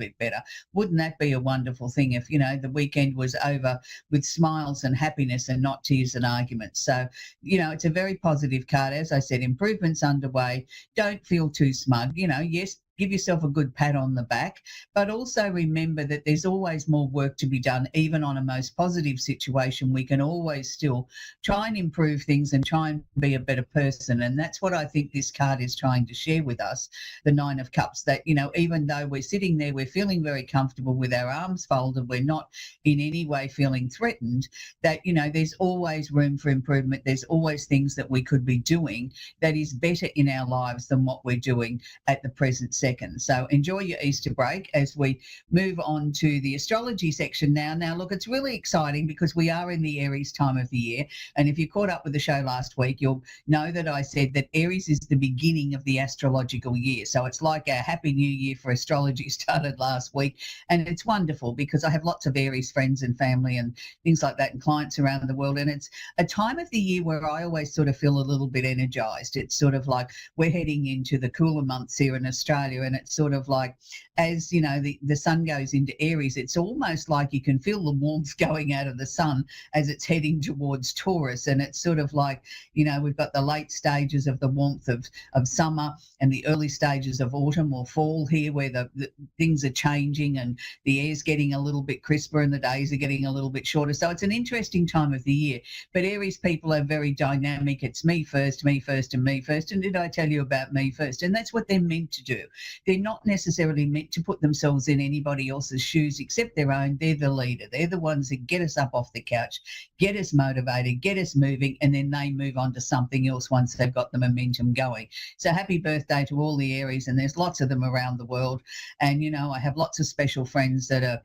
bit better. Wouldn't that be a wonderful thing if, the weekend was over with smiles and happiness and not tears and arguments? So, it's a very positive card. As I said, improvements underway. Don't feel too smug. Yes, give yourself a good pat on the back, but also remember that there's always more work to be done. Even on a most positive situation, we can always still try and improve things and try and be a better person. And that's what I think this card is trying to share with us, the Nine of Cups, that, even though we're sitting there, we're feeling very comfortable with our arms folded, we're not in any way feeling threatened, that, there's always room for improvement. There's always things that we could be doing that is better in our lives than what we're doing at the present second. So enjoy your Easter break as we move on to the astrology section now. Now, look, it's really exciting because we are in the Aries time of the year. And if you caught up with the show last week, you'll know that I said that Aries is the beginning of the astrological year. So it's like a happy new year for astrology started last week. And it's wonderful because I have lots of Aries friends and family and things like that and clients around the world. And it's a time of the year where I always sort of feel a little bit energized. It's sort of like we're heading into the cooler months here in Australia. And it's sort of like, as the sun goes into Aries, it's almost like you can feel the warmth going out of the sun as it's heading towards Taurus. And it's sort of like, we've got the late stages of the warmth of summer and the early stages of autumn or fall here, where the things are changing and the air's getting a little bit crisper and the days are getting a little bit shorter. So it's an interesting time of the year. But Aries people are very dynamic. It's me first, and me first. And did I tell you about me first? And that's what they're meant to do. They're not necessarily meant to put themselves in anybody else's shoes except their own. They're the leader. They're the ones that get us up off the couch, get us motivated, get us moving, and then they move on to something else once they've got the momentum going. So happy birthday to all the Aries, and there's lots of them around the world. And, I have lots of special friends that are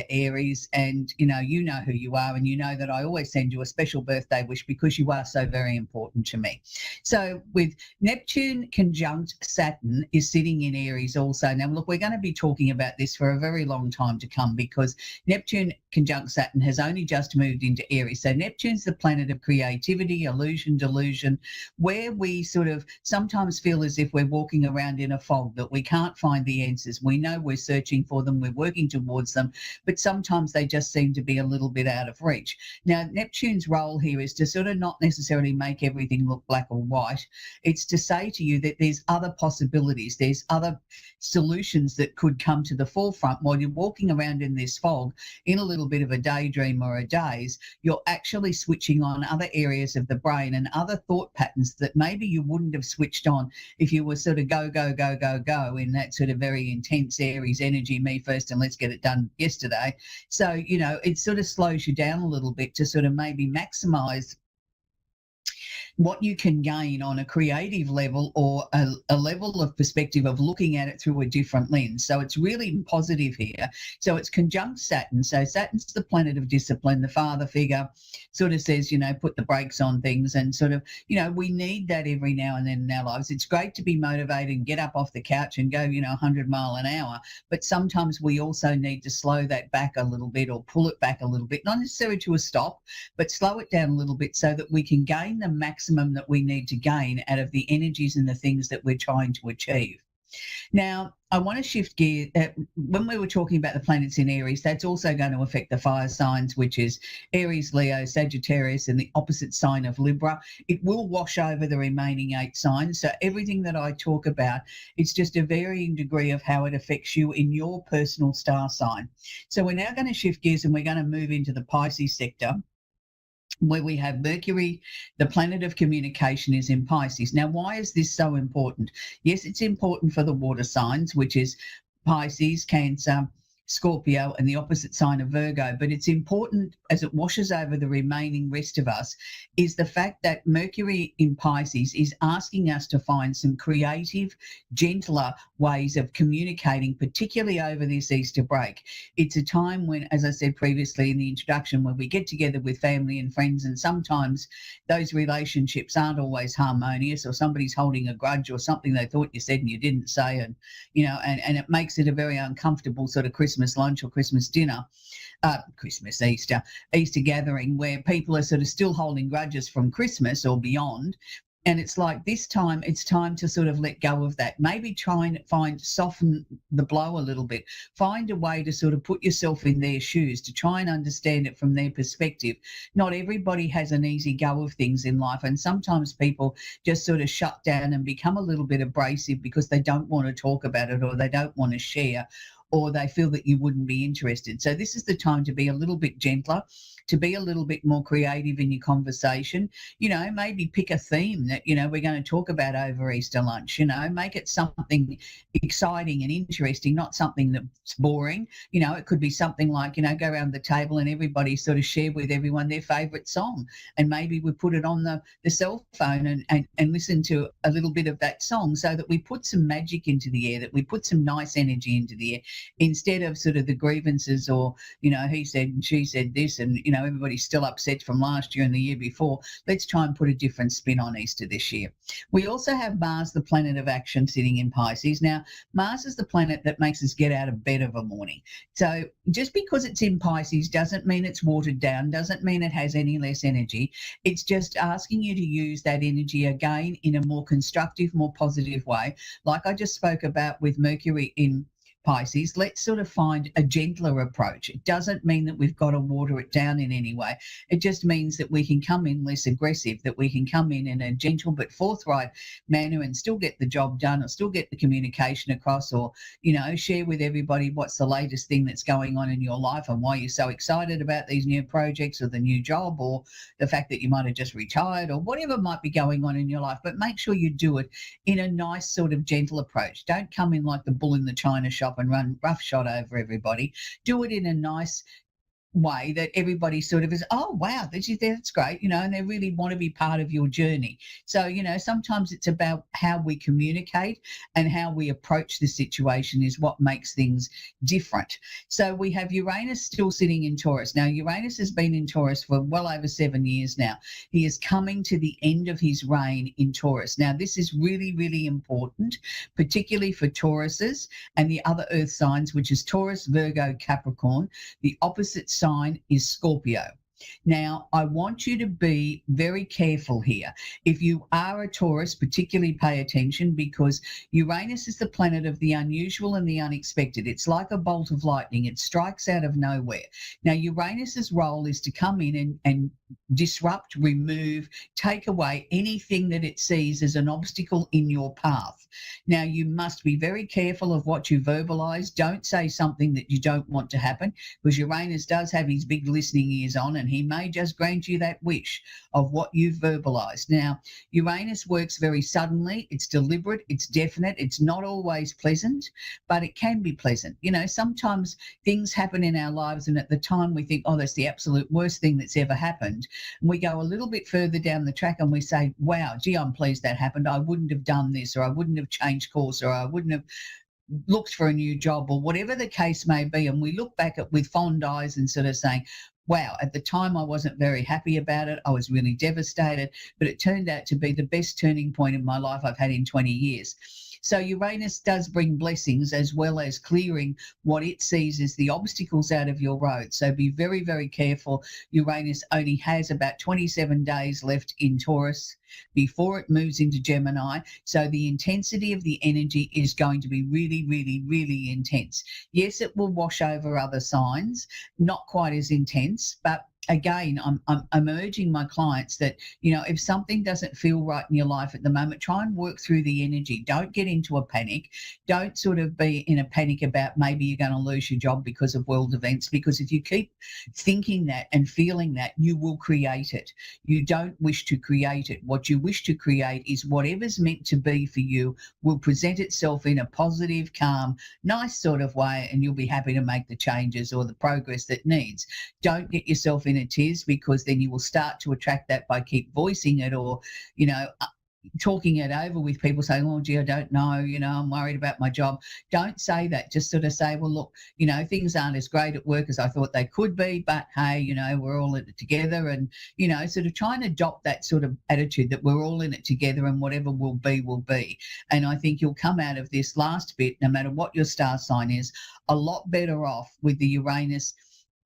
Aries, and, you know who you are, and you know that I always send you a special birthday wish because you are so very important to me. So with Neptune conjunct Saturn is sitting in Aries also. Now, look, we're going to be talking about this for a very long time to come because Neptune conjunct Saturn has only just moved into Aries. So Neptune's the planet of creativity, illusion, delusion, where we sort of sometimes feel as if we're walking around in a fog, that we can't find the answers. We know we're searching for them, we're working towards them, but sometimes they just seem to be a little bit out of reach. Now, Neptune's role here is to sort of not necessarily make everything look black or white. It's to say to you that there's other possibilities, there's other solutions that could come to the forefront while you're walking around in this fog in a little bit of a daydream or a daze. You're actually switching on other areas of the brain and other thought patterns that maybe you wouldn't have switched on if you were sort of go, go, go, go, go in that sort of very intense Aries energy, me first and let's get it done yesterday. So, it sort of slows you down a little bit to sort of maybe maximize what you can gain on a creative level or a level of perspective of looking at it through a different lens. So it's really positive here. So it's conjunct Saturn. So Saturn's the planet of discipline, the father figure, sort of says, put the brakes on things and sort of, we need that every now and then in our lives. It's great to be motivated and get up off the couch and go, 100 mile an hour. But sometimes we also need to slow that back a little bit or pull it back a little bit, not necessarily to a stop, but slow it down a little bit so that we can gain the maximum that we need to gain out of the energies and the things that we're trying to achieve. Now, I want to shift gear. When we were talking about the planets in Aries, that's also going to affect the fire signs, which is Aries, Leo, Sagittarius, and the opposite sign of Libra. It will wash over the remaining 8 signs. So everything that I talk about, it's just a varying degree of how it affects you in your personal star sign. So we're now going to shift gears and we're going to move into the Pisces sector, where we have Mercury, the planet of communication, is in Pisces. Now, why is this so important? Yes, it's important for the water signs, which is Pisces, Cancer, Scorpio, and the opposite sign of Virgo. But it's important as it washes over the remaining rest of us is the fact that Mercury in Pisces is asking us to find some creative, gentler ways of communicating, particularly over this Easter break. It's a time when, as I said previously in the introduction, when we get together with family and friends, and sometimes those relationships aren't always harmonious, or somebody's holding a grudge or something they thought you said and you didn't say, and and it makes it a very uncomfortable sort of Christmas lunch or Christmas dinner, Easter gathering, where people are sort of still holding grudges from Christmas or beyond, And it's like this time, it's time to sort of let go of that. Maybe try and soften the blow a little bit. Find a way to sort of put yourself in their shoes, to try and understand it from their perspective. Not everybody has an easy go of things in life. And sometimes people just sort of shut down and become a little bit abrasive because they don't want to talk about it, or they don't want to share, or they feel that you wouldn't be interested. So this is the time to be a little bit gentler, to be a little bit more creative in your conversation. Maybe pick a theme that, we're going to talk about over Easter lunch. Make it something exciting and interesting, not something that's boring. It could be something like, go around the table and everybody sort of share with everyone their favourite song. And maybe we put it on the cell phone and listen to a little bit of that song, so that we put some magic into the air, that we put some nice energy into the air, instead of sort of the grievances, or, he said and she said this, and, everybody's still upset from last year and the year before. Let's try and put a different spin on Easter this year. We also have Mars, the planet of action, sitting in Pisces. Now, Mars is the planet that makes us get out of bed of a morning. So just because it's in Pisces doesn't mean it's watered down, doesn't mean it has any less energy. It's just asking you to use that energy again in a more constructive, more positive way. Like I just spoke about with Mercury in Pisces, let's sort of find a gentler approach. It doesn't mean that we've got to water it down in any way. It just means that we can come in less aggressive, that we can come in a gentle but forthright manner and still get the job done, or still get the communication across, or, share with everybody what's the latest thing that's going on in your life and why you're so excited about these new projects, or the new job, or the fact that you might have just retired, or whatever might be going on in your life. But make sure you do it in a nice sort of gentle approach. Don't come in like the bull in the china shop and run roughshod over everybody. Do it in a nice way that everybody sort of is, oh wow, that's great, and they really want to be part of your journey. So sometimes it's about how we communicate and how we approach the situation is what makes things different. So we have Uranus still sitting in Taurus. Now, Uranus has been in Taurus for well over 7 years now. He is coming to the end of his reign in Taurus. Now, this is really, really important, particularly for Tauruses and the other earth signs, which is Taurus, Virgo, Capricorn. The opposite sign is Scorpio. Now, I want you to be very careful here. If you are a Taurus, particularly pay attention, because Uranus is the planet of the unusual and the unexpected. It's like a bolt of lightning. It strikes out of nowhere. Now, Uranus's role is to come in and disrupt, remove, take away anything that it sees as an obstacle in your path. Now, you must be very careful of what you verbalize. Don't say something that you don't want to happen, because Uranus does have his big listening ears on, and he may just grant you that wish of what you've verbalized. Now, Uranus works very suddenly. It's deliberate. It's definite. It's not always pleasant, but it can be pleasant. Sometimes things happen in our lives, and at the time we think, oh, that's the absolute worst thing that's ever happened. And we go a little bit further down the track and we say, wow, gee, I'm pleased that happened. I wouldn't have done this, or I wouldn't have changed course, or I wouldn't have looked for a new job, or whatever the case may be. And we look back with fond eyes and sort of saying, wow, at the time I wasn't very happy about it. I was really devastated, but it turned out to be the best turning point in my life I've had in 20 years. So Uranus does bring blessings, as well as clearing what it sees as the obstacles out of your road. So be very, very careful. Uranus only has about 27 days left in Taurus before it moves into Gemini. So the intensity of the energy is going to be really, really, really intense. Yes, it will wash over other signs, not quite as intense, but again, I'm urging my clients that, if something doesn't feel right in your life at the moment, try and work through the energy. Don't get into a panic. Don't sort of be in a panic about maybe you're going to lose your job because of world events, because if you keep thinking that and feeling that, you will create it. You don't wish to create it. What you wish to create is whatever's meant to be for you will present itself in a positive, calm, nice sort of way, and you'll be happy to make the changes or the progress that needs. Don't get yourself in a tiz, because then you will start to attract that by keep voicing it, or talking it over with people, saying, oh gee, I don't know, I'm worried about my job. Don't say that. Just sort of say, well, look, things aren't as great at work as I thought they could be, but hey, we're all in it together. And sort of try and adopt that sort of attitude that we're all in it together, and whatever will be will be. And I think you'll come out of this last bit, no matter what your star sign is, a lot better off with the Uranus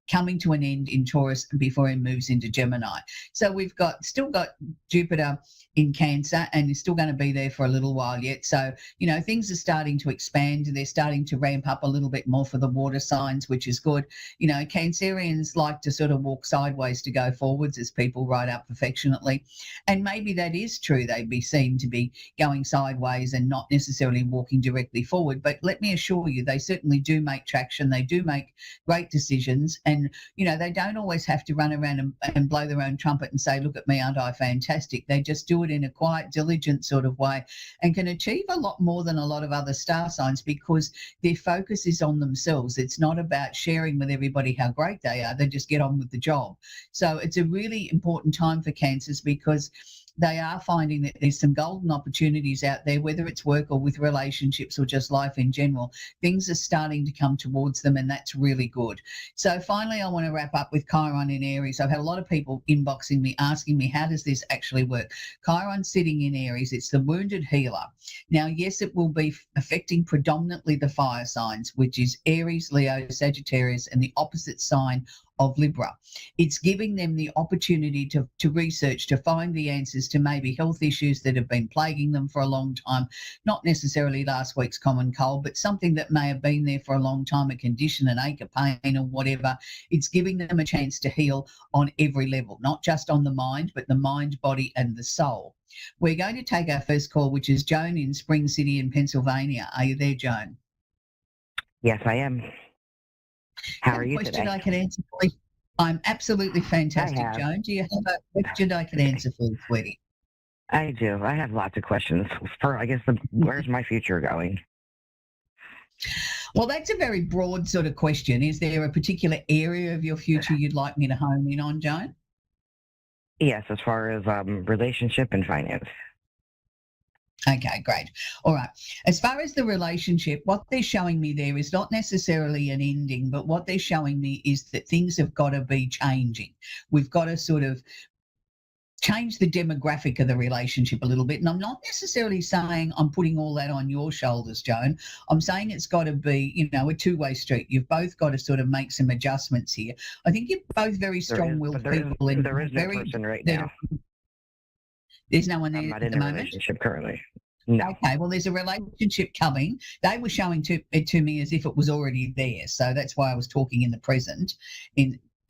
coming to an end in Taurus before he moves into Gemini. So we've still got Jupiter in Cancer, and is still going to be there for a little while yet. So, things are starting to expand. They're starting to ramp up a little bit more for the water signs, which is good. Cancerians like to sort of walk sideways to go forwards, as people write up affectionately. And maybe that is true. They'd be seen to be going sideways and not necessarily walking directly forward. But let me assure you, they certainly do make traction. They do make great decisions. And, they don't always have to run around and blow their own trumpet and say, look at me, aren't I fantastic? They just do it in a quiet, diligent sort of way, and can achieve a lot more than a lot of other star signs because their focus is on themselves. It's not about sharing with everybody how great they are. They just get on with the job. So it's a really important time for Cancers because they are finding that there's some golden opportunities out there, whether it's work or with relationships or just life in general. Things are starting to come towards them, and that's really good. So finally, I want to wrap up with Chiron in Aries. I've had a lot of people inboxing me, asking me, how does this actually work? Chiron sitting in Aries, it's the wounded healer. Now, yes, it will be affecting predominantly the fire signs, which is Aries, Leo, Sagittarius, and the opposite sign of Libra. It's giving them the opportunity to research, to find the answers to maybe health issues that have been plaguing them for a long time, not necessarily last week's common cold, but something that may have been there for a long time, a condition, an ache, a pain, or whatever. It's giving them a chance to heal on every level, not just on the mind, but the mind, body, and the soul. We're going to take our first call, which is Joan in Spring City in Pennsylvania. Are you there, Joan? Yes, I am. How are you today? Question I can answer for you. I'm absolutely fantastic, Joan. Do you have a question I can answer for you, sweetie? I do. I have lots of questions. Where's my future going? Well, that's a very broad sort of question. Is there a particular area of your future you'd like me to hone in on, Joan? Yes, as far as relationship and finance. Okay, great. All right. As far as the relationship, what they're showing me there is not necessarily an ending, but what they're showing me is that things have got to be changing. We've got to sort of change the demographic of the relationship a little bit. And I'm not necessarily saying I'm putting all that on your shoulders, Joan. I'm saying it's got to be, a two-way street. You've both got to sort of make some adjustments here. I think you're both very strong-willed people. There is no person right now. There's no one there I'm not at the in a moment? relationship currently. No. Okay, well, there's a relationship coming. They were showing it to me as if it was already there. So that's why I was talking in the present.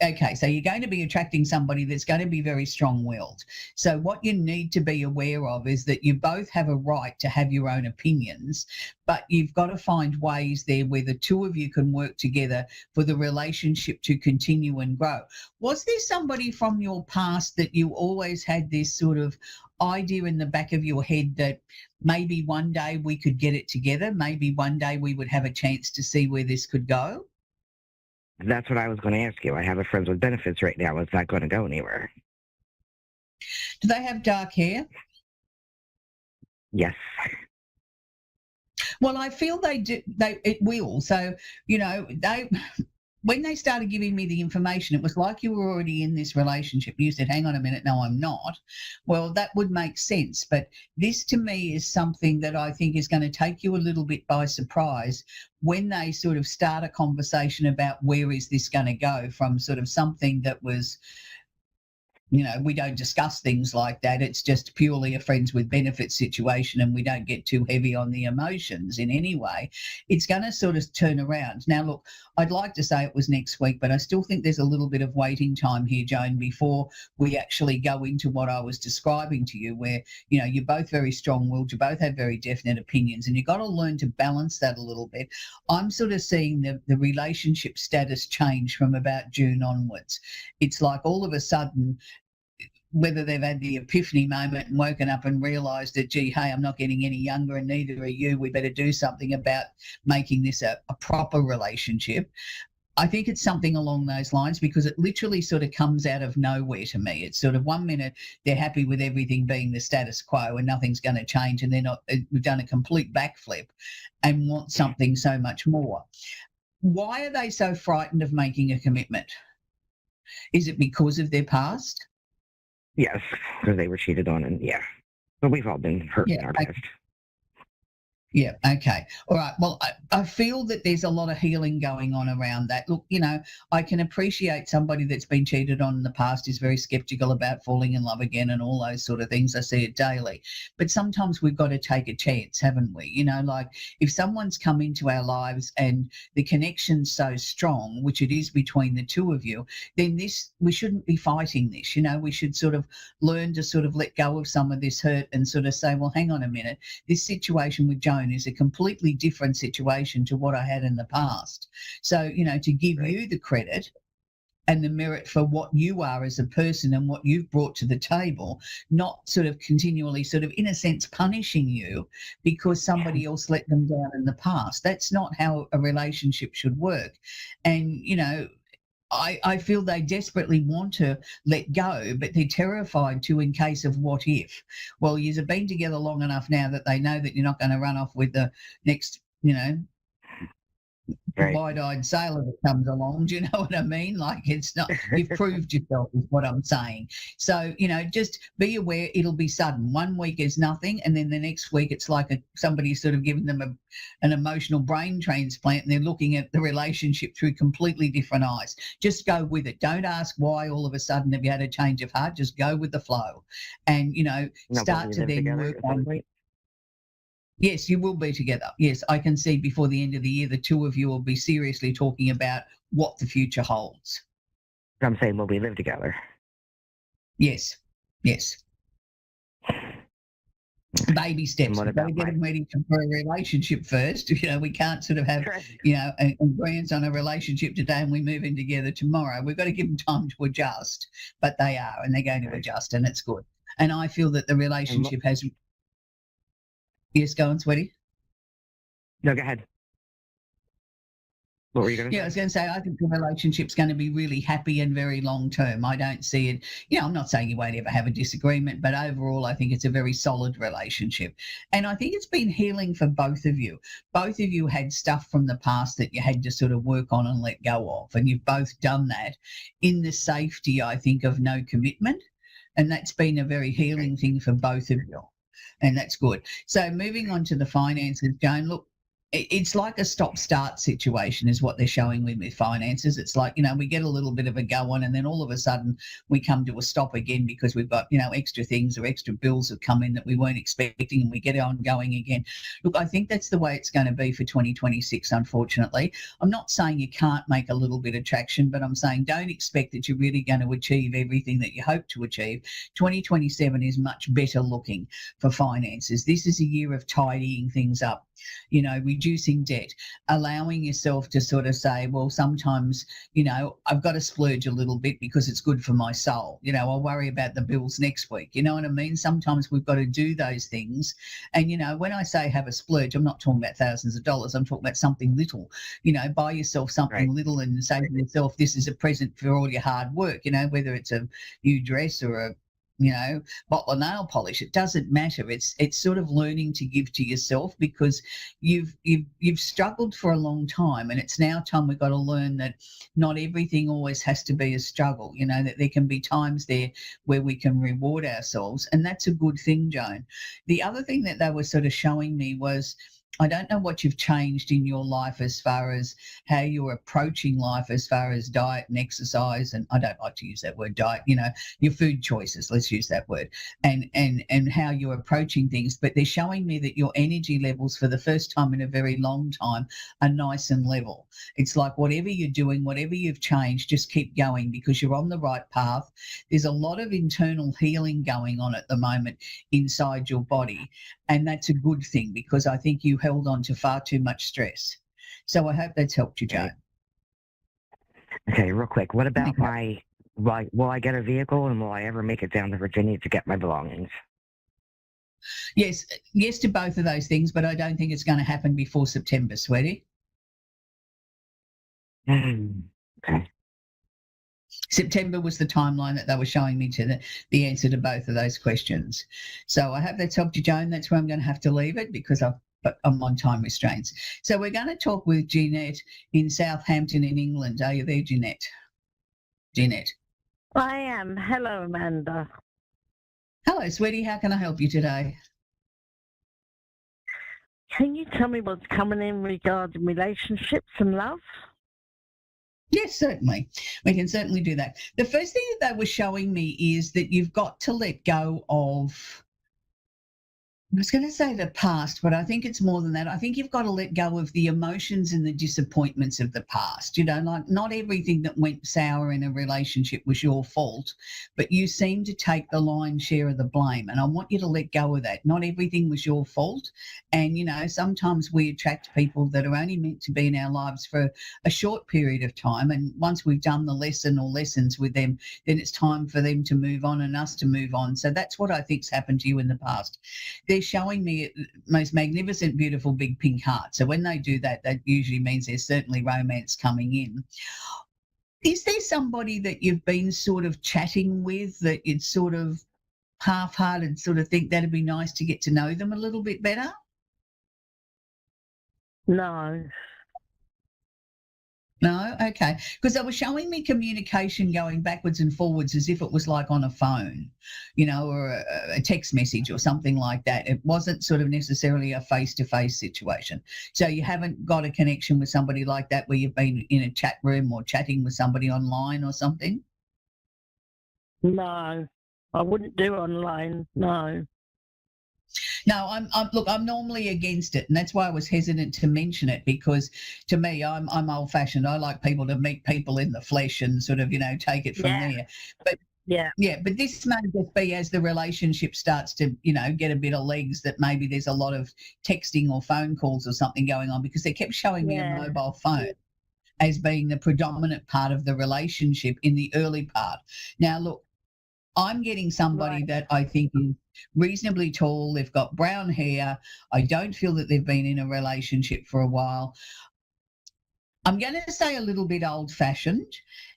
Okay, so you're going to be attracting somebody that's going to be very strong-willed. So what you need to be aware of is that you both have a right to have your own opinions, but you've got to find ways there where the two of you can work together for the relationship to continue and grow. Was there somebody from your past that you always had this sort of idea in the back of your head that maybe one day we could get it together, maybe one day we would have a chance to see where this could go? That's what I was going to ask you. I have a friends with benefits right now. It's not going to go anywhere. Do they have dark hair? Yes. Well, I feel they do. It will. So, when they started giving me the information, it was like you were already in this relationship. You said, hang on a minute, no, I'm not. Well, that would make sense. But this to me is something that I think is going to take you a little bit by surprise when they sort of start a conversation about where is this going to go from sort of something that was, we don't discuss things like that. It's just purely a friends with benefits situation, and we don't get too heavy on the emotions in any way. It's going to sort of turn around. Now, look, I'd like to say it was next week, but I still think there's a little bit of waiting time here, Joan, before we actually go into what I was describing to you, where, you're both very strong-willed, you both have very definite opinions, and you've got to learn to balance that a little bit. I'm sort of seeing the relationship status change from about June onwards. It's like all of a sudden, whether they've had the epiphany moment and woken up and realised that, gee, hey, I'm not getting any younger and neither are you, we better do something about making this a proper relationship. I think it's something along those lines, because it literally sort of comes out of nowhere to me. It's sort of 1 minute they're happy with everything being the status quo and nothing's going to change, and we've done a complete backflip and want something so much more. Why are they so frightened of making a commitment? Is it because of their past? Yes, because they were cheated on, and yeah. But we've all been hurt in our past. Yeah. Okay. All right. Well, I feel that there's a lot of healing going on around that. Look, I can appreciate somebody that's been cheated on in the past is very skeptical about falling in love again and all those sort of things. I see it daily. But sometimes we've got to take a chance, haven't we? Like if someone's come into our lives and the connection's so strong, which it is between the two of you, then we shouldn't be fighting this. We should sort of learn to sort of let go of some of this hurt and sort of say, well, hang on a minute, this situation with Joan is a completely different situation to what I had in the past. So, to give Right. you the credit and the merit for what you are as a person and what you've brought to the table, not sort of continually sort of, in a sense, punishing you because somebody else let them down in the past. That's not how a relationship should work. And, I feel they desperately want to let go, but they're terrified to in case of what if. Well, you've been together long enough now that they know that you're not going to run off with the next, Right. wide-eyed sailor that comes along. Do you know what I mean? Like it's not, you've proved yourself is what I'm saying. So, just be aware it'll be sudden. 1 week is nothing. And then the next week it's like somebody's sort of given them an emotional brain transplant and they're looking at the relationship through completely different eyes. Just go with it. Don't ask why all of a sudden have you had a change of heart. Just go with the flow and, No, but start we to live then together work at some on. point. Yes, you will be together. Yes, I can see before the end of the year, the two of you will be seriously talking about what the future holds. I'm saying, will we live together? Yes, yes. Baby steps. And what We've got to about get them ready for a relationship first. We can't sort of have, Right. agreements on a relationship today and we move in together tomorrow. We've got to give them time to adjust, but they are, and they're going to Right. adjust, and it's good. And I feel that the And relationship has. Yes, go on, sweetie. no, go ahead. What were you going to Yeah, I say? was going to say, I think the relationship's going to be really happy and very long term. I don't see it, I'm not saying you won't ever have a disagreement, but overall, I think it's a very solid relationship. And I think it's been healing for both of you. Both of you had stuff from the past that you had to sort of work on and let go of. And you've both done that in the safety, I think, of no commitment. And that's been a very healing thing for both of you. And that's good. So moving on to the finances, Joan, look, it's like a stop-start situation is what they're showing with finances. It's like, we get a little bit of a go on and then all of a sudden we come to a stop again because we've got, extra things or extra bills have come in that we weren't expecting and we get on going again. Look, I think that's the way it's going to be for 2026, unfortunately. I'm not saying you can't make a little bit of traction, but I'm saying don't expect that you're really going to achieve everything that you hope to achieve. 2027 is much better looking for finances. This is a year of tidying things up. Reducing debt, allowing yourself to sort of say, well, sometimes, I've got to splurge a little bit because it's good for my soul. I'll worry about the bills next week. You know what I mean? Sometimes we've got to do those things. And, when I say have a splurge, I'm not talking about thousands of dollars. I'm talking about something little. Buy yourself something Right. little and say to yourself, this is a present for all your hard work, whether it's a new dress or a bottle of nail polish. It doesn't matter. It's sort of learning to give to yourself because you've struggled for a long time, and it's now time we've got to learn that not everything always has to be a struggle. That there can be times there where we can reward ourselves, and that's a good thing, Joan. The other thing that they were sort of showing me was, I don't know what you've changed in your life as far as how you're approaching life as far as diet and exercise, and I don't like to use that word diet, your food choices, let's use that word, and how you're approaching things. But they're showing me that your energy levels for the first time in a very long time are nice and level. It's like whatever you're doing, whatever you've changed, just keep going because you're on the right path. There's a lot of internal healing going on at the moment inside your body. And that's a good thing because I think you held on to far too much stress. So I hope that's helped you, Joan. Okay, real quick. What about will I get a vehicle and will I ever make it down to Virginia to get my belongings? Yes to both of those things, but I don't think it's going to happen before September, sweetie. Okay. September was the timeline that they were showing me to the answer to both of those questions. So I hope that's helped you, Joan. That's where I'm going to have to leave it because I'm on time restraints. So we're going to talk with Jeanette in Southampton in England. Are you there, Jeanette? Jeanette. I am. Hello, Amanda. Hello, sweetie. How can I help you today? can you tell me what's coming in regarding relationships and love? Yes, certainly. We can certainly do that. The first thing that they were showing me is that you've got to let go of, I was going to say the past, but I think it's more than that. I think you've got to let go of the emotions and the disappointments of the past. You know, like not everything that went sour in a relationship was your fault, but you seem to take the lion's share of the blame. And I want you to let go of that. Not everything was your fault. And, you know, sometimes we attract people that are only meant to be in our lives for a short period of time. And once we've done the lesson or lessons with them, then it's time for them to move on and us to move on. So that's what I think's happened to you in the past. They're showing me most magnificent, beautiful, big pink heart. So when they do that, that usually means there's certainly romance coming in. Is there somebody that you've been sort of chatting with that you'd sort of half-hearted sort of think that'd be nice to get to know them a little bit better? No. No? Okay. Because they were showing me communication going backwards and forwards as if it was like on a phone, you know, or a text message or something like that. It wasn't sort of necessarily a face-to-face situation. So you haven't got a connection with somebody like that where you've been in a chat room or chatting with somebody online or something? No. I wouldn't do online. No. No, I'm normally against it, and that's why I was hesitant to mention it, because to me, I'm old-fashioned. I like people to meet people in the flesh and sort of, you know, take it from there. But but this may just be as the relationship starts to, you know, get a bit of legs, that maybe there's a lot of texting or phone calls or something going on, because they kept showing me a mobile phone as being the predominant part of the relationship in the early part. Now, look, I'm getting somebody that I think is reasonably tall. They've got brown hair. I don't feel that they've been in a relationship for a while. I'm going to say a little bit old-fashioned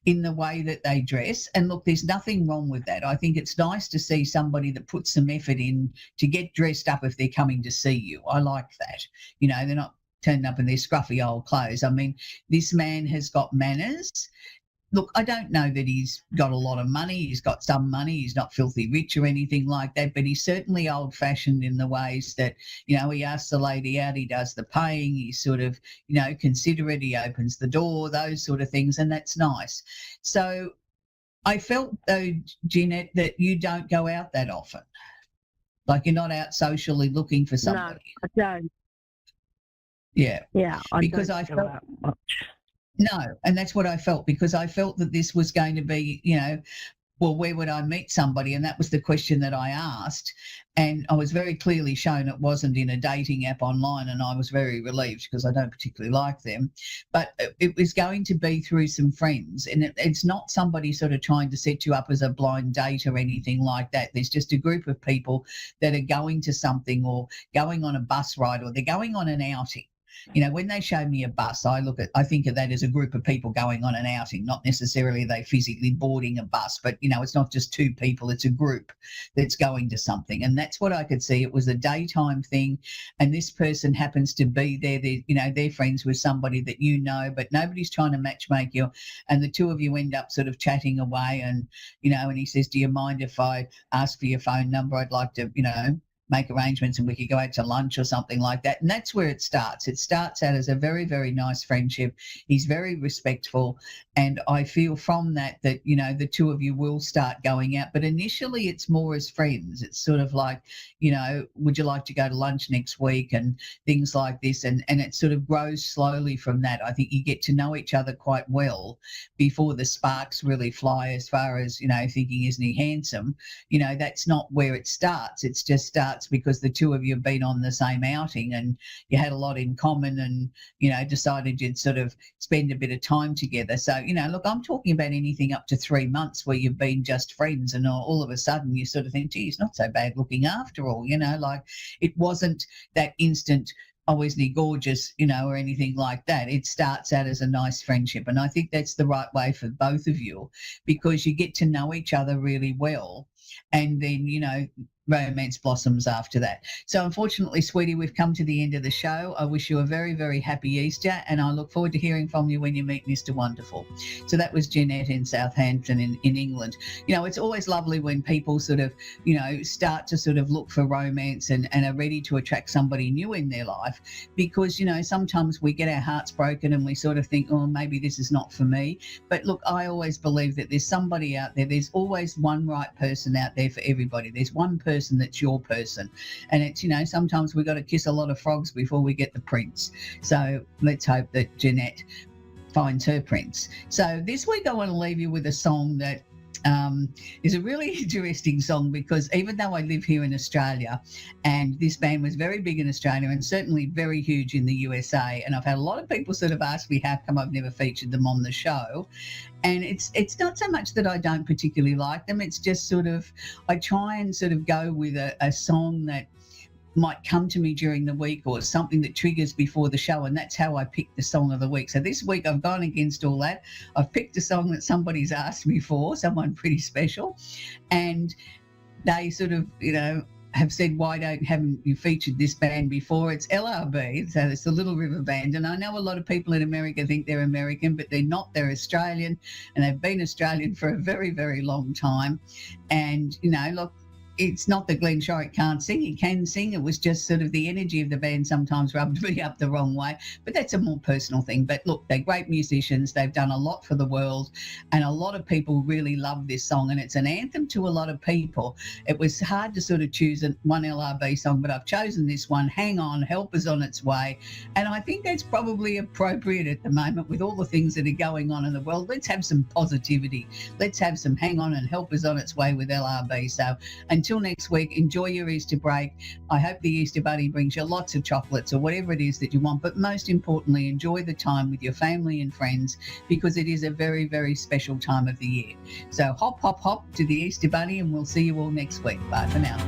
in the way that they dress. And look, there's nothing wrong with that. I think it's nice to see somebody that puts some effort in to get dressed up if they're coming to see you. I like that. You know, they're not turning up in their scruffy old clothes. I mean, this man has got manners. Look, I don't know that he's got a lot of money. He's got some money. He's not filthy rich or anything like that, but he's certainly old-fashioned in the ways that, you know, he asks the lady out, he does the paying, he's sort of, you know, considerate, he opens the door, those sort of things, and that's nice. So I felt, though, Jeanette, that you don't go out that often. Like you're not out socially looking for somebody. No, I don't. Yeah. Yeah, because I felt much. No, and that's what I felt, because I felt that this was going to be, you know, well, where would I meet somebody? And that was the question that I asked. And I was very clearly shown it wasn't in a dating app online, and I was very relieved because I don't particularly like them. But it was going to be through some friends, and it's not somebody sort of trying to set you up as a blind date or anything like that. There's just a group of people that are going to something, or going on a bus ride, or they're going on an outing. You know, when they show me a bus, I think of that as a group of people going on an outing, not necessarily they physically boarding a bus, but, you know, it's not just two people, it's a group that's going to something. And that's what I could see. It was a daytime thing, and this person happens to be there. You know, they're friends with somebody that you know, but nobody's trying to matchmake you. And the two of you end up sort of chatting away, and, you know, and he says, do you mind if I ask for your phone number? I'd like to, you know, make arrangements and we could go out to lunch or something like that. And that's where it starts. It starts out as a very, very nice friendship. He's very respectful. And I feel from that, you know, the two of you will start going out. But initially it's more as friends. It's sort of like, you know, would you like to go to lunch next week and things like this. And it sort of grows slowly from that. I think you get to know each other quite well before the sparks really fly, as far as, you know, thinking, isn't he handsome? You know, that's not where it starts. It's just starts because the two of you have been on the same outing and you had a lot in common, and, you know, decided you'd sort of spend a bit of time together. So, you know, look, I'm talking about anything up to 3 months where you've been just friends, and all of a sudden you sort of think, gee, he's not so bad looking after all, you know, like it wasn't that instant, oh, isn't he gorgeous, you know, or anything like that. It starts out as a nice friendship. And I think that's the right way for both of you, because you get to know each other really well. And then, you know, romance blossoms after that. So unfortunately, sweetie, we've come to the end of the show. I wish you a very, very happy Easter, and I look forward to hearing from you when you meet Mr. Wonderful. So that was Jeanette in Southampton in England. It's always lovely when people sort of, start to sort of look for romance and are ready to attract somebody new in their life, because, sometimes we get our hearts broken and we sort of think, oh, maybe this is not for me. But look, I always believe that there's somebody out there. There's always one right person out there for everybody. There's one person that's your person, and it's sometimes we've got to kiss a lot of frogs before we get the prince. So let's hope that Jeanette finds her prince. So this week I want to leave you with a song that is a really interesting song, because even though I live here in Australia, and this band was very big in Australia and certainly very huge in the USA, and I've had a lot of people sort of ask me how come I've never featured them on the show. And it's not so much that I don't particularly like them, it's just sort of I try and sort of go with a song that might come to me during the week, or something that triggers before the show, and that's how I pick the song of the week. So this week I've gone against all that. I've picked a song that somebody's asked me for, someone pretty special, and they sort of have said, why haven't you featured this band before? It's LRB, so it's the Little River Band, and I know a lot of people in America think they're American, but they're not. They're Australian, and they've been Australian for a very, very long time. And look, it's not that Glenn Shorrock can't sing. He can sing. It was just sort of the energy of the band sometimes rubbed me up the wrong way. But that's a more personal thing. But look, they're great musicians. They've done a lot for the world. And a lot of people really love this song. And it's an anthem to a lot of people. It was hard to sort of choose one LRB song, but I've chosen this one, Hang On, Help Is On Its Way. And I think that's probably appropriate at the moment with all the things that are going on in the world. Let's have some positivity. Let's have some Hang On and Help Is On Its Way with LRB. So until next week, enjoy your Easter break. I hope the Easter Bunny brings you lots of chocolates or whatever it is that you want, but most importantly, enjoy the time with your family and friends, because it is a very, very special time of the year. So hop, hop, hop to the Easter Bunny, and we'll see you all next week. Bye for now.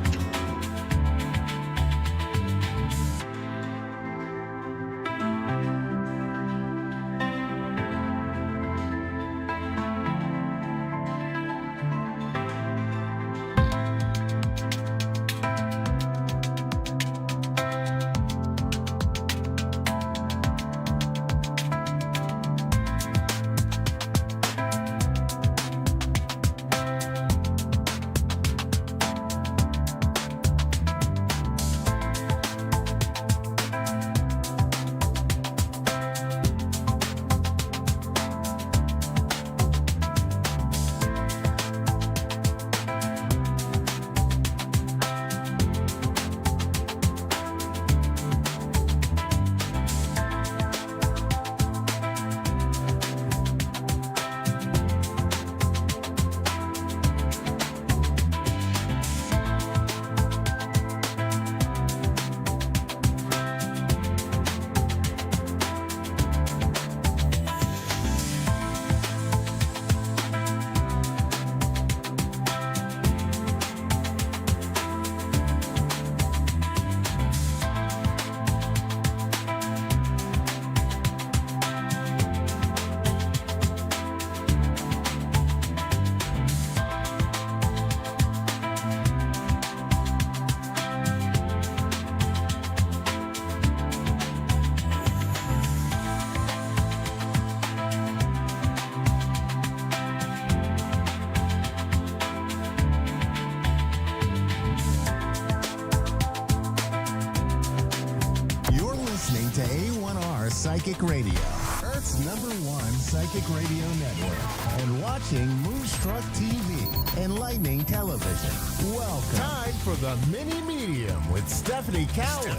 to A1R Psychic Radio, Earth's #1 psychic radio network, and watching Moonstruck TV, Enlightening Television. Welcome. Time for the Mini Medium with Stephanie Cowan.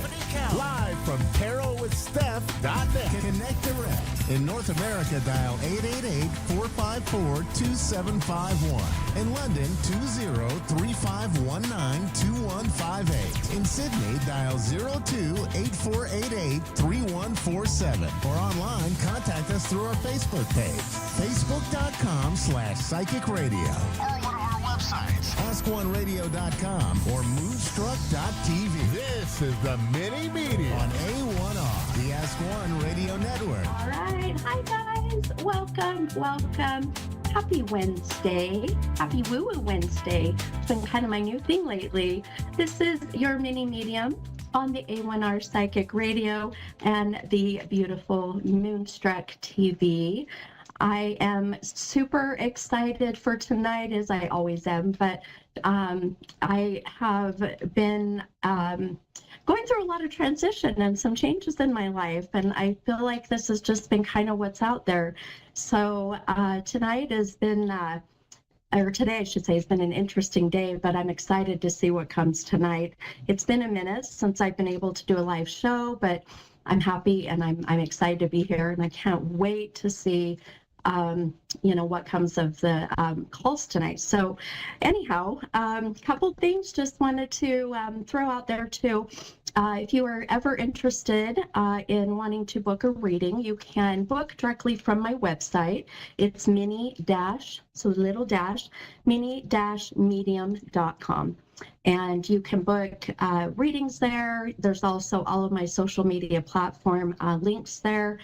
Live from carolwithsteph.net. Connect direct. In North America, dial 888-454-2751. In London, 20-3519-2158. In Sydney, dial 02-8488-3147. Or online, contact us through our Facebook page, facebook.com/psychic radio. Or one of our websites, askoneradio.com or moonstruck.tv. This is the Mini Media on A1R, the Ask One Radio Network. All right. Hi, guys. Welcome. Happy Wednesday. Happy Woo Woo Wednesday. It's been kind of my new thing lately. This is your mini medium on the A1R Psychic Radio and the beautiful Moonstruck TV. I am super excited for tonight, as I always am, but I have been going through a lot of transition and some changes in my life, and I feel like this has just been kind of what's out there. So tonight has been, or today I should say, has been an interesting day, but I'm excited to see what comes tonight. It's been a minute since I've been able to do a live show, but I'm happy and I'm excited to be here, and I can't wait to see what comes of the calls tonight. So anyhow, couple things just wanted to throw out there too. If you are ever interested in wanting to book a reading, you can book directly from my website. It's mini-medium.com. And you can book readings there. There's also all of my social media platform links there.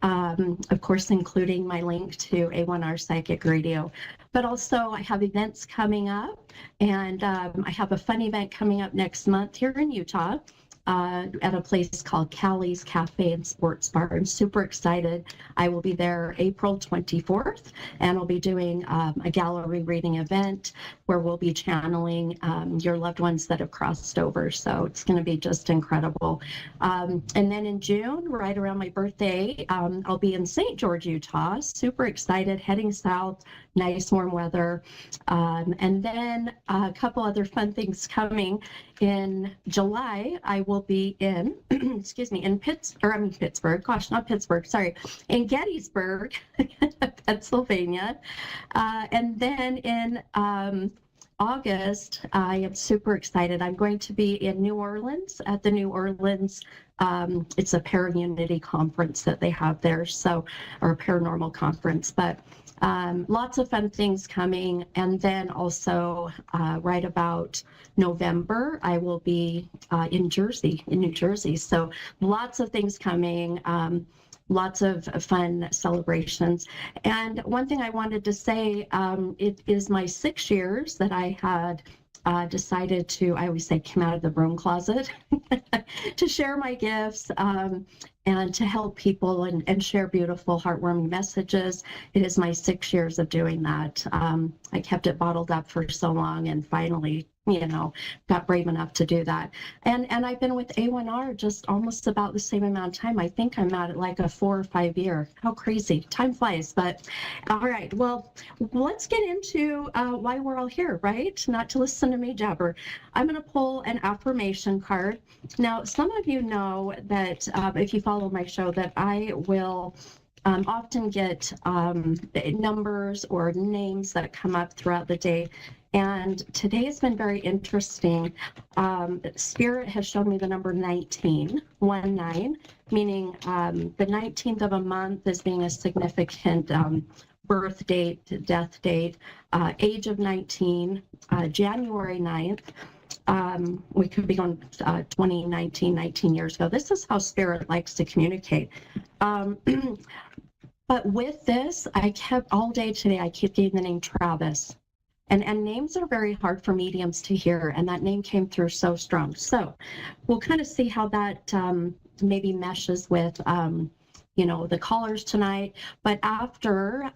Of course, including my link to A1R Psychic Radio. But also I have events coming up, and I have a fun event coming up next month here in Utah at a place called Callie's Cafe and Sports Bar. I'm super excited. I will be there April 24th, and I'll be doing a gallery reading event where we'll be channeling your loved ones that have crossed over. So it's going to be just incredible. And then in June, right around my birthday, I'll be in St. George, Utah. Super excited, heading south, nice warm weather. And then a couple other fun things coming. In July, I will be in, excuse me, in Pittsburgh, gosh, not Pittsburgh, sorry, in Gettysburg, Pennsylvania. And then in August, I am super excited. I'm going to be in New Orleans at the New Orleans, it's a Para-Unity conference that they have there, so, or a paranormal conference, but lots of fun things coming. And then also right about November, I will be in New Jersey. So lots of things coming, lots of fun celebrations. And one thing I wanted to say, it is my 6 years that I had decided to, I always say, come out of the broom closet to share my gifts and to help people and share beautiful, heartwarming messages. It is my 6 years of doing that. I kept it bottled up for so long, and finally, got brave enough to do that. And I've been with A1R just almost about the same amount of time. I think I'm at like a 4 or 5 year. How crazy. Time flies. But all right, well, let's get into why we're all here, right? Not to listen to me jabber. I'm going to pull an affirmation card. Now, some of you know that if you follow my show, that I will often get numbers or names that come up throughout the day. And today has been very interesting. Spirit has shown me the number 19, meaning the 19th of a month as being a significant birth date, death date, age of 19, January 9th. We could be on 2019, 19 years ago. This is how Spirit likes to communicate. But with this, I kept all day today, I kept getting the name Travis. And names are very hard for mediums to hear, and that name came through so strong. So we'll kind of see how that maybe meshes with, the callers tonight. But after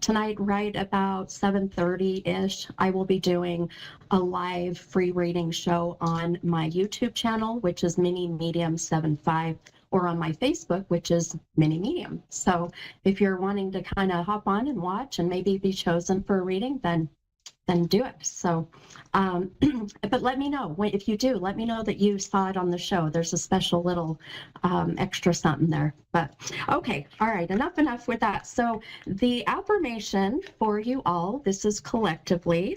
tonight, right about 7:30-ish, I will be doing a live free reading show on my YouTube channel, which is Mini Medium 75, or on my Facebook, which is Mini Medium. So if you're wanting to kind of hop on and watch and maybe be chosen for a reading, then do it. So, but let me know if you do. Let me know that you saw it on the show. There's a special little extra something there. But okay, all right, enough with that. So the affirmation for you all, this is collectively.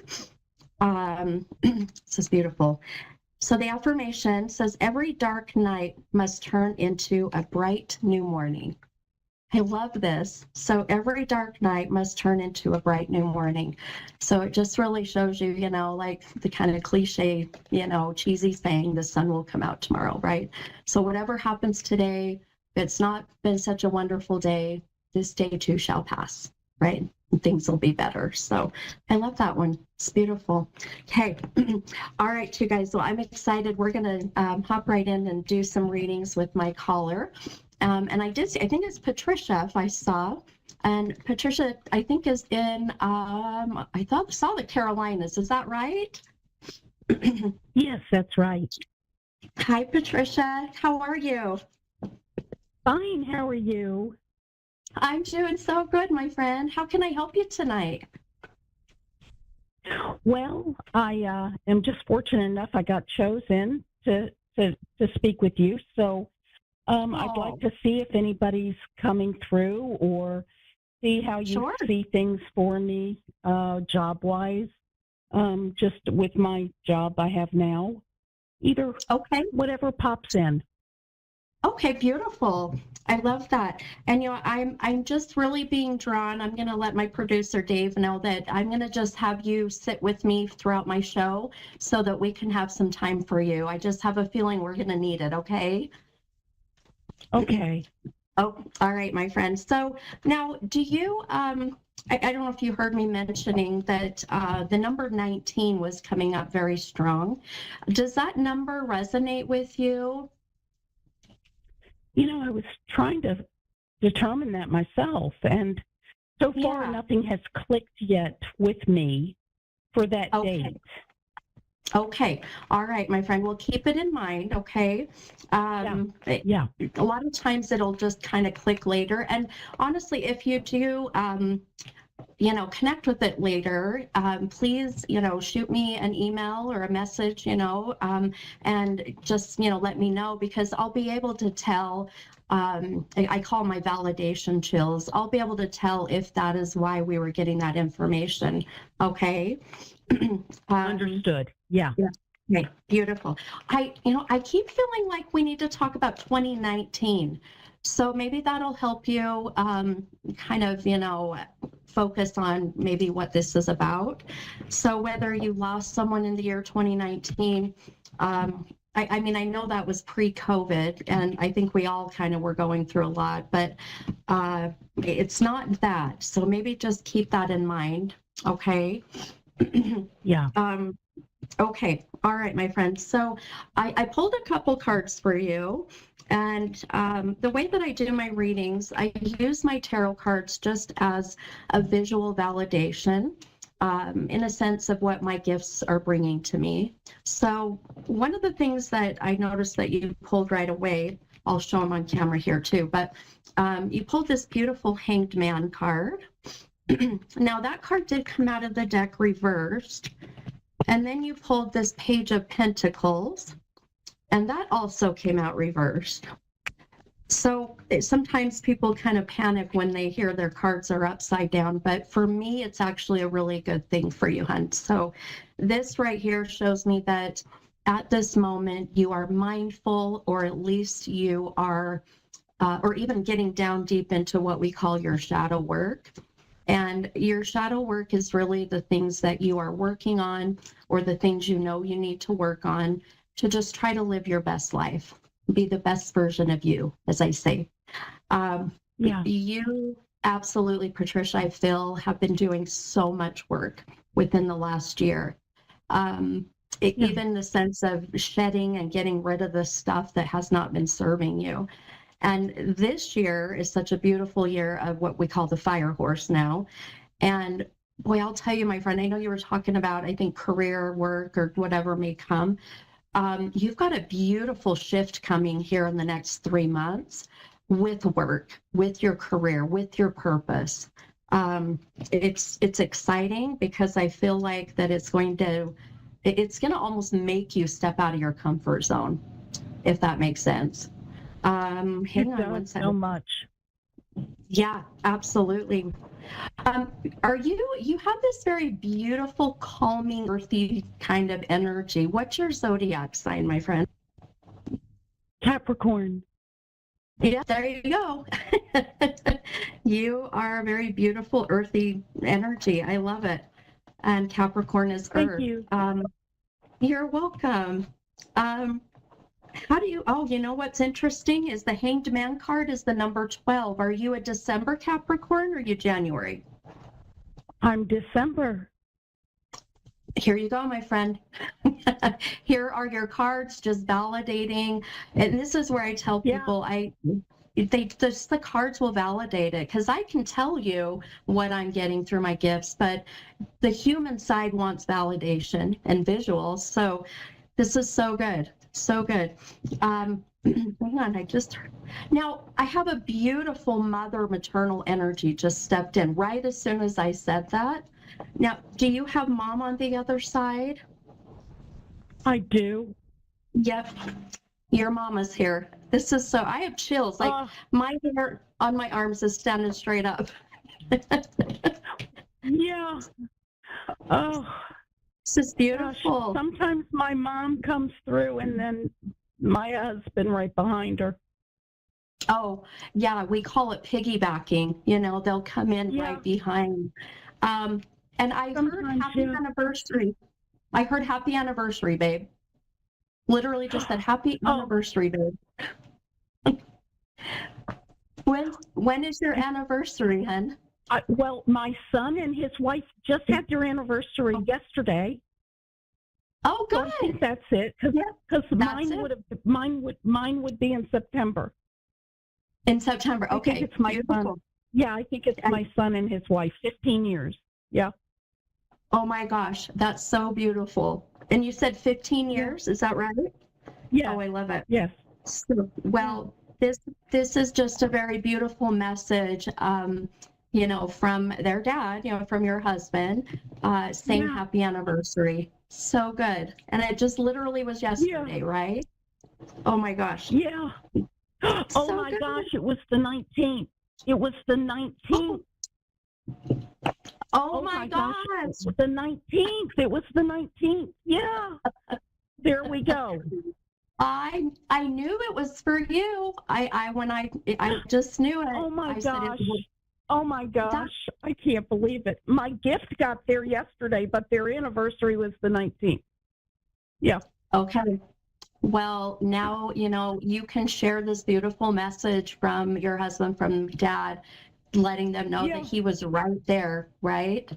This is beautiful. So the affirmation says, every dark night must turn into a bright new morning. I love this. So every dark night must turn into a bright new morning. So it just really shows you, like the kind of cliche, cheesy saying, the sun will come out tomorrow, right? So whatever happens today, if it's not been such a wonderful day, this day too shall pass, right? things will be better. So I love that one. It's beautiful. Okay. All right, you guys. Well, I'm excited. We're going to hop right in and do some readings with my caller. And I think it's Patricia, if I saw. And Patricia, I think, is in, saw the Carolinas. Is that right? Yes, that's right. Hi, Patricia. How are you? Fine. How are you? I'm doing so good, my friend. How can I help you tonight? Well, I am just fortunate enough I got chosen to speak with you. So I'd like to see if anybody's coming through or see how you Sure. see things for me job-wise, just with my job I have now. Either Okay. whatever pops in. Okay, beautiful. I love that. And I'm just really being drawn. I'm going to let my producer Dave know that I'm going to just have you sit with me throughout my show so that we can have some time for you. I just have a feeling we're going to need it, okay? Okay. Oh, all right, my friend. So now, do you, I don't know if you heard me mentioning that the number 19 was coming up very strong. Does that number resonate with you? You know, I was trying to determine that myself, and so far Yeah. nothing has clicked yet with me for that Okay. date. Okay. All right, my friend. We'll keep it in mind, okay? Yeah. A lot of times it'll just kind of click later. And honestly, if you do, connect with it later, please, shoot me an email or a message, and just, let me know, because I'll be able to tell, I call my validation chills. I'll be able to tell if that is why we were getting that information. Okay. Understood. Yeah. Okay, beautiful. I keep feeling like we need to talk about 2019. So maybe that'll help you kind of, focus on maybe what this is about. So whether you lost someone in the year 2019, I mean, I know that was pre-COVID, and I think we all kind of were going through a lot, but it's not that. So maybe just keep that in mind, okay? Yeah. Okay. All right, my friends. So I pulled a couple cards for you. And the way that I do my readings, I use my tarot cards just as a visual validation in a sense of what my gifts are bringing to me. So one of the things that I noticed that you pulled right away, I'll show them on camera here too, but you pulled this beautiful Hanged Man card. Now that card did come out of the deck reversed. And then you pulled this Page of Pentacles, and that also came out reversed. So sometimes people kind of panic when they hear their cards are upside down, but for me, it's actually a really good thing for you, Hunt. So this right here shows me that at this moment, you are mindful, or at least you are, or even getting down deep into what we call your shadow work. And your shadow work is really the things that you are working on, or the things you know you need to work on to just try to live your best life, be the best version of you, as I say. Yeah. You absolutely, Patricia, I feel, have been doing so much work within the last year. Even the sense of shedding and getting rid of the stuff that has not been serving you. And this year is such a beautiful year of what we call the fire horse now. And boy, I'll tell you, my friend, I know you were talking about, I think, career work or whatever may come. You've got a beautiful shift coming here in the next 3 months with work, with your career, with your purpose. It's exciting because I feel like that it's going to almost make you step out of your comfort zone, if that makes sense. Hang on one second. So much. Yeah, absolutely. You have this very beautiful, calming, earthy kind of energy. What's your zodiac sign, my friend? Capricorn. Yeah, there you go. You are a very beautiful, earthy energy. I love it. And Capricorn is Thank earth. you. You're welcome. You know what's interesting is the Hanged Man card is the number 12. Are you a December Capricorn or are you January? I'm December. Here you go, my friend. Here are your cards, just validating. And this is where I tell people, the cards will validate it, because I can tell you what I'm getting through my gifts, but the human side wants validation and visuals. So this is so good, so good. Hang on, now I have a beautiful mother maternal energy just stepped in right as soon as I said that. Now, do you have mom on the other side? I do. Yep. Your mama's here. This is I have chills. Like my hair on my arms is standing straight up. Yeah. Oh. This is beautiful. Gosh, sometimes my mom comes through and then my husband right behind her. Oh, yeah. We call it piggybacking. You know, they'll come in right behind. And I heard happy anniversary. I heard happy anniversary, babe. Literally just said happy anniversary, babe. When is your anniversary, hun? Well, my son and his wife just had their anniversary yesterday. Oh, good. So I think that's it, because mine would be in September. In September, okay. I think it's my son. Yeah, I think it's my son and his wife. 15 years. Yeah. Oh my gosh, that's so beautiful. And you said 15 years, is that right? Yeah. Oh, I love it. Yes. So, well, this is just a very beautiful message, you know, from their dad, you know, from your husband, saying happy anniversary. So good. And it just literally was yesterday, right? Oh my gosh. Yeah. Oh so my gosh, it was the 19th. It was the 19th. Oh my gosh. It was the 19th. It was the 19th. Yeah. There we go. I knew it was for you. I just knew it. Oh my gosh. Oh my gosh. I can't believe it. My gift got there yesterday, but their anniversary was the 19th. Yeah. Okay. Well, now, you know, you can share this beautiful message from your husband, from dad, letting them know that he was right there, right?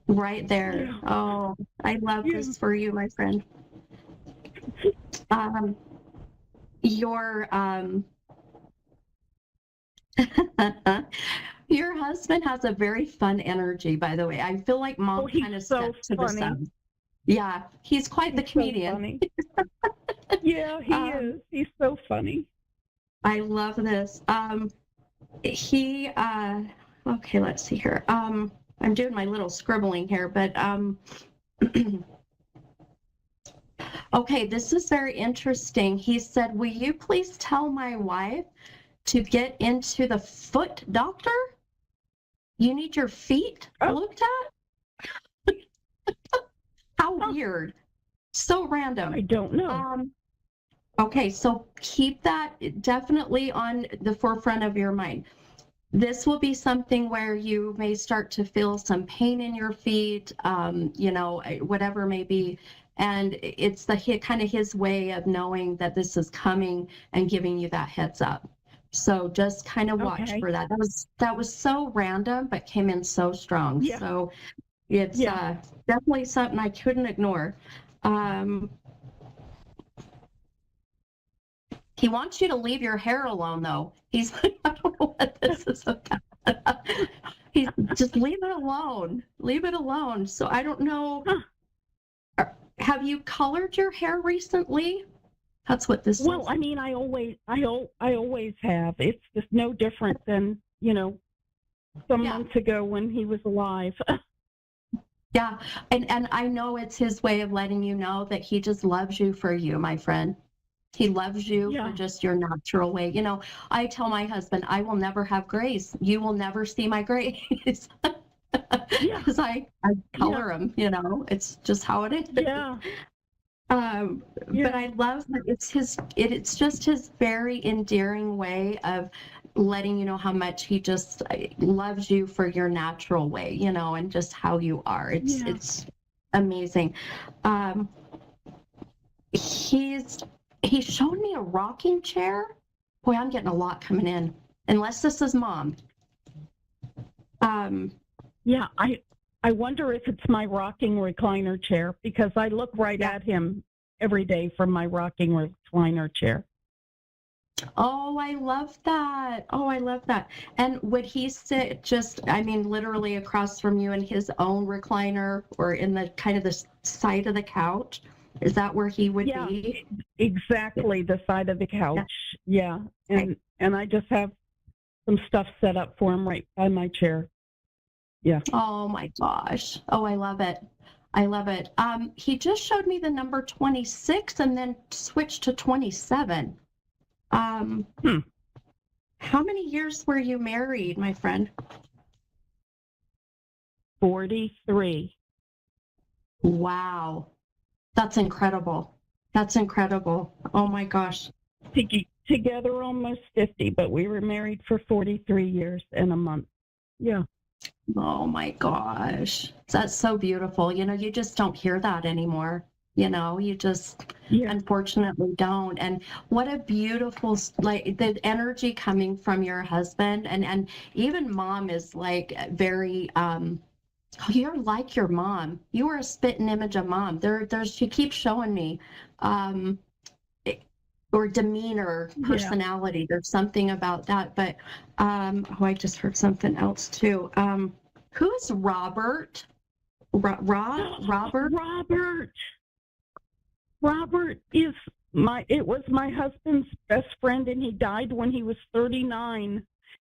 Right there. Yeah. Oh, I love this for you, my friend. Your husband has a very fun energy, by the way. I feel like mom kind of steps to the side. Yeah, he's quite the comedian. So yeah, he is. He's so funny. I love this. Okay, let's see here. I'm doing my little scribbling here, but okay, this is very interesting. He said, will you please tell my wife to get into the foot doctor? You need your feet looked at? How weird. So random. I don't know. Okay, so keep that definitely on the forefront of your mind. This will be something where you may start to feel some pain in your feet, you know, whatever may be. And it's kind of his way of knowing that this is coming and giving you that heads up. So just kind of watch for that. That was so random, but came in so strong. Yeah. So it's definitely something I couldn't ignore. He wants you to leave your hair alone, though. He's like, I don't know what this is about. He's just leave it alone. Leave it alone. So I don't know. Have you colored your hair recently? That's what this is. Well, I mean, I always have. It's just no different than, you know, some months ago when he was alive. Yeah, and I know it's his way of letting you know that he just loves you for you, my friend. He loves you for just your natural way. You know, I tell my husband, I will never have grays. You will never see my grays. Because I color them, you know, it's just how it is. Yeah. But I love that it's just his very endearing way of letting you know how much he just loves you for your natural way, you know, and just how you are. It's amazing. He showed me a rocking chair. Boy, I'm getting a lot coming in. Unless this is mom. Yeah, I wonder if it's my rocking recliner chair, because I look right at him every day from my rocking recliner chair. Oh, I love that. Oh, I love that. And would he sit just, I mean, literally across from you in his own recliner or in the kind of the side of the couch? Is that where he would be? Exactly, the side of the couch. Yeah. And I just have some stuff set up for him right by my chair. Yeah. Oh my gosh. Oh, I love it. I love it. He just showed me the number 26 and then switched to 27. How many years were you married, my friend? 43. Wow. That's incredible. That's incredible. Oh my gosh. Together almost 50, but we were married for 43 years and a month. Yeah. Oh my gosh. That's so beautiful. You know, you just don't hear that anymore. You know, you just unfortunately don't. And what a beautiful, like the energy coming from your husband and even mom is like very, you're like your mom. You are a spitting image of mom. She keeps showing me, or demeanor, personality. There's something about that. But, I just heard something else too. Who's Robert? Robert? Robert is it was my husband's best friend, and he died when he was 39.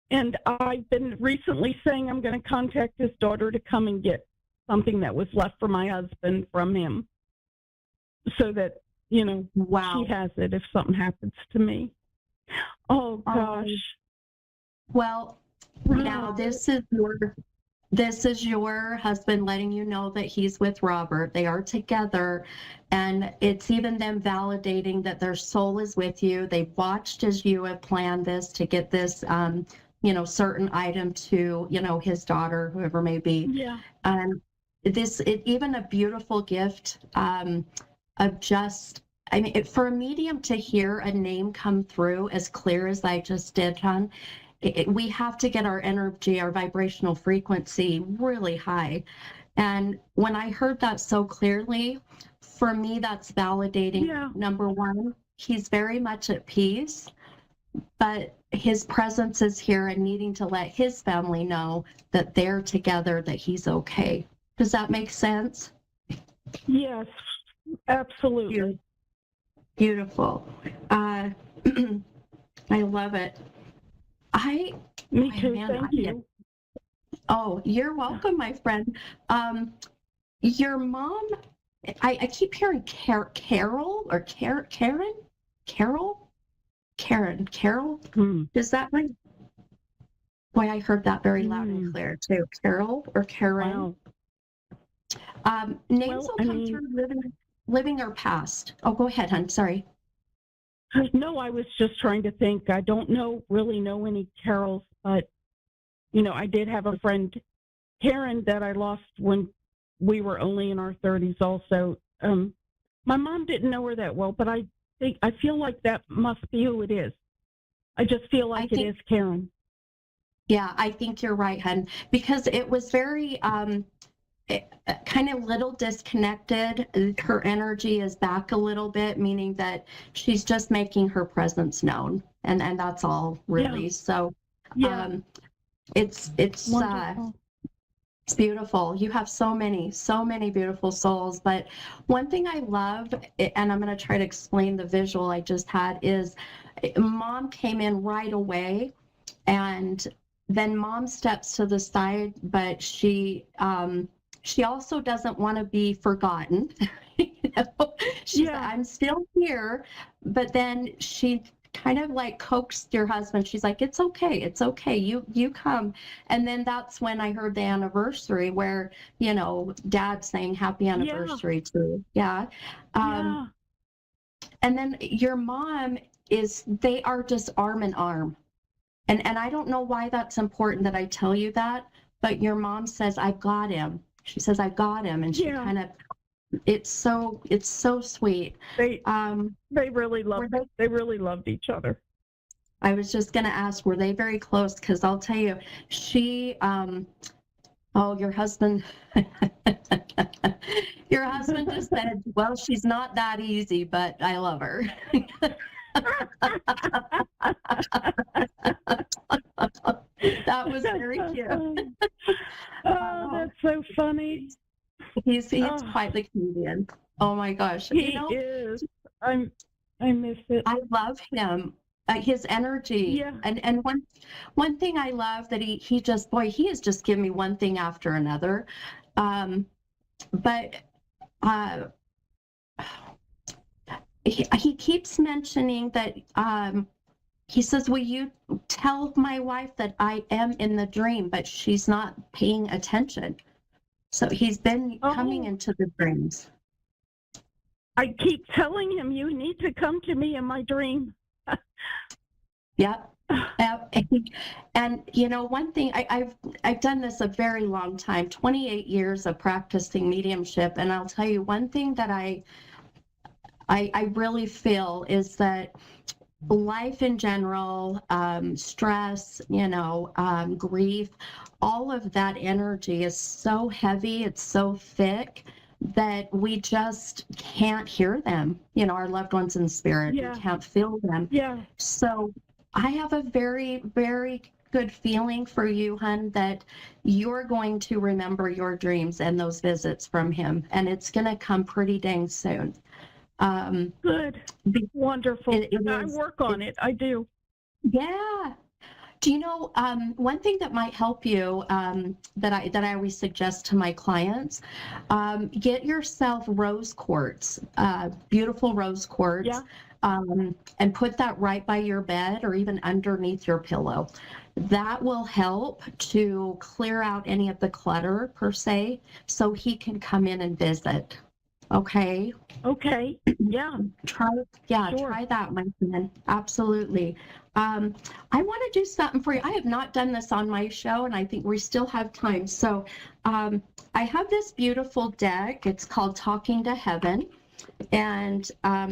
And I've been recently saying I'm going to contact his daughter to come and get something that was left for my husband from him, so that, you know, wow, she has it if something happens to me. Oh gosh. Well, now this is your husband letting you know that he's with Robert. They are together, and it's even them validating that their soul is with you. They watched as you have planned this to get this, certain item to, his daughter, whoever may be. Yeah. Even a beautiful gift of just, for a medium to hear a name come through as clear as I just did, hon, we have to get our energy, our vibrational frequency really high. And when I heard that so clearly, for me, that's validating. Number one, he's very much at peace, but his presence is here and needing to let his family know that they're together, that he's okay. Does that make sense? Yes, absolutely. Beautiful. I love it. Me too. Thank you. Oh, you're welcome, my friend. Your mom, I keep hearing Carol or Karen? Carol? Does that ring? Boy, I heard that very loud and clear too. Carol or Karen? Wow. Names will come through living or past. Oh, go ahead, hon. Sorry. No, I was just trying to think. I don't really know any Carols, but, I did have a friend, Karen, that I lost when we were only in our 30s also. My mom didn't know her that well, but I feel like that must be who it is. I just feel like it is Karen. Yeah, I think you're right, hon, because it was very kind of little disconnected. Her energy is back a little bit, meaning that she's just making her presence known, and that's all really. Yeah. So it's beautiful. You have so many beautiful souls. But one thing I love, and I'm going to try to explain the visual I just had, is mom came in right away, and then mom steps to the side, but she also doesn't want to be forgotten. She's like, I'm still here, but then she kind of like coaxed your husband. She's like, it's okay, you come. And then that's when I heard the anniversary where, dad saying happy anniversary to and then your mom they are just arm in arm. And I don't know why that's important that I tell you that, but your mom says, I've got him. She says, I got him. And she kind of, it's so sweet. They really loved each other. I was just going to ask, were they very close? Because I'll tell you, she, Oh, your husband, your husband just said, well, she's not that easy, but I love her. That was very cute. Oh, that's so funny. He's Oh. quite the comedian. Oh my gosh. He is. I miss it. I love him. His energy. Yeah. And one thing I love that he just, boy, he has just given me one thing after another. But he keeps mentioning that he says, will you tell my wife that I am in the dream, but she's not paying attention. So he's been coming into the dreams. I keep telling him, you need to come to me in my dream. Yep. And you know, one thing, I've done this a very long time, 28 years of practicing mediumship, and I'll tell you one thing that I really feel is that life in general, stress, you know, grief, all of that energy is so heavy, it's so thick that we just can't hear them, you know, our loved ones in spirit. Yeah. We can't feel them. Yeah. So I have a very, very good feeling for you, hun, that you're going to remember your dreams and those visits from him, and it's going to come pretty dang soon. Good. Wonderful. I work on it. I do. Yeah. Do you know, one thing that might help you, that I always suggest to my clients, get yourself rose quartz, beautiful rose quartz, Yeah. and put that right by your bed or even underneath your pillow. That will help to clear out any of the clutter per se, so he can come in and visit. Okay. Okay. Yeah. Try that, my friend. Absolutely. I want to do something for you. I have not done this on my show, and I think we still have time. So I have this beautiful deck. It's called Talking to Heaven. And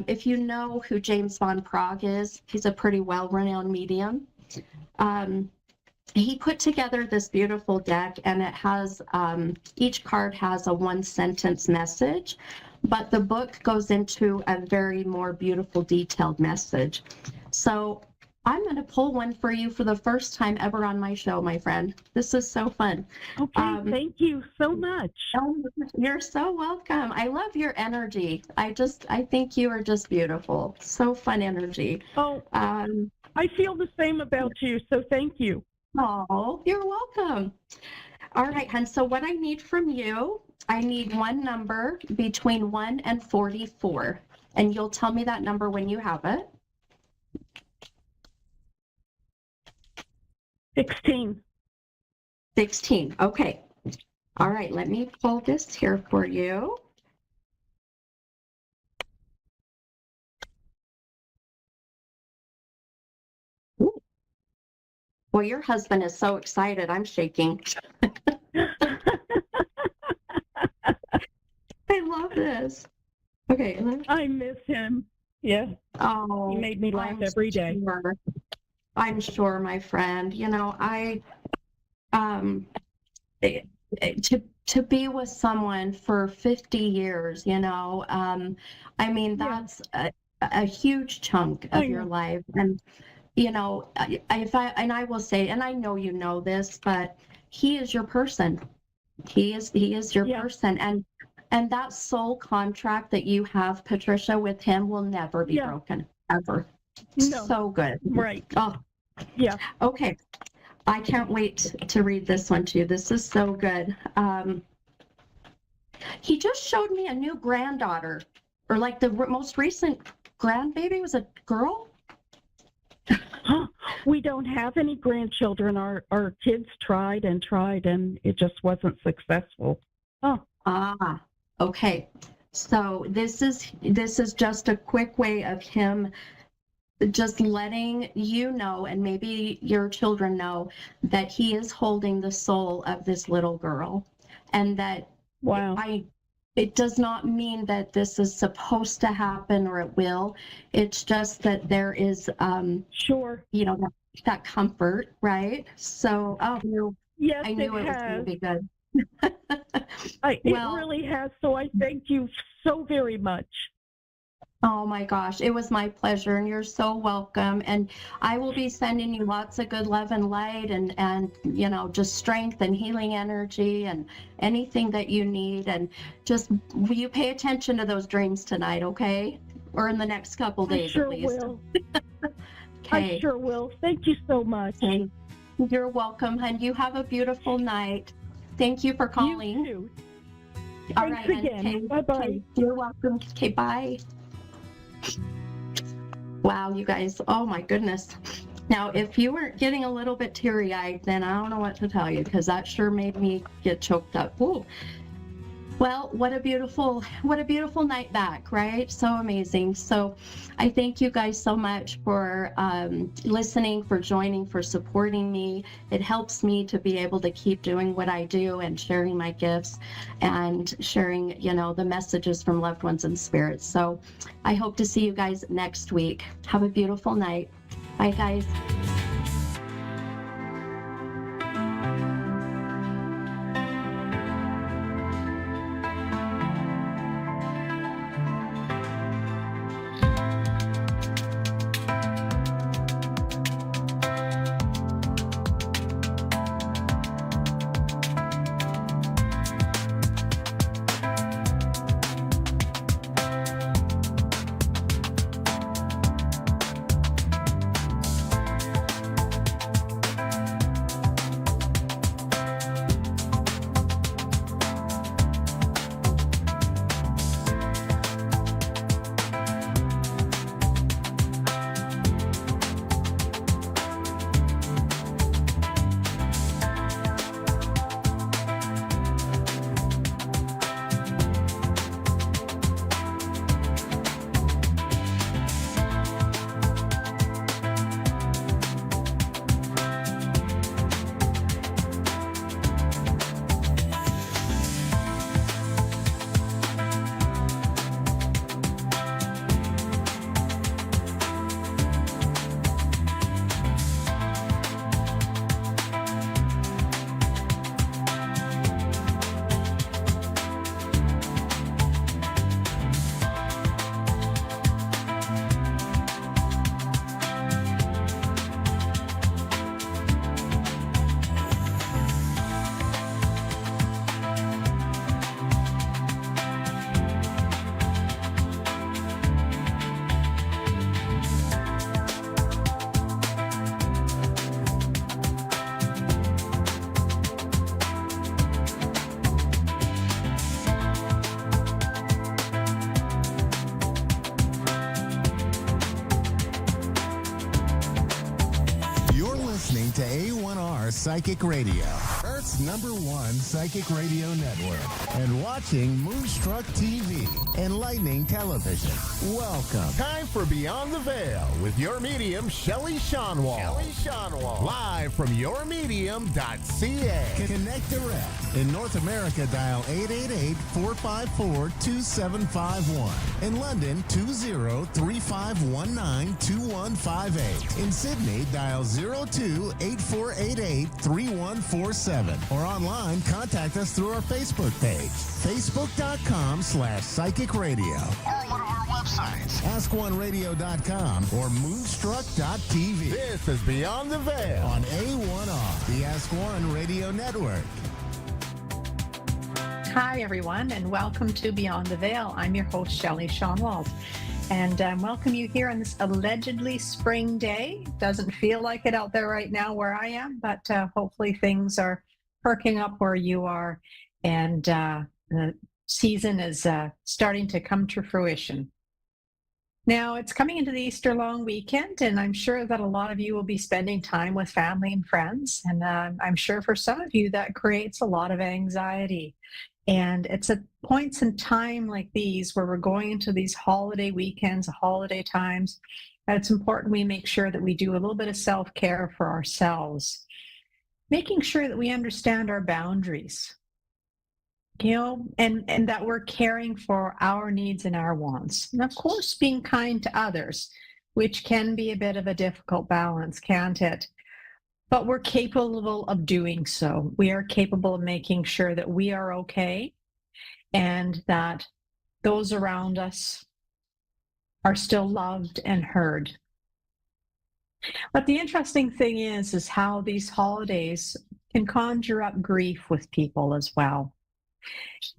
if you know who James Von Prague is, he's a pretty well-renowned medium. He put together this beautiful deck, and it has, each card has a one-sentence message, but the book goes into a very more beautiful, detailed message. So I'm going to pull one for you for the first time ever on my show, my friend. This is so fun. Okay, thank you so much. Oh, you're so welcome. I love your energy. I think you are just beautiful. So fun energy. Oh, I feel the same about you, so thank you. Oh, you're welcome. All right, hon. So what I need from you, I need one number between 1 and 44, and you'll tell me that number when you have it. 16. 16. Okay. All right. Let me pull this here for you. Ooh. Well, your husband is so excited. I'm shaking. I love this. Okay. I miss him. Yeah. Oh, he made me laugh every day. I'm sure, my friend. You know, to be with someone for 50 years, you know, I mean, that's a huge chunk of your life. And, you know, I will say, and I know you know this, but he is your person. He is your person. And that soul contract that you have, Patricia, with him will never be broken, ever. No. So good. Right. Oh, yeah. Okay. I can't wait to read this one to you. This is so good. He just showed me a new granddaughter, or like the most recent grandbaby was a girl. We don't have any grandchildren. Our kids tried, and it just wasn't successful. Oh. Ah, okay. So this is just a quick way of him just letting you know, and maybe your children know, that he is holding the soul of this little girl, and that it does not mean that this is supposed to happen or it will. It's just that there is you know, that comfort, right? So yes, I knew it was going to be good. It Well, really has. So I thank you so very much. oh my gosh, it was my pleasure, and you're so welcome. And I will be sending you lots of good love and light, and just strength and healing energy and anything that you need. And just will you pay attention to those dreams tonight, okay? Or in the next couple I days sure at least. will. Okay. I sure will. Thank you so much. Okay. You're welcome, and you have a beautiful night. Thank you for calling. You too. All Thanks right, again. okay. Bye-bye. Okay. You're welcome. Okay, bye. Wow, you guys. Oh my goodness. Now, if you weren't getting a little bit teary-eyed, then I don't know what to tell you, because that sure made me get choked up. Ooh. Well, what a beautiful night back, right? So amazing. So I thank you guys so much for listening, for joining, for supporting me. It helps me to be able to keep doing what I do and sharing my gifts and sharing, the messages from loved ones and spirits. So I hope to see you guys next week. Have a beautiful night. Bye, guys. Listening to A1R Psychic Radio, Earth's #1 psychic radio network, and watching Moonstruck TV and Lightning Television. Welcome. Time for Beyond the Veil with your medium, Shelley Shonwall. Live from yourmedium.ca. Connect direct. In North America, dial 888-454-2751. In London, 20-3519-2158. In Sydney, dial 02-8488-3147. Or online, contact us through our Facebook page, facebook.com/psychic radio. Or one of our websites, askoneradio.com or moonstruck.tv. This is Beyond the Veil on A1R, the Ask One Radio Network. Hi, everyone, and welcome to Beyond the Veil. I'm your host, Shelley Shonwald, and welcome you here on this allegedly spring day. Doesn't feel like it out there right now where I am, but hopefully things are perking up where you are, and the season is starting to come to fruition. Now, it's coming into the Easter long weekend, and I'm sure that a lot of you will be spending time with family and friends, and I'm sure for some of you that creates a lot of anxiety. And it's at points in time like these where we're going into these holiday weekends, holiday times, that it's important we make sure that we do a little bit of self-care for ourselves, making sure that we understand our boundaries, and that we're caring for our needs and our wants. And of course, being kind to others, which can be a bit of a difficult balance, can't it? but we're capable of doing so. We are capable of making sure that we are okay and that those around us are still loved and heard. But the interesting thing is how these holidays can conjure up grief with people as well.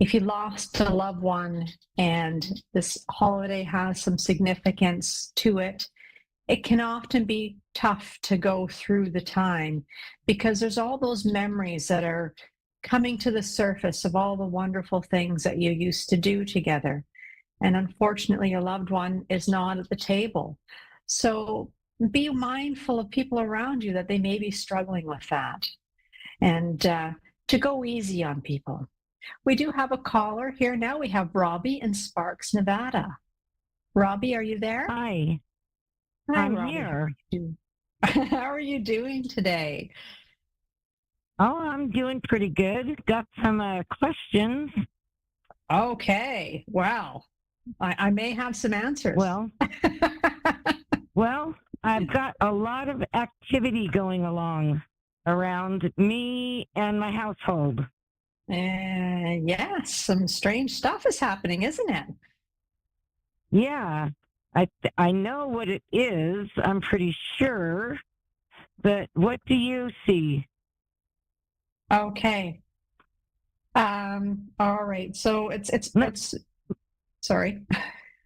If you lost a loved one and this holiday has some significance to it, it can often be tough to go through the time because there's all those memories that are coming to the surface of all the wonderful things that you used to do together. And unfortunately, your loved one is not at the table. So be mindful of people around you that they may be struggling with that, and to go easy on people. We do have a caller here now. We have Robbie in Sparks, Nevada. Robbie, are you there? Hi, Hi, I'm Robbie. here. How are you doing today? Oh, I'm doing pretty good. Got some questions. Okay. Wow. I may have some answers. Well, I've got a lot of activity going along around me and my household. Yes, some strange stuff is happening, isn't it? Yeah, I know what it is. I'm pretty sure. But what do you see? Okay. All right. So it's sorry.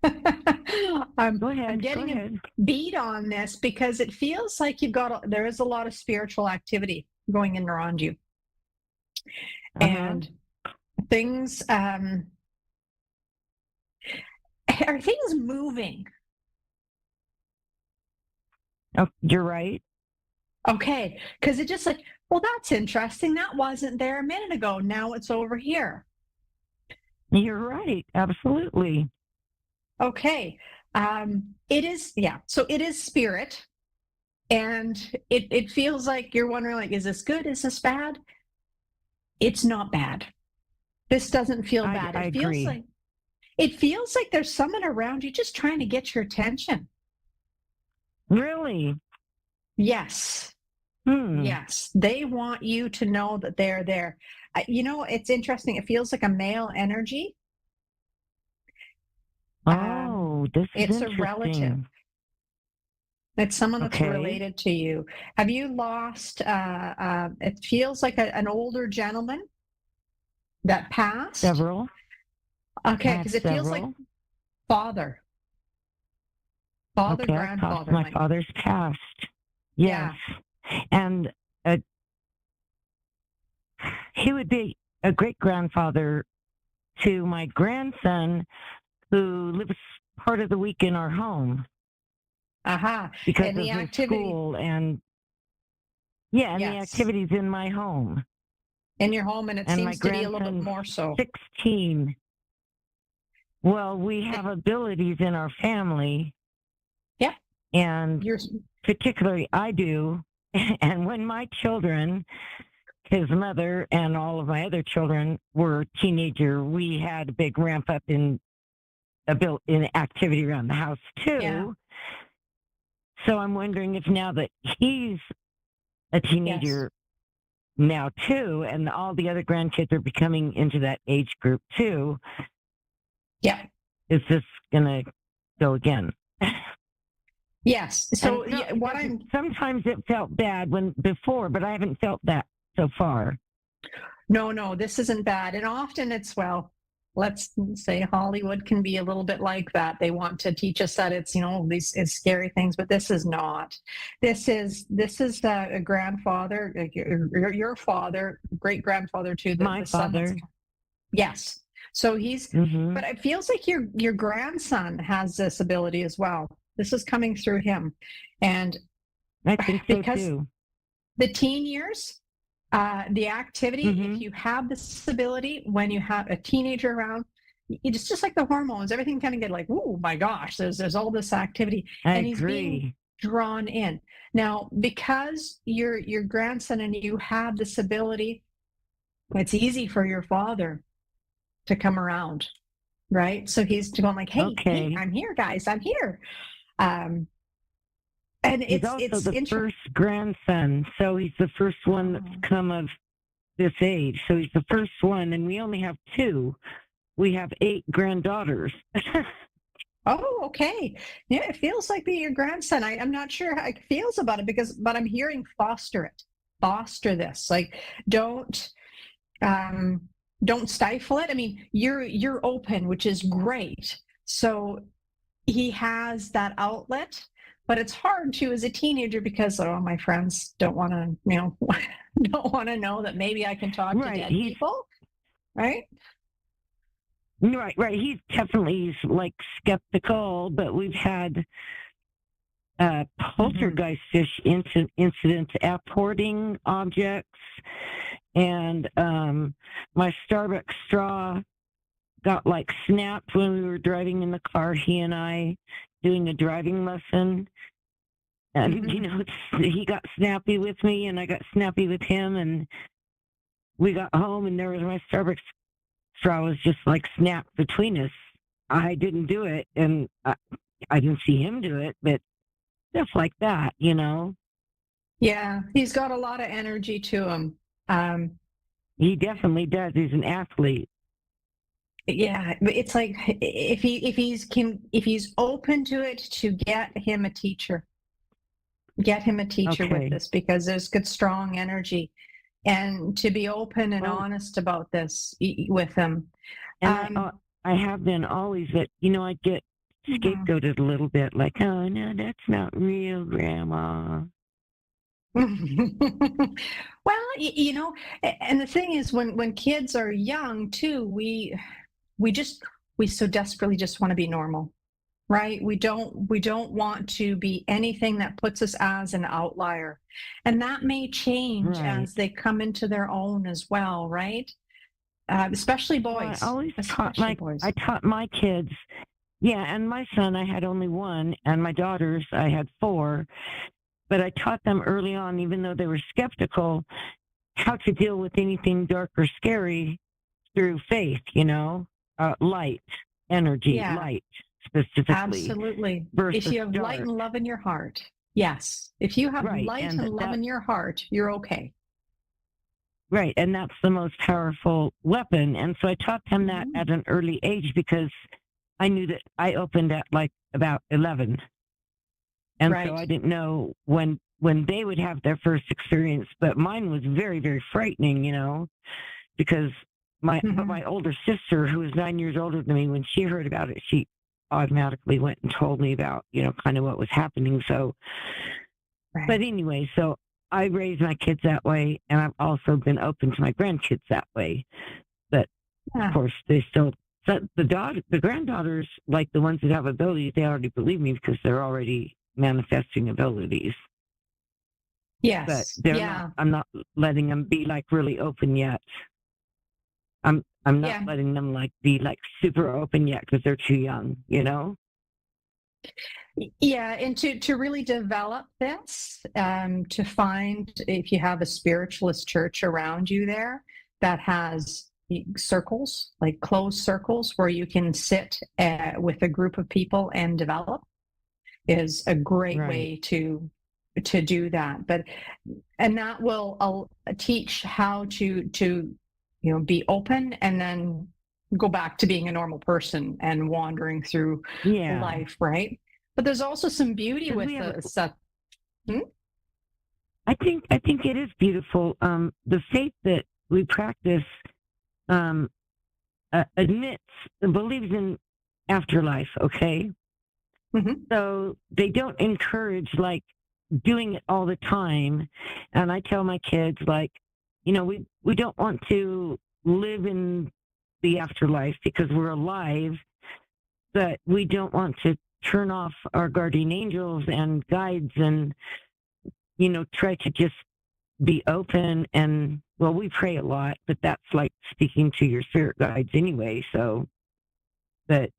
Go ahead. I'm getting a beat on this because it feels like there is a lot of spiritual activity going in around you. And things are things moving? Oh, you're right. Okay, because it just like, well, that's interesting. That wasn't there a minute ago. Now it's over here. You're right. Absolutely. Okay. It is, yeah. So it is spirit. And it feels like you're wondering, like, is this good? Is this bad? It's not bad. This doesn't feel bad. I agree. It feels like there's someone around you just trying to get your attention. Really? Yes. Yes. They want you to know that they're there. It's interesting. It feels like a male energy. Oh, this is it's interesting. a relative. It's someone that's related to you. Have you lost, it feels like an older gentleman that passed? Several. Okay, because it feels like father, grandfather. My father's passed. Yes. Yeah. And he would be a great-grandfather to my grandson who lives part of the week in our home. Because and of the his activity, school and the activities in my home. In your home, and it seems to be a little bit more so. 16. Well, we have abilities in our family. Yeah. And particularly I do. And when my children, his mother and all of my other children were teenager, we had a big ramp up in activity around the house too. Yeah. So I'm wondering if now that he's a teenager now too, and all the other grandkids are becoming into that age group too. Yeah. Is this going to go again? Yes. So sometimes it felt bad before, but I haven't felt that so far. No, this isn't bad. And often it's, let's say Hollywood can be a little bit like that. They want to teach us that it's, these scary things, but this is not. This is a grandfather, your father, great grandfather to my father. Yes. So he's, but it feels like your grandson has this ability as well. This is coming through him. And I think so too. The teen years, the activity, if you have this ability, when you have a teenager around, it's just like the hormones, everything kind of get like, oh my gosh, there's all this activity. I he's agree. Being drawn in. Now, because your grandson and you have this ability, it's easy for your father to come around, right? So he's going like, hey, I'm here, guys, I'm here. And He's also it's the first grandson, so he's the first one that's come of this age. So he's the first one, and we only have 2. We have 8 granddaughters. Oh, okay. Yeah, it feels like being your grandson. I'm not sure how it feels about it but I'm hearing foster it, foster this. Like, don't stifle it. I mean, you're open, which is great. So he has that outlet, but it's hard to as a teenager because my friends don't want to, don't want to know that maybe I can talk to dead people, right? Right. He's definitely like skeptical, but we've had poltergeistish incidents apporting objects, and my Starbucks straw got like snapped when we were driving in the car, he and I doing a driving lesson. And he got snappy with me and I got snappy with him, and we got home and there was my Starbucks straw was just like snapped between us. I didn't do it, and I didn't see him do it, but stuff like that, Yeah, he's got a lot of energy to him. He definitely does. He's an athlete. Yeah, but it's like if he's open to it, to get him a teacher. Get him a teacher with this, because there's good, strong energy, and to be open and honest about this with him. And I have been always, but I get scapegoated a little bit, like, oh no, that's not real, Grandma. Well, and the thing is, when kids are young too, we so desperately just want to be normal. Right? We don't want to be anything that puts us as an outlier. And that may change as they come into their own as well, right? Especially boys. I always taught boys. I taught my kids, and my son, I had only 1, and my daughters, I had 4. But I taught them early on, even though they were skeptical, how to deal with anything dark or scary through faith, light, energy, light. Specifically. Absolutely. If you have light and love in your heart. Yes. If you have light and love in your heart, you're okay. Right. And that's the most powerful weapon. And so I taught them that at an early age, because I knew that I opened at like about 11. And so I didn't know when they would have their first experience, but mine was very, very frightening, because my older sister, who was 9 years older than me, when she heard about it, she automatically went and told me about, kind of what was happening. So, but anyway, so I raised my kids that way, and I've also been open to my grandkids that way. But of course, they still, the granddaughters, like the ones that have abilities, they already believe me because they're already manifesting abilities. Yes. But they're not, I'm not letting them be like really open yet. I'm not letting them be super open yet because they're too young, Yeah, and to really develop this, to find, if you have a spiritualist church around you there that has circles, like closed circles where you can sit with a group of people and develop, is a great way to do that. And that will teach how to be open, and then go back to being a normal person and wandering through life, right? But there's also some beauty with the stuff. I think it is beautiful. The faith that we practice believes in afterlife. Okay, so they don't encourage doing it all the time. And I tell my kids, we don't want to live in the afterlife because we're alive, but we don't want to turn off our guardian angels and guides and, try to just be open. And, well, we pray a lot, but that's like speaking to your spirit guides anyway. So, but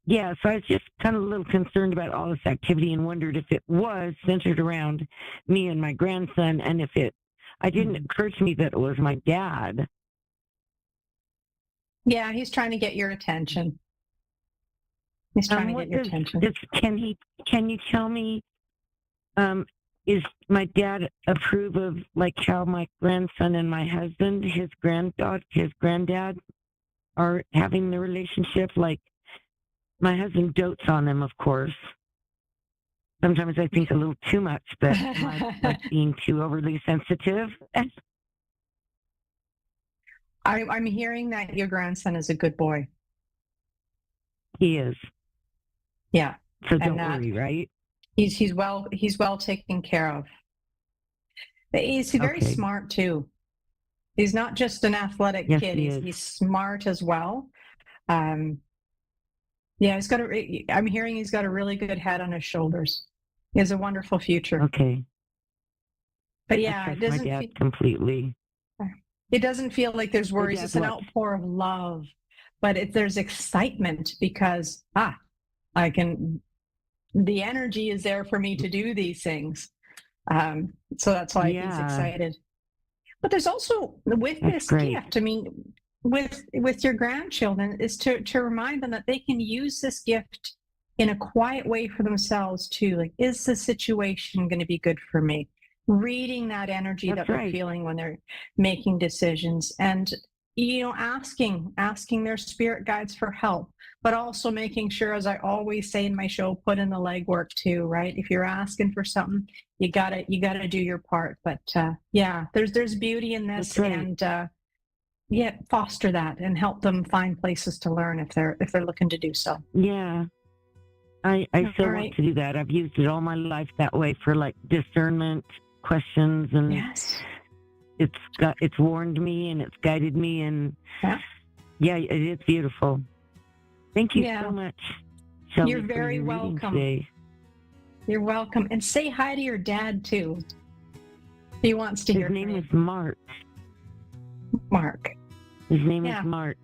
yeah, so I was just kind of a little concerned about all this activity and wondered if it was centered around me and my grandson, and if it didn't occur to me that it was my dad. Yeah, he's trying to get your attention. He's trying to get your attention. Can you tell me Is my dad approve of like how my grandson and my husband, his granddad, are having the relationship? Like, my husband dotes on them, of course. Sometimes I think a little too much, but am I like being too overly sensitive? I'm hearing that your grandson is a good boy. He is. Yeah. So don't worry, right? He's well taken care of. But he's very smart too. He's not just an athletic kid. He's smart as well. Yeah, I'm hearing he's got a really good head on his shoulders. He has a wonderful future. Okay. But yeah, it doesn't completely. It doesn't feel like there's worries. It's an outpour of love, but there's excitement because the energy is there for me to do these things. So that's why he's excited. But there's also with this gift, I mean, with your grandchildren, is to remind them that they can use this gift in a quiet way for themselves too. Like, is the situation going to be good for me? Reading that energy that they're feeling when they're making decisions, and asking their spirit guides for help, but also making sure, as I always say in my show, put in the legwork too, right? If you're asking for something, you gotta do your part. But there's beauty in this, and foster that and help them find places to learn if they're looking to do so. Yeah, I still want to do that. I've used it all my life that way for like discernment questions, and it's warned me and it's guided me, and it is beautiful. Thank you so much, Shelley. You're very welcome. You're welcome. And say hi to your dad too. He wants to hear. His name is Mark. His name is Mark.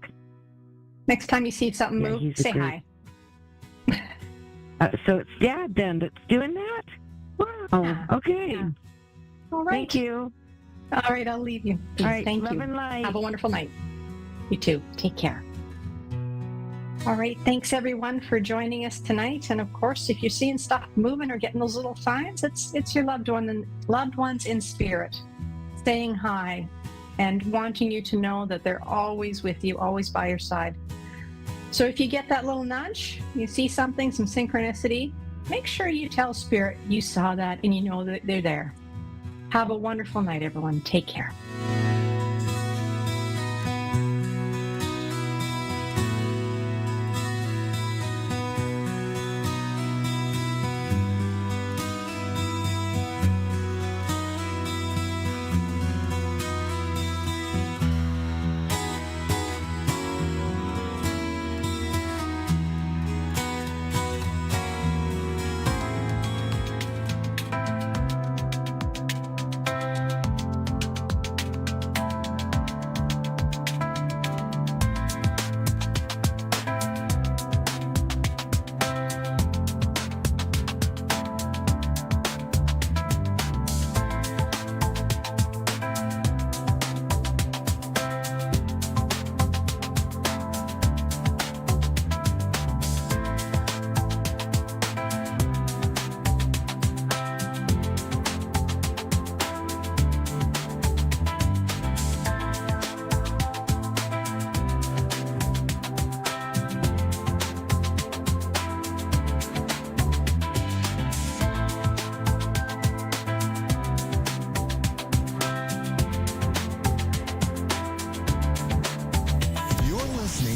Next time you see something move, say hi. So it's Dad then that's doing that? Wow. Okay. Yeah. All right. Thank you. All right, I'll leave you. All right, Thank love you. and light. Have a wonderful night. You too. Take care. All right, thanks everyone for joining us tonight. And of course, if you're seeing stuff moving or getting those little signs, it's your loved ones in spirit, staying high and wanting you to know that they're always with you, always by your side. So if you get that little nudge, you see something, some synchronicity, make sure you tell Spirit you saw that and you know that they're there. Have a wonderful night, everyone. Take care.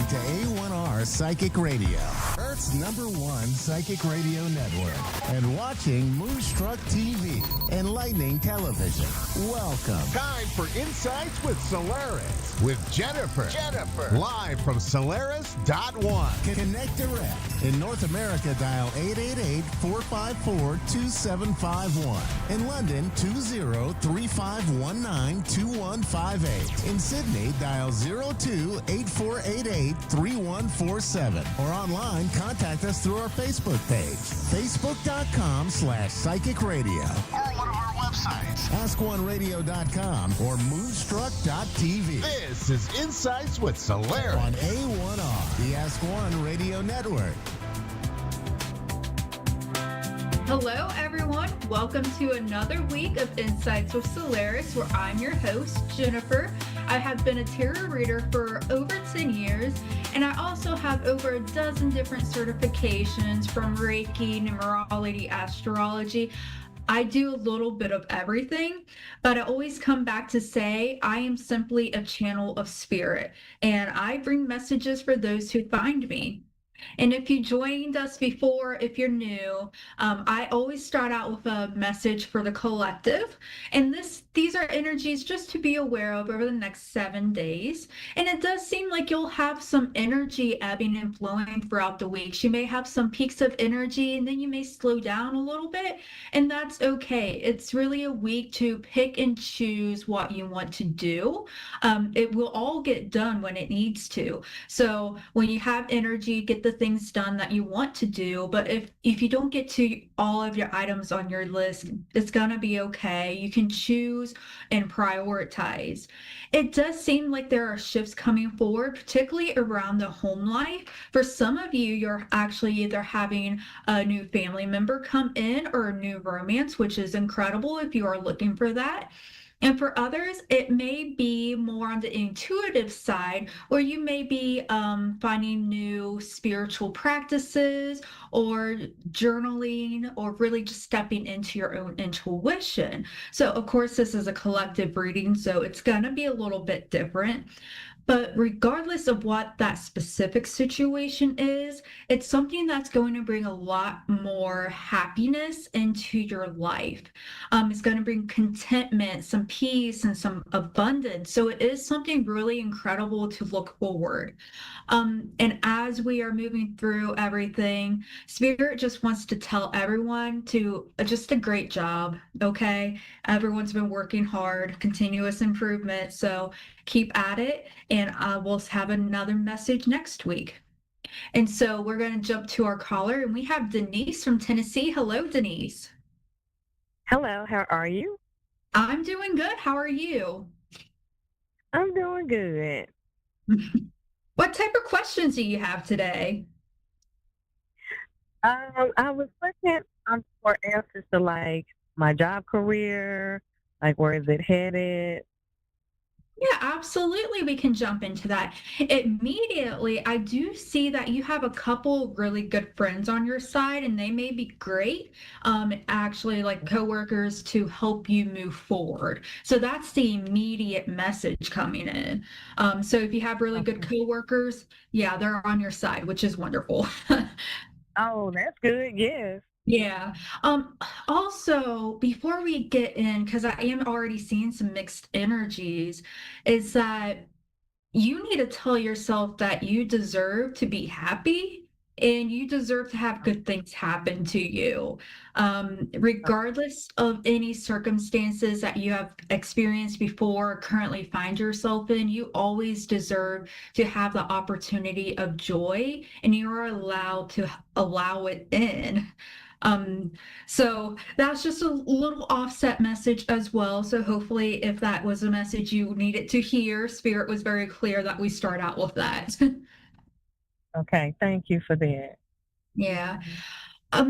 To A1R Psychic Radio, Earth's #1 psychic radio network, and watching Moonstruck TV, Enlightening Television. Welcome. Time for Insights with Solaris with Jennifer. Live from Solaris.1. Connect direct. In North America, dial 888-454-2751. In London, 20-3519-2158. In Sydney, dial 02-8488-3147. Or online, contact us through our Facebook page, facebook.com/psychic radio. Or one of our websites, askoneradio.com or moonstruck.tv. This is Insights with Solaris on A1R, the Ask One Radio Network. Hello, everyone. Welcome to another week of Insights with Solaris, where I'm your host, Jennifer. I have been a tarot reader for over 10 years, and I also have over a dozen different certifications from Reiki, numerology, astrology. I do a little bit of everything, but I always come back to say I am simply a channel of spirit, and I bring messages for those who find me. And if you joined us before, if you're new, I always start out with a message for the collective. And these are energies just to be aware of over the next 7 days. And it does seem like you'll have some energy ebbing and flowing throughout the weeks. You may have some peaks of energy and then you may slow down a little bit. And that's okay. It's really a week to pick and choose what you want to do. It will all get done when it needs to. So when you have energy, get the things done that you want to do. But if you don't get to all of your items on your list, it's gonna be okay. You can choose and prioritize. It does seem like there are shifts coming forward, particularly around the home life. For some of you, you're actually either having a new family member come in or a new romance, which is incredible if you are looking for that. And for others, it may be more on the intuitive side, where you may be finding new spiritual practices or journaling or really just stepping into your own intuition. So, of course, this is a collective reading, so it's going to be a little bit different. But regardless of what that specific situation is, it's something that's going to bring a lot more happiness into your life. It's going to bring contentment, some peace, and some abundance. So it is something really incredible to look forward. And as we are moving through everything, Spirit just wants to tell everyone to just a great job, okay? Everyone's been working hard, continuous improvement. So keep at it, and we'll have another message next week. And so we're going to jump to our caller, and we have Denise from Tennessee. Hello, Denise. Hello, how are you? I'm doing good. How are you? I'm doing good. What type of questions do you have today? I was looking for answers to like my job career, like where is it headed? Yeah, absolutely. We can jump into that. Immediately, I do see that you have a couple really good friends on your side, and they may be great, actually, like coworkers to help you move forward. So that's the immediate message coming in. So if you have really good coworkers, yeah, they're on your side, which is wonderful. Oh, that's good. Yes. Yeah. Also, before we get in, because I am already seeing some mixed energies, is that you need to tell yourself that you deserve to be happy and you deserve to have good things happen to you. Regardless of any circumstances that you have experienced before or currently find yourself in, you always deserve to have the opportunity of joy, and you are allowed to allow it in. So that's just a little offset message as well. So hopefully, if that was a message you needed to hear, Spirit was very clear that we start out with that. Okay, thank you for that. Yeah.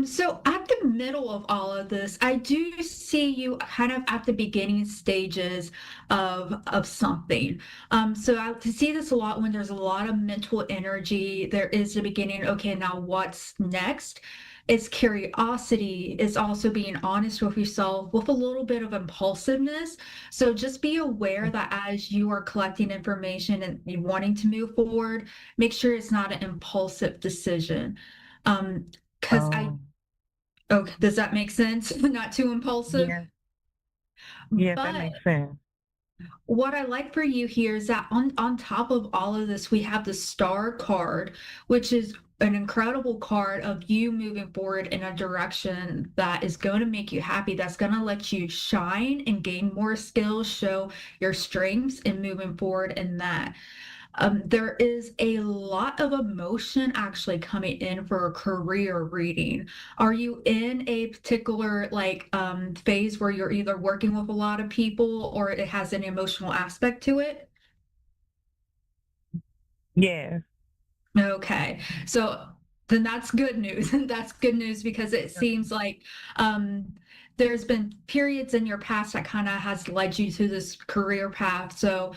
So at the middle of all of this, I do see you kind of at the beginning stages of something. So I see this a lot when there's a lot of mental energy. There is the beginning, okay, now what's next? It's curiosity, it's also being honest with yourself with a little bit of impulsiveness. So just be aware that as you are collecting information and you wanting to move forward, make sure it's not an impulsive decision. Because okay, does that make sense? Not too impulsive? Yeah. Yes, that But makes sense. what I like for you here is that on top of all of this, we have the star card, which is an incredible card of you moving forward in a direction that is going to make you happy, that's going to let you shine and gain more skills, show your strengths, and moving forward in that. There is a lot of emotion actually coming in for a career reading. Are you in a particular phase where you're either working with a lot of people or it has an emotional aspect to it? Yes. Okay. So then that's good news. That's good news because it seems like there's been periods in your past that kind of has led you to this career path. So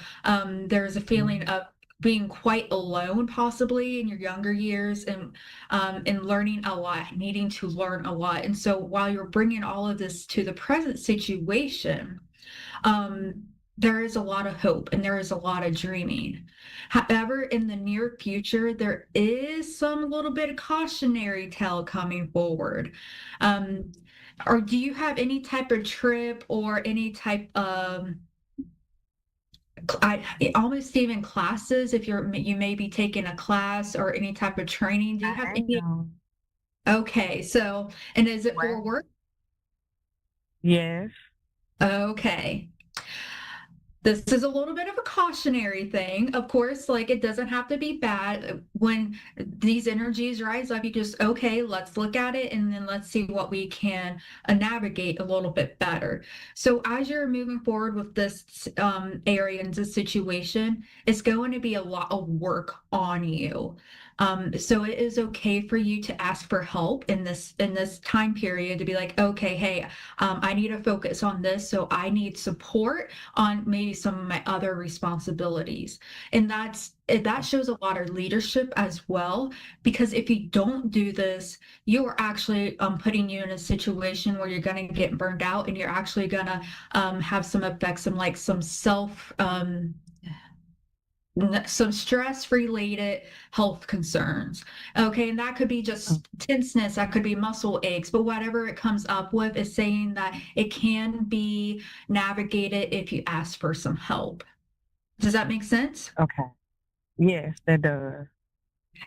there's a feeling of being quite alone possibly in your younger years and learning a lot, needing to learn a lot. And so while you're bringing all of this to the present situation, there is a lot of hope and there is a lot of dreaming. However, in the near future, there is some little bit of cautionary tale coming forward. Or do you have any type of trip or any type of almost even classes if you may be taking a class or any type of training? Do you have any? Okay, so and is it for work? Yes. Okay. This is a little bit of a cautionary thing. Of course, like it doesn't have to be bad. When these energies rise up, you just, okay, let's look at it and then let's see what we can navigate a little bit better. So as you're moving forward with this area and this situation, it's going to be a lot of work on you. So it is okay for you to ask for help in this time period to be like, okay, hey, I need to focus on this, so I need support on maybe some of my other responsibilities. And that shows a lot of leadership as well, because if you don't do this, you are actually putting you in a situation where you're going to get burned out and you're actually going to have some effects, some stress related health concerns. Okay, and that could be just tenseness, that could be muscle aches, but whatever it comes up with is saying that it can be navigated if you ask for some help. Does that make sense? Okay. Yes, that does.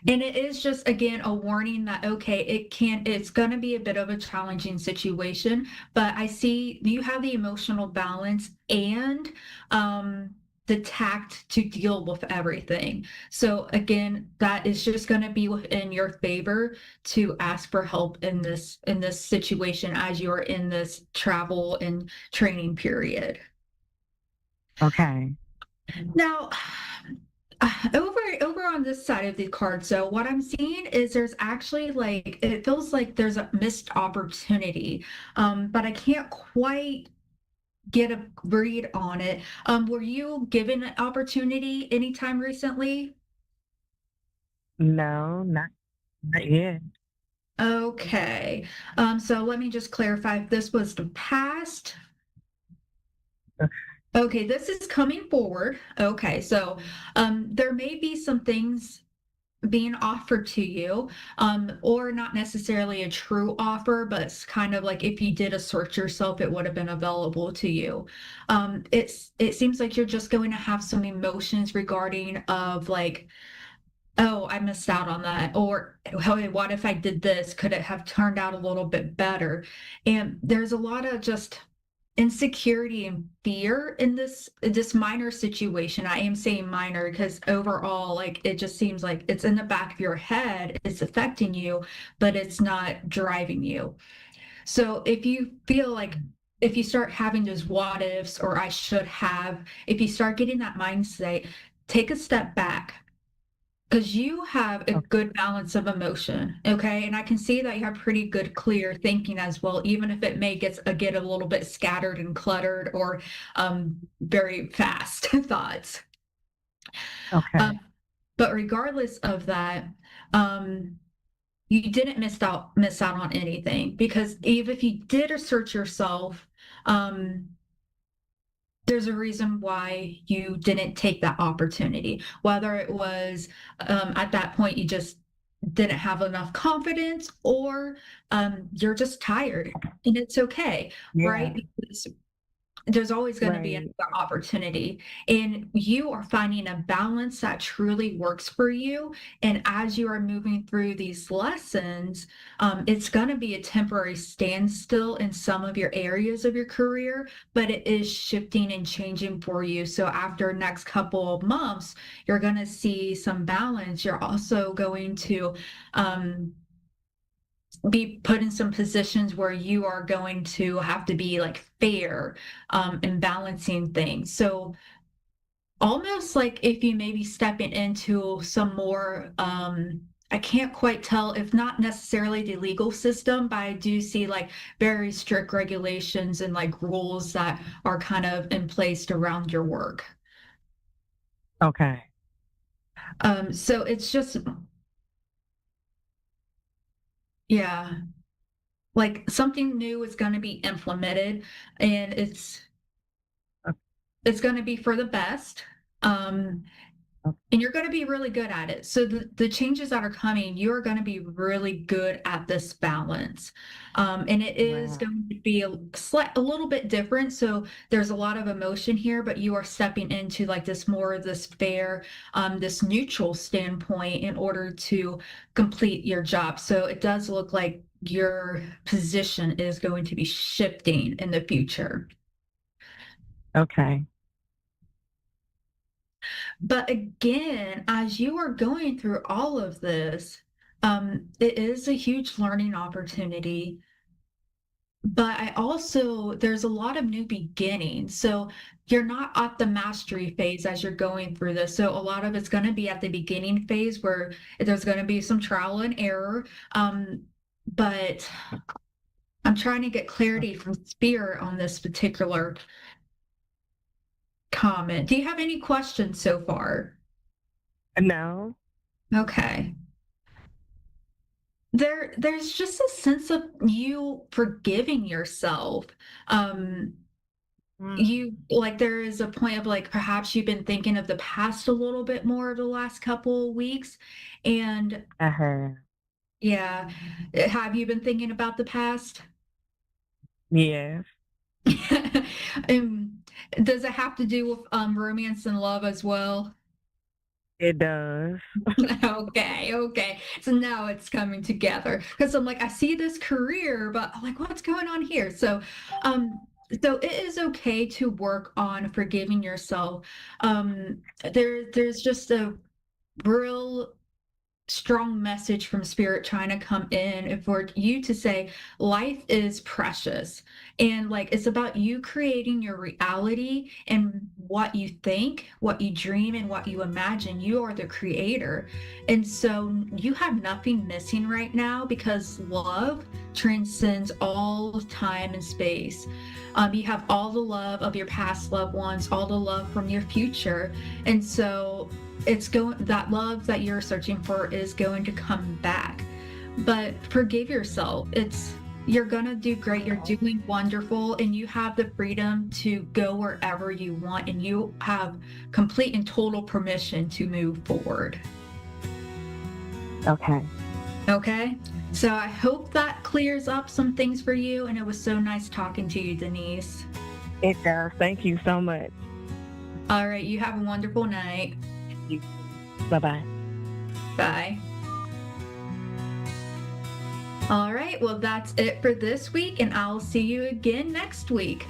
And it is just, again, a warning that, okay, it's going to be a bit of a challenging situation, but I see you have the emotional balance and the tact to deal with everything. So again, that is just going to be within your favor to ask for help in this situation as you're in this travel and training period. Okay. Now, over on this side of the card, so what I'm seeing is there's actually it feels like there's a missed opportunity, but I can't quite get a read on it. Were you given an opportunity anytime recently? No, not yet. Okay. So let me just clarify if this was the past. Okay, this is coming forward. Okay, so there may be some things being offered to you, or not necessarily a true offer, but it's kind of like if you did assert yourself, it would have been available to you. It seems like you're just going to have some emotions regarding of like, oh, I missed out on that, or hey, what if I did this? Could it have turned out a little bit better? And there's a lot of just insecurity and fear in this minor situation. I am saying minor because overall, like, it just seems like it's in the back of your head, it's affecting you, but it's not driving you. So if you feel like, if you start having those what ifs or I should have, if you start getting that mindset, take a step back, because you have a good balance of emotion, okay? And I can see that you have pretty good, clear thinking as well, even if it may get a little bit scattered and cluttered or very fast thoughts. Okay. But regardless of that, you didn't miss out on anything, because even if you did assert yourself, there's a reason why you didn't take that opportunity, whether it was at that point you just didn't have enough confidence, or you're just tired, and it's okay, right? Because there's always going to be another opportunity, and you are finding a balance that truly works for you. And as you are moving through these lessons, it's going to be a temporary standstill in some of your areas of your career, but it is shifting and changing for you. So after next couple of months, you're going to see some balance. You're also going to be put in some positions where you are going to have to be like fair and balancing things. So almost like if you may be stepping into some more I can't quite tell, if not necessarily the legal system, but I do see like very strict regulations and like rules that are kind of in place around your work. Okay. So it's just, yeah, like something new is going to be implemented, and it's going to be for the best. And you're going to be really good at it. So the changes that are coming, you're going to be really good at this balance. And it is going to be a little bit different. So there's a lot of emotion here, but you are stepping into like this fair, this neutral standpoint in order to complete your job. So it does look like your position is going to be shifting in the future. Okay. But again, as you are going through all of this, it is a huge learning opportunity. But there's a lot of new beginnings. So you're not at the mastery phase as you're going through this. So a lot of it's going to be at the beginning phase where there's going to be some trial and error. But I'm trying to get clarity from Spirit on this particular comment. Do you have any questions so far? No. Okay. There's just a sense of you forgiving yourself. You like there is a point of like perhaps you've been thinking of the past a little bit more the last couple of weeks. And yeah, have you been thinking about the past? Yes. Does it have to do with romance and love as well? It does. Okay. So now it's coming together because I'm like, I see this career, but I'm like, what's going on here? So it is okay to work on forgiving yourself. There's just a real strong message from Spirit trying to come in and for you to say life is precious, and like it's about you creating your reality, and what you think, what you dream, and what you imagine. You are the creator, and so you have nothing missing right now because love transcends all time and space. You have all the love of your past loved ones, all the love from your future, and so that love that you're searching for is going to come back. But forgive yourself. You're gonna do great. You're doing wonderful, and you have the freedom to go wherever you want, and you have complete and total permission to move forward. Okay. So I hope that clears up some things for you, and it was so nice talking to you, Denise. It does. Thank you so much. All right, you have a wonderful night. Bye-bye. Bye. All right, well, that's it for this week, and I'll see you again next week.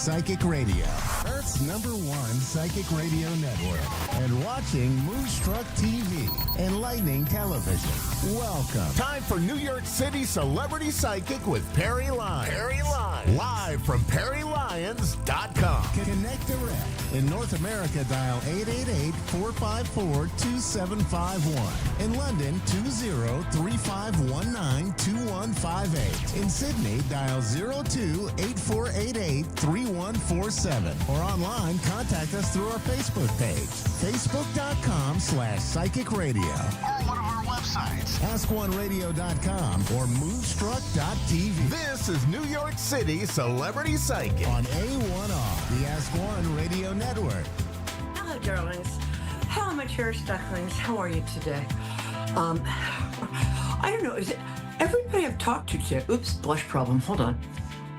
Psychic Radio, Earth's #1 psychic radio network, and watching Moonstruck TV, enlightening television. Welcome. Time for New York City Celebrity Psychic with Perry Lyons. Perry Lyons. Live from PerryLyons.com. Connect direct. In North America, dial 888-454-2751. In London, 20-3519-2158. In Sydney, dial 02-8488-3147. Or online, contact us through our Facebook page, facebook.com/psychic radio. Or one of our websites, askoneradio.com or moonstruck.tv. This is New York City Celebrity Psychic on A1R, the Ask One Radio Network. Hello, darlings. Hello, my cherished ducklings. How are you today? I don't know. Is it everybody I've talked to today? Oops, blush problem. Hold on.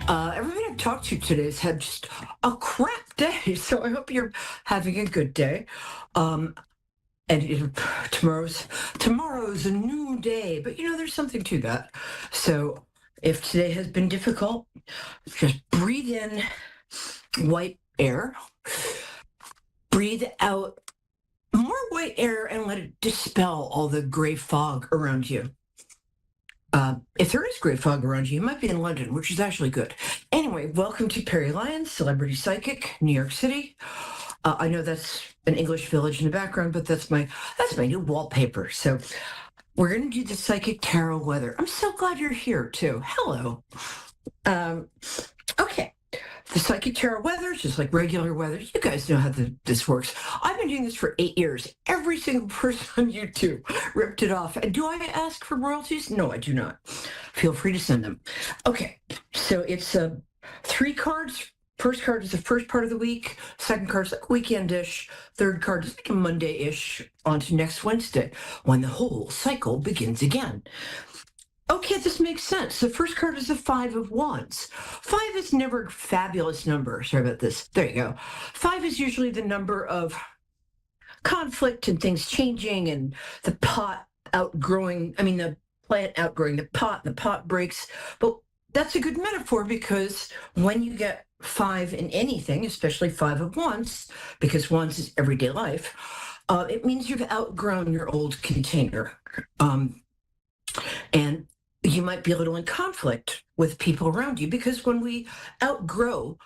Everybody I've talked to today has had just a crap day. So I hope you're having a good day. And tomorrow's a new day. But there's something to that. So if today has been difficult, just breathe in white air. Breathe out more white air and let it dispel all the gray fog around you. If there is gray fog around you, you might be in London, which is actually good. Anyway, welcome to Perry Lyons, Celebrity Psychic, New York City. I know that's an English village in the background, but that's my new wallpaper. So we're going to do the Psychic Tarot weather. I'm so glad you're here, too. Hello. Okay. The Psychic Tarot weather is just like regular weather. You guys know how this works. I've been doing this for 8 years. Every single person on YouTube ripped it off. And do I ask for royalties? No, I do not. Feel free to send them. Okay, so it's 3 cards. First card is the first part of the week. Second card is like weekend-ish. Third card is like a Monday-ish on to next Wednesday when the whole cycle begins again. Okay, this makes sense. The first card is the 5 of Wands. 5 is never a fabulous number. Sorry about this. There you go. 5 is usually the number of conflict and things changing and the plant outgrowing the pot, and the pot breaks. But that's a good metaphor because when you get 5 in anything, especially 5 of Wands, because Wands is everyday life, it means you've outgrown your old container. And you might be a little in conflict with people around you because when we outgrow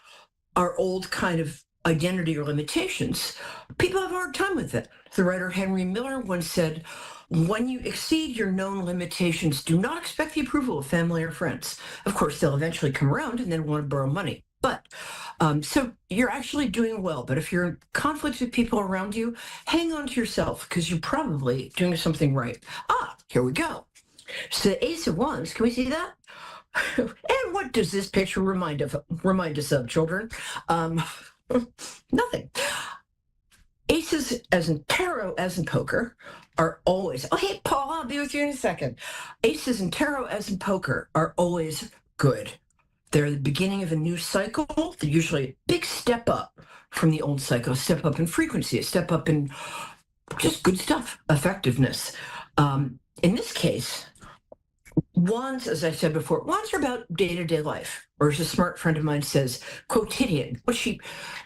our old kind of identity or limitations, people have a hard time with it. The writer Henry Miller once said, when you exceed your known limitations, do not expect the approval of family or friends. Of course, they'll eventually come around and then want to borrow money. But so you're actually doing well. But if you're in conflict with people around you, hang on to yourself because you're probably doing something right. Here we go. So the Ace of Wands, can we see that? And what does this picture remind us of, children? Nothing. Aces, as in tarot, as in poker, are always, oh, hey, Paul, I'll be with you in a second. Aces in tarot, as in poker, are always good. They're the beginning of a new cycle. They're usually a big step up from the old cycle, a step up in frequency, a step up in just good stuff, effectiveness. In this case, Wands, as I said before, wands are about day-to-day life, or as a smart friend of mine says, quotidian, which she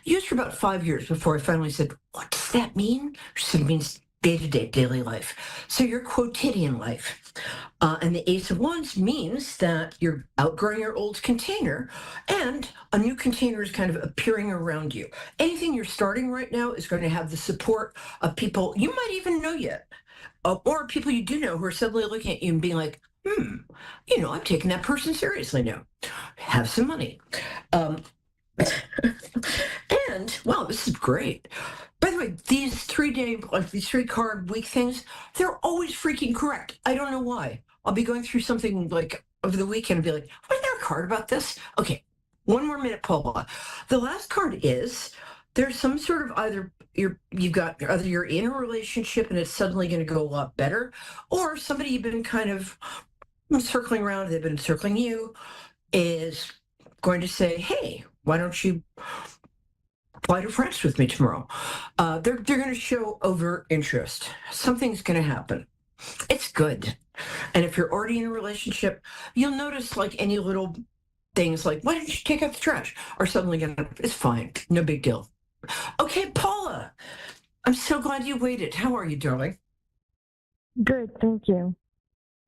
used for about 5 years before I finally said, what does that mean? She said it means day-to-day, daily life. So your quotidian life. And the Ace of Wands means that you're outgrowing your old container and a new container is kind of appearing around you. Anything you're starting right now is going to have the support of people you might even know yet, or people you do know who are suddenly looking at you and being like, I'm taking that person seriously now. Have some money. And, wow, this is great. By the way, these 3 card week things, they're always freaking correct. I don't know why. I'll be going through something like over the weekend and be like, wasn't there a card about this? Okay, one more minute, Paula. The last card is there's some sort of either you're in a relationship and it's suddenly going to go a lot better, or somebody you've been kind of circling around, they've been circling you, is going to say, hey, why don't you fly to France with me tomorrow? They're going to show over interest. Something's going to happen. It's good. And if you're already in a relationship, you'll notice like any little things like, why didn't you take out the trash? Or suddenly get up. It's fine. No big deal. Okay, Paula, I'm so glad you waited. How are you, darling? Good, thank you.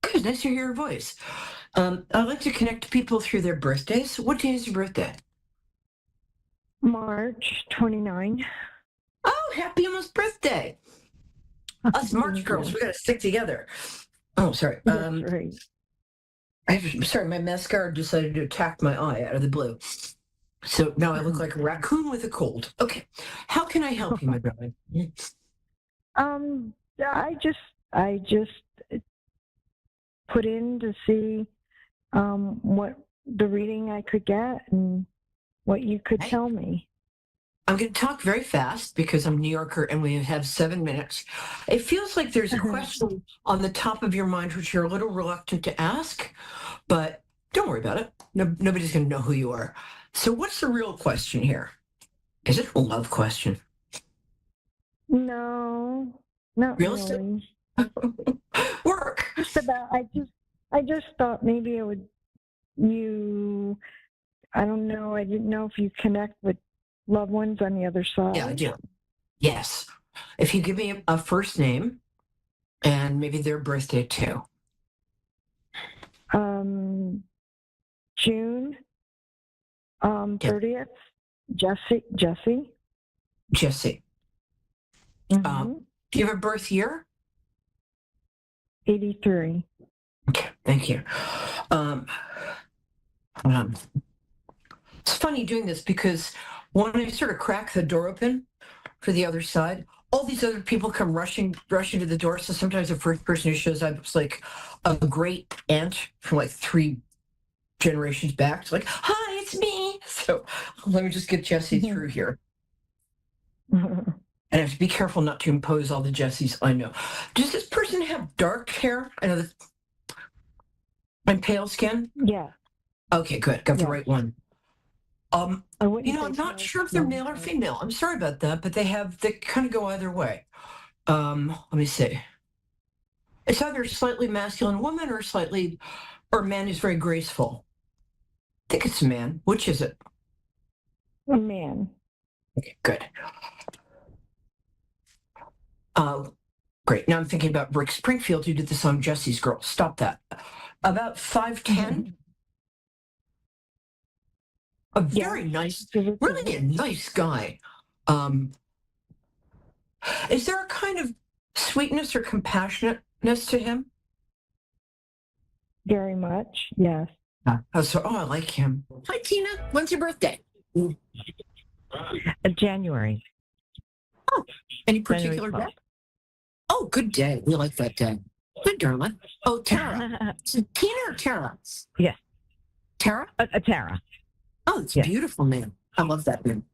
Good. Nice to hear your voice. I like to connect people through their birthdays. What day is your birthday? March 29. Oh, happy almost birthday. Us March girls, we got to stick together. Oh, sorry. That's right. Sorry, my mascara decided to attack my eye out of the blue. So now I look like a raccoon with a cold. Okay. How can I help you, my darling? I just put in to see what the reading I could get and what you could tell me. I'm going to talk very fast because I'm a New Yorker and we have 7 minutes. It feels like there's a question on the top of your mind which you're a little reluctant to ask, but don't worry about it. Nobody's going to know who you are. So what's the real question here? Is it a love question? No, not Real really. Work. Just about. I just thought maybe I don't know. I didn't know if you connect with loved ones on the other side. Yeah, I do. Yes. If you give me a first name and maybe their birthday too. June 30th. Jesse. Jesse. Mm-hmm. Do you have a birth year? 83. Okay, thank you. It's funny doing this because when I sort of crack the door open for the other side, all these other people come rushing to the door. So sometimes the first person who shows up is like a great aunt from like 3 generations back. It's like, hi, it's me. So let me just get Jesse through here. And I have to be careful not to impose all the Jessies I know. Does this person have dark hair? I know that. And pale skin? Yeah. Okay, good. Got the right one. I'm wouldn't not sure if they're male or female. I'm sorry about that, but they kind of go either way. Let me see. It's either a slightly masculine woman or a man who's very graceful. I think it's a man. Which is it? A man. Okay, good. Great. Now I'm thinking about Rick Springfield, who did the song Jesse's Girl. Stop that. About 5'10". A very nice, really a nice guy. Is there a kind of sweetness or compassionateness to him? Very much, yes. I like him. Hi, Tina. When's your birthday? January. Oh, any particular day? Oh, good day. We like that day. Good, darling. Oh, Tara. Is it Tina or Tara? Yes. Tara? Tara. Oh, it's a beautiful name. I love that name.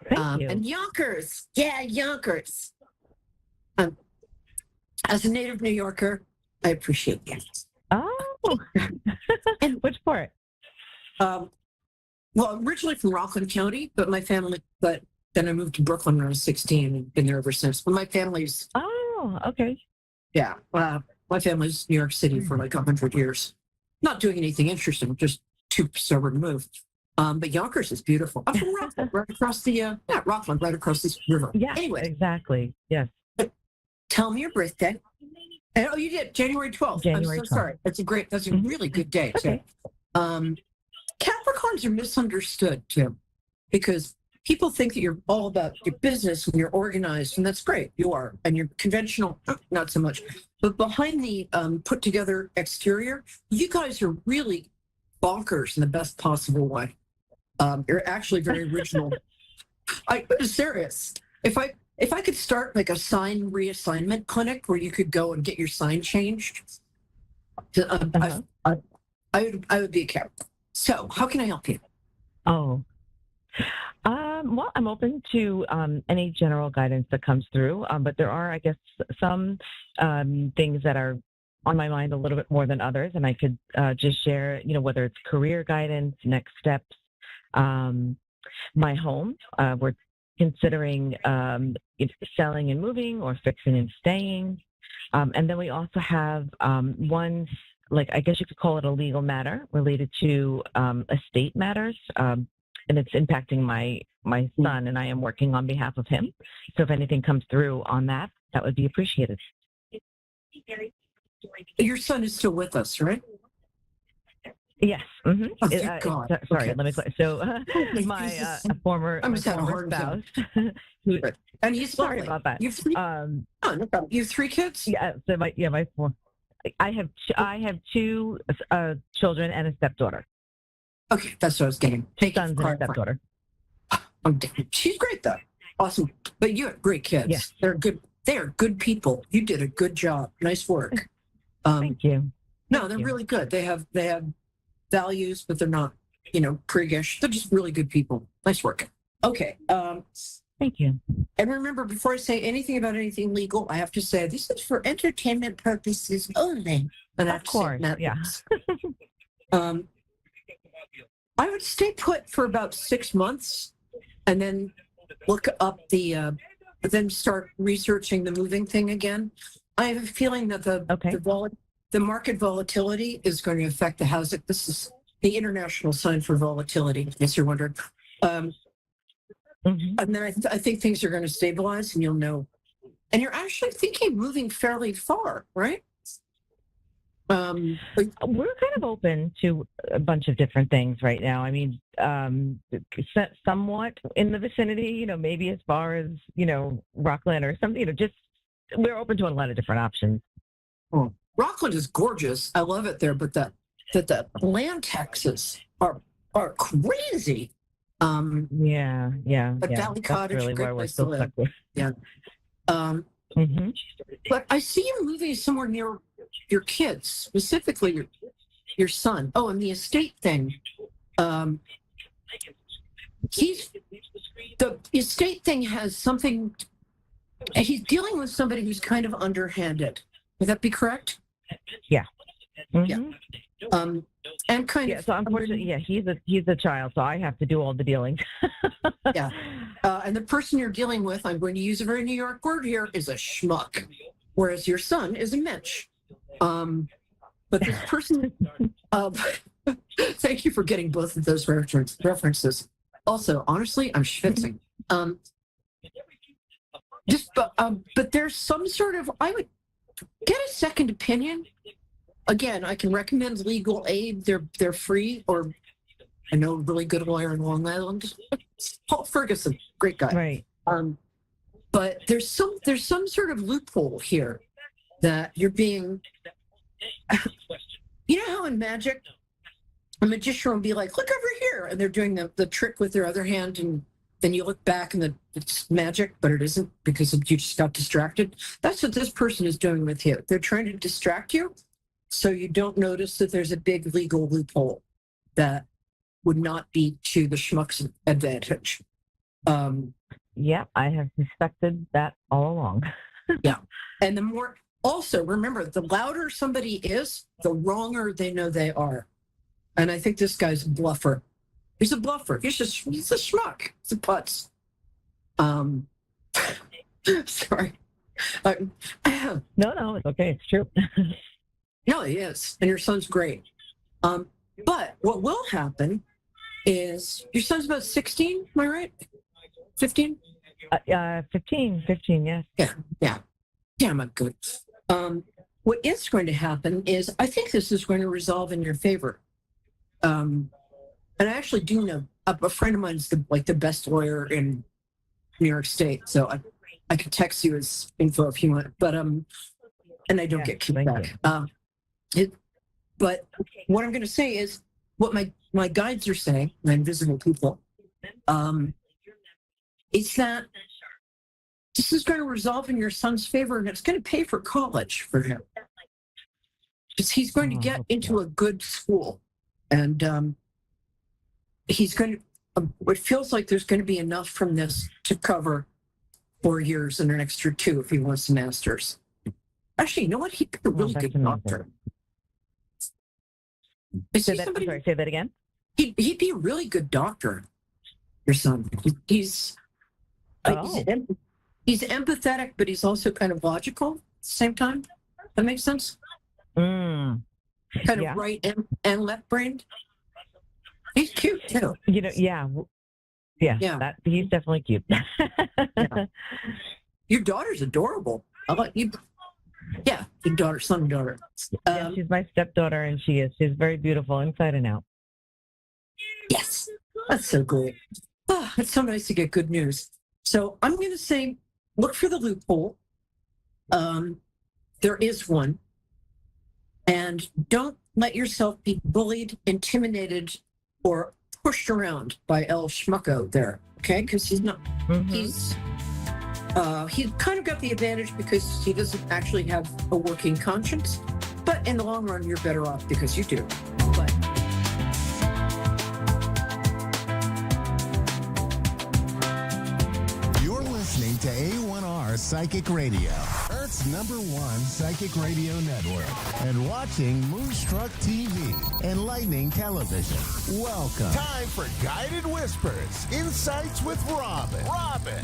Thank you. And Yonkers. Yeah, Yonkers. As a native New Yorker, I appreciate that. Oh. And which part? Well, originally from Rockland County, but then I moved to Brooklyn when I was 16 and been there ever since. But my family's... Oh, okay. Yeah. My family's New York City for like 100 years. Not doing anything interesting, just too stubborn to move. But Yonkers is beautiful. I'm from Rockland, right across Rockland, right across this river. Yeah, anyway. Exactly. Yes. Tell me your birthday. And, you did, January 12th. January I'm so 12th. sorry. That's a really good day, too. Okay. Capricorns are misunderstood, too, because people think that you're all about your business and you're organized, and that's great. You are. And you're conventional, not so much. But behind the put together exterior, you guys are really bonkers in the best possible way. You're actually very original. I'm serious. If I could start like a sign reassignment clinic where you could go and get your sign changed, I would be a Capricorn. So how can I help you? Oh. Well, I'm open to any general guidance that comes through, but there are, I guess, some things that are on my mind a little bit more than others, and I could just share, whether it's career guidance, next steps, my home. We're considering selling and moving or fixing and staying. And then we also have one like, I guess you could call it a legal matter related to estate matters, and it's impacting my son, and I am working on behalf of him. So if anything comes through on that, that would be appreciated. Your son is still with us, right? Yes. Mm-hmm. Oh, thank God. Sorry, Okay. let me explain. So my I'm my just having a former hard time. spouse. And he's Sorry lovely. about that. You have three? Oh, no problem. You have 3 kids? Yeah. So my four. I have 2 children and a stepdaughter. Okay, that's what I was getting. Thank you Sons for and a clarifying. stepdaughter. She's great though. Awesome. But you have great kids. Yes. They're good. They are good people. You did a good job. Nice work. Thank you. No, they're really good. They have values, but they're not, priggish. They're just really good people. Nice work. Okay. Thank you. And remember, before I say anything about anything legal, I have to say this is for entertainment purposes only. And I have Of to say course. that. Yeah. I would stay put for about 6 months, and then look up then start researching the moving thing again. I have a feeling that the market volatility is going to affect the housing. This is the international sign for volatility, in case you're wondering. Mm-hmm. And then I think things are going to stabilize, and you'll know. And you're actually thinking moving fairly far, right? We're kind of open to a bunch of different things right now. I mean, somewhat in the vicinity, maybe as far as, Rockland or something, just we're open to a lot of different options. Oh, Rockland is gorgeous. I love it there, but the land taxes are crazy. Yeah. But Valley Cottage, that's really great where we're place to still live. stuck with. Yeah. But I see you moving somewhere near your kids, specifically your son. Oh, and the estate thing. The estate thing has something. He's dealing with somebody who's kind of underhanded. Would that be correct? Yeah. Mm-hmm. Yeah. And kind of. So unfortunately, he's a child, so I have to do all the dealing. Yeah. And the person you're dealing with, I'm going to use a very New York word here, is a schmuck, whereas your son is a mensch. But this person, thank you for getting both of those references. Also, honestly, I'm schwitzing. But there's some sort of, I would get a second opinion. Again, I can recommend legal aid. They're free, or I know a really good lawyer in Long Island, Paul Ferguson, great guy. Right. But there's some sort of loophole here that you're being. You know how in magic, a magician will be like, "Look over here," and they're doing the trick with their other hand, and then you look back and it's magic, but it isn't because you just got distracted. That's what this person is doing with you. They're trying to distract you, so you don't notice that there's a big legal loophole that would not be to the schmuck's advantage. Yeah, I have suspected that all along. Yeah. And the more, also remember, the louder somebody is, the wronger they know they are. And I think this guy's a bluffer. He's a bluffer. He's a schmuck. He's a putz. Sorry. No, it's okay. It's true. No, he is. And your son's great. But what will happen is your son's about 16, am I right? 15? 15, yes. Yeah. Damn, I'm good. What is going to happen is, I think this is going to resolve in your favor. And I actually do know a friend of mine is the best lawyer in New York State, so I could text you his info if you want. But and I don't get kickback. But what I'm going to say is what my guides are saying, my invisible people, is that this is going to resolve in your son's favor, and it's going to pay for college for him. Because he's going to get into a good school, and he's going to. It feels like there's going to be enough from this to cover 4 years and an extra 2 if he wants a master's. Actually, you know what? He'd be a really good doctor. Say that again. He'd be a really good doctor. Your son. He's empathetic, but he's also kind of logical at the same time. That makes sense? Kind of Yeah. right and left brained. He's cute too. Yeah. Yeah. That he's definitely cute. Yeah. Your daughter's adorable. How about you? Yeah, your daughter, son, daughter. Yeah, she's my stepdaughter, and she's very beautiful inside and out. Yes, that's so great. Oh, it's so nice to get good news. So I'm going to say, look for the loophole. There is one. And don't let yourself be bullied, intimidated, or pushed around by El Schmucko there, okay? Because he's not, he's kind of got the advantage because he doesn't actually have a working conscience. But in the long run, you're better off because you do. But You're listening to A1R Psychic Radio, Earth's #1 psychic radio network, and watching Moonstruck TV and Lightning Television. Welcome. Time for Guided Whispers, Insights with Robin.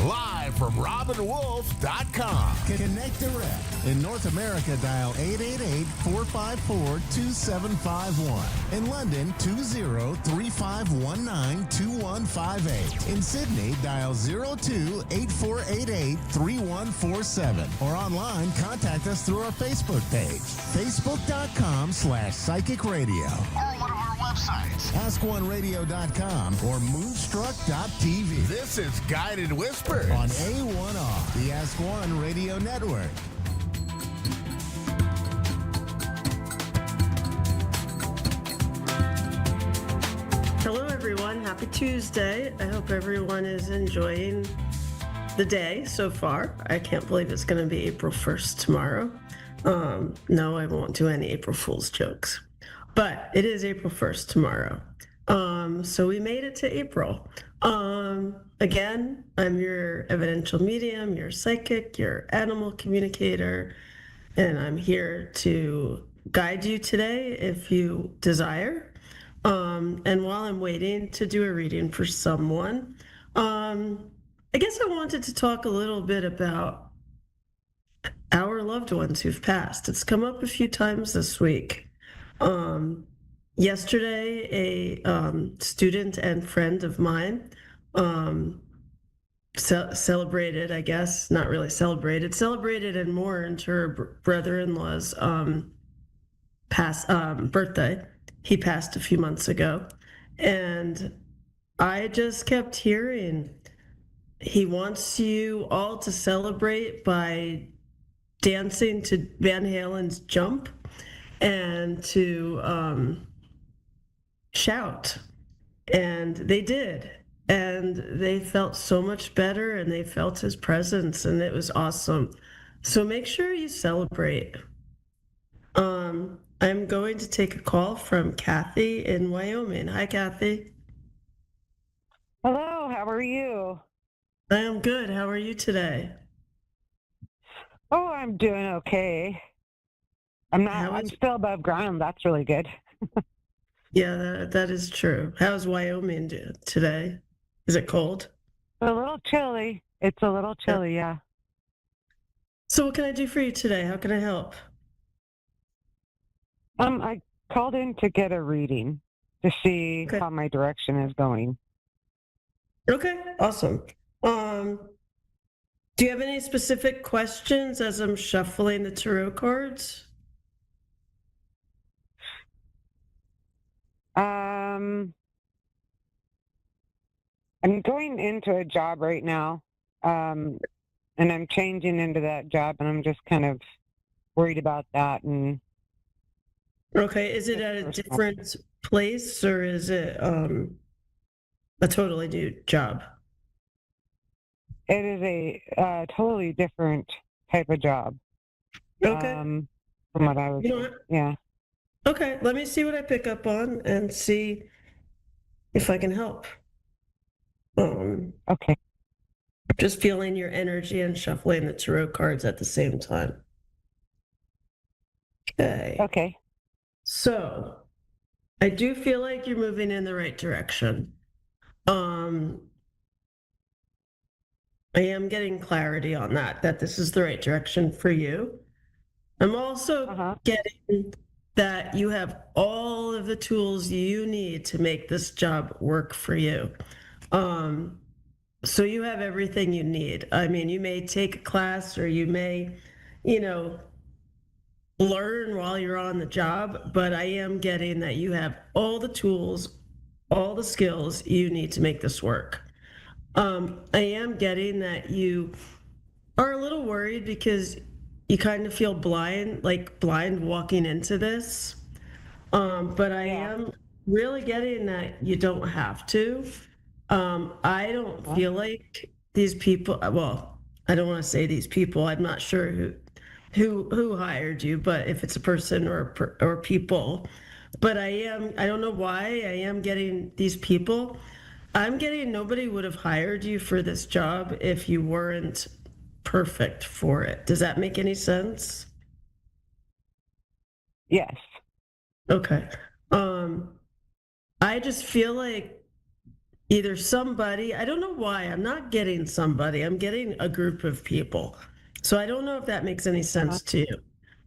Live from RobinWolf.com. Connect direct. In North America, dial 888-454-2751. In London, 20-3519-2158. In Sydney, dial 02-8488-3147. Or online, contact us through our Facebook page, facebook.com/psychic radio. Or one of our websites, askoneradio.com or moonstruck.tv. This is Guided Whispers on A1R, the Ask One Radio Network. Hello, everyone. Happy Tuesday. I hope everyone is enjoying the day so far. I can't believe it's going to be April 1st tomorrow. No, I won't do any April Fool's jokes, but it is April 1st tomorrow. So we made it to April. Again, I'm your evidential medium, your psychic, your animal communicator, and I'm here to guide you today if you desire. And while I'm waiting to do a reading for someone, I guess I wanted to talk a little bit about our loved ones who've passed. It's come up a few times this week. Yesterday, a student and friend of mine celebrated, I guess, not really celebrated and mourned her brother-in-law's birthday. He passed a few months ago. And I just kept hearing, he wants you all to celebrate by dancing to Van Halen's Jump and to shout. And they did. And they felt so much better and they felt his presence and it was awesome. So make sure you celebrate. I'm going to take a call from Kathy in Wyoming. Hi, Kathy. Hello, how are you? I am good. How are you today? Oh, I'm doing okay. I'm still above ground. That's really good. Yeah, that is true. How's Wyoming today? Is it cold? A little chilly. It's a little chilly, yeah. So what can I do for you today? How can I help? I called in to get a reading to see how my direction is going. Okay, awesome. Do you have any specific questions as I'm shuffling the tarot cards? I'm going into a job right now, and I'm changing into that job, and I'm just kind of worried about that. And okay, is it at a different place or is it a totally new job? It is a totally different type of job. Okay. From what I was, yeah. Okay, let me see what I pick up on and see if I can help. Okay. Just feeling your energy and shuffling the tarot cards at the same time. Okay. Okay. So, I do feel like you're moving in the right direction. I am getting clarity on that this is the right direction for you. I'm also getting that you have all of the tools you need to make this job work for you. So you have everything you need. I mean, you may take a class or you may, you know, learn while you're on the job, but I am getting that you have all the tools, all the skills you need to make this work. I am getting that you are a little worried because you kind of feel blind, like blind walking into this. But I am really getting that you don't have to. I don't feel like these people, well, I don't want to say these people. I'm not sure who hired you, but if it's a person or people, but I don't know why I am getting these people. I'm getting nobody would have hired you for this job if you weren't perfect for it. Does that make any sense? Yes. Okay. I just feel like either somebody, I don't know why, I'm not getting somebody, I'm getting a group of people. So I don't know if that makes any sense to you.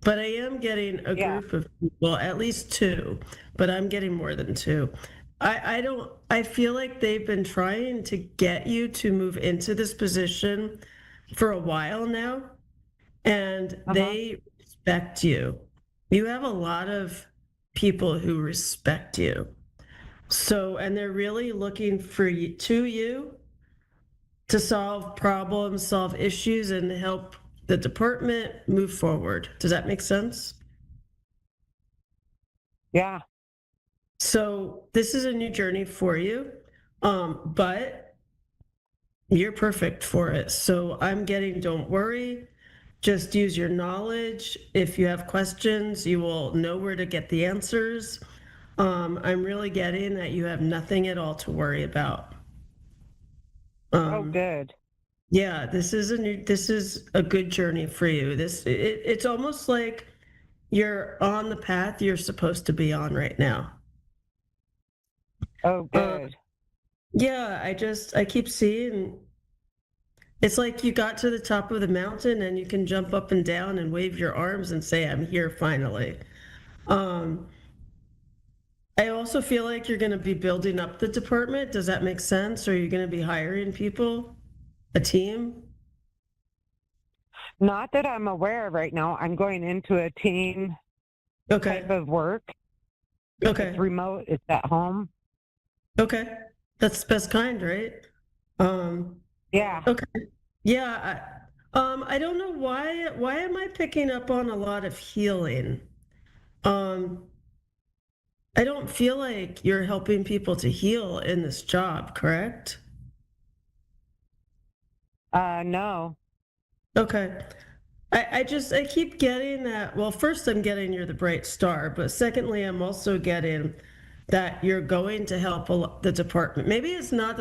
But I am getting a group of people, at least two, but I'm getting more than two. I feel like they've been trying to get you to move into this position for a while now, and they respect you. You have a lot of people who respect you. So, and they're really looking for you to solve problems, solve issues, and help the department move forward. Does that make sense? Yeah. So this is a new journey for you, but you're perfect for it. So I'm getting, don't worry, just use your knowledge. If you have questions, you will know where to get the answers. I'm really getting that you have nothing at all to worry about. Oh, good. Yeah, this is a good journey for you. It's almost like you're on the path you're supposed to be on right now. Oh, good. Yeah, I keep seeing it's like you got to the top of the mountain and you can jump up and down and wave your arms and say, I'm here finally. I also feel like you're going to be building up the department. Does that make sense? Or are you going to be hiring people, a team? Not that I'm aware of right now. I'm going into a team Okay. type of work. Okay. It's remote. It's at home. Okay. That's the best kind, right? Yeah. Okay. Yeah. I don't know why am I picking up on a lot of healing? I don't feel like you're helping people to heal in this job, correct? No. Okay. I keep getting that. Well, first I'm getting you're the bright star, but secondly, I'm also getting that you're going to help the department. Maybe it's not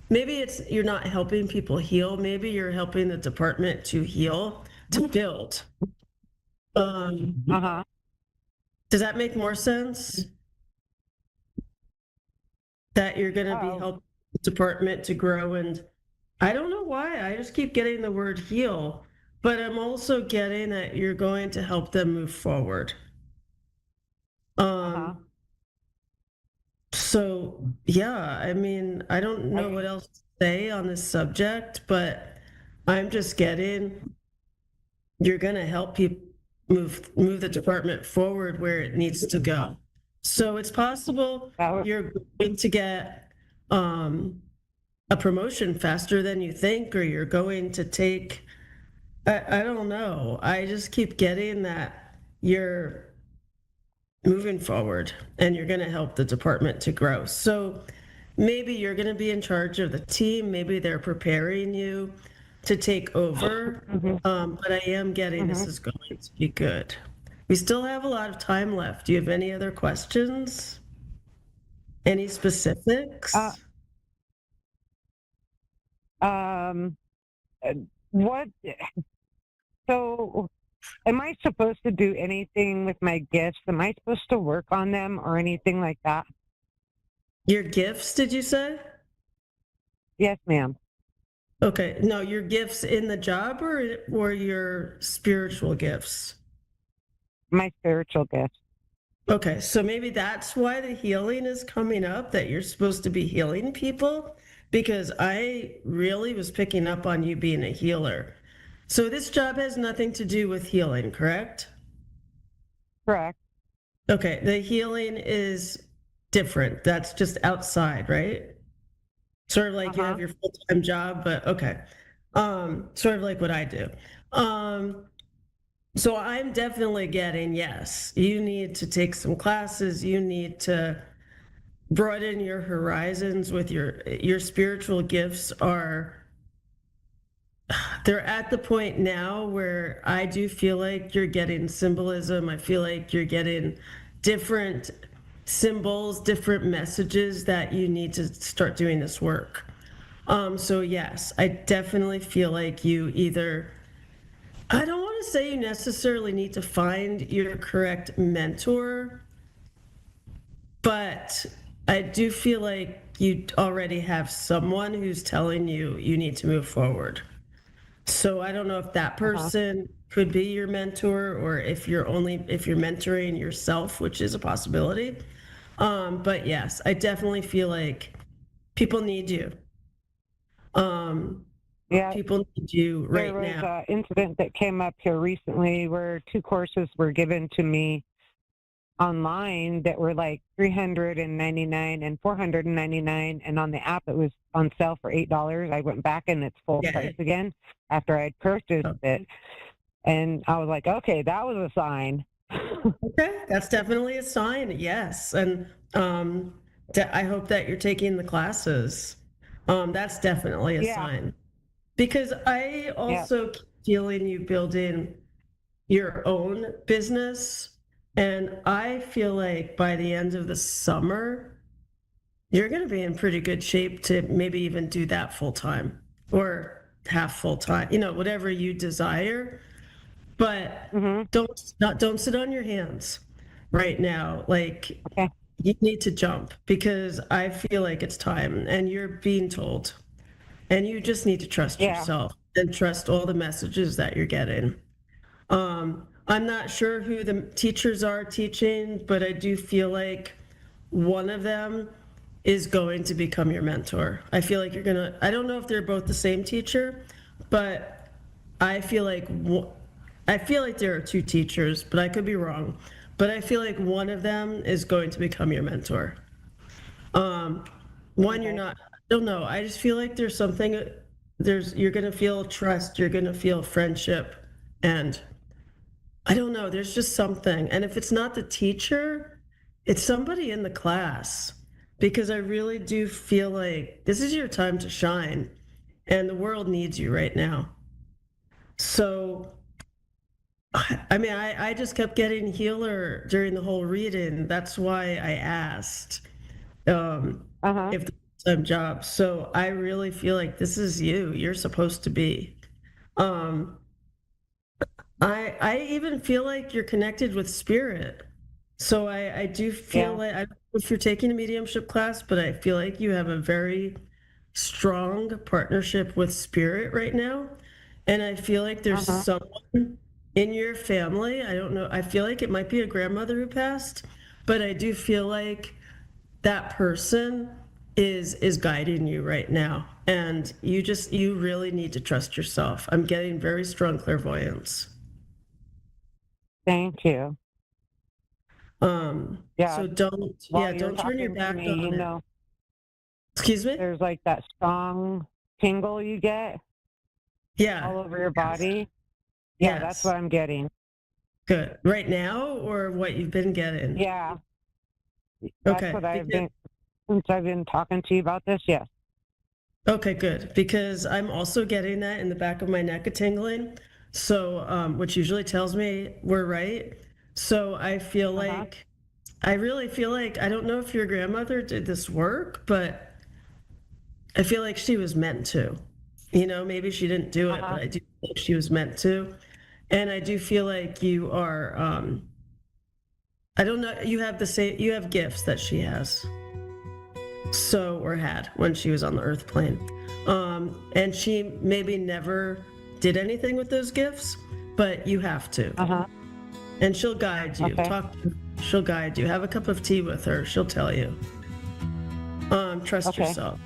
maybe it's you're not helping people heal. Maybe you're helping the department to heal, to build. Does that make more sense? That you're going to be helping the department to grow, and I don't know why. I just keep getting the word heal, but I'm also getting that you're going to help them move forward. So yeah, I mean, I don't know what else to say on this subject, but I'm just getting you're going to help people move the department forward where it needs to go. So it's possible you're going to get a promotion faster than you think, or you're going to take, I don't know. I just keep getting that you're moving forward and you're going to help the department to grow. So maybe you're going to be in charge of the team. Maybe they're preparing you to take over. But I am getting this is going to be good. We still have a lot of time left. Do you have any other questions? Any specifics? What? So, am I supposed to do anything with my gifts? Am I supposed to work on them or anything like that? Your gifts, did you say? Yes, ma'am. Okay. No, your gifts in the job or your spiritual gifts? My spiritual gifts. Okay, so maybe that's why the healing is coming up, that you're supposed to be healing people, because I really was picking up on you being a healer. So this job has nothing to do with healing, correct? Correct. Okay, the healing is different. That's just outside, right? Sort of like you have your full-time job, but okay. Sort of like what I do. So I'm definitely getting, yes, you need to take some classes, you need to broaden your horizons with your spiritual gifts they're at the point now where I do feel like you're getting symbolism. I feel like you're getting different symbols, different messages that you need to start doing this work. So yes, I definitely feel like I don't want to say you necessarily need to find your correct mentor, but I do feel like you already have someone who's telling you you need to move forward. So I don't know if that person could be your mentor, or if you're mentoring yourself, which is a possibility. But yes, I definitely feel like people need you. Yeah. People need you right There was now. an incident that came up here recently where 2 courses were given to me online that were like $399 and $499, and on the app it was on sale for $8. I went back and it's full price again after I'd purchased it, and I was like, okay, that was a sign. Okay, that's definitely a sign. Yes, and I hope that you're taking the classes. That's definitely a sign, because I also keep feeling you building your own business. And I feel like by the end of the summer, you're going to be in pretty good shape to maybe even do that full time or half full time, whatever you desire. But don't sit on your hands right now. Like, you need to jump, because I feel like it's time and you're being told, and you just need to trust yourself and trust all the messages that you're getting. I'm not sure who the teachers are teaching, but I do feel like one of them is going to become your mentor. I feel like I don't know if they're both the same teacher, but I feel like there are 2 teachers, but I could be wrong. But I feel like one of them is going to become your mentor. You're not, I don't know. I just feel like there's something, you're going to feel trust, you're going to feel friendship, and I don't know, there's just something. And if it's not the teacher, it's somebody in the class, because I really do feel like this is your time to shine and the world needs you right now. So, I mean, I just kept getting healer during the whole reading. That's why I asked if the full-time job. So I really feel like this is you're supposed to be. I even feel like you're connected with spirit. So I do feel like, I don't know if you're taking a mediumship class, but I feel like you have a very strong partnership with spirit right now. And I feel like there's someone in your family. I don't know. I feel like it might be a grandmother who passed, but I do feel like that person is guiding you right now. And you really need to trust yourself. I'm getting very strong clairvoyance. Thank you. So don't turn your back on it. Excuse me? There's like that strong tingle you get all over your body. Yeah, that's what I'm getting. Good. Right now, or what you've been getting? Yeah. That's what since I've been talking to you about this, yes. Okay, good. Because I'm also getting that in the back of my neck, a tingling. So, which usually tells me we're right. So I feel like, I really feel like, I don't know if your grandmother did this work, but I feel like she was meant to. Maybe she didn't do it, but I do think she was meant to. And I do feel like you are, I don't know, you have gifts that she has. So, or had when she was on the earth plane. And she maybe never did anything with those gifts, but you have to. And she'll guide you. She'll guide you. Have a cup of tea with her. She'll tell you. Trust yourself.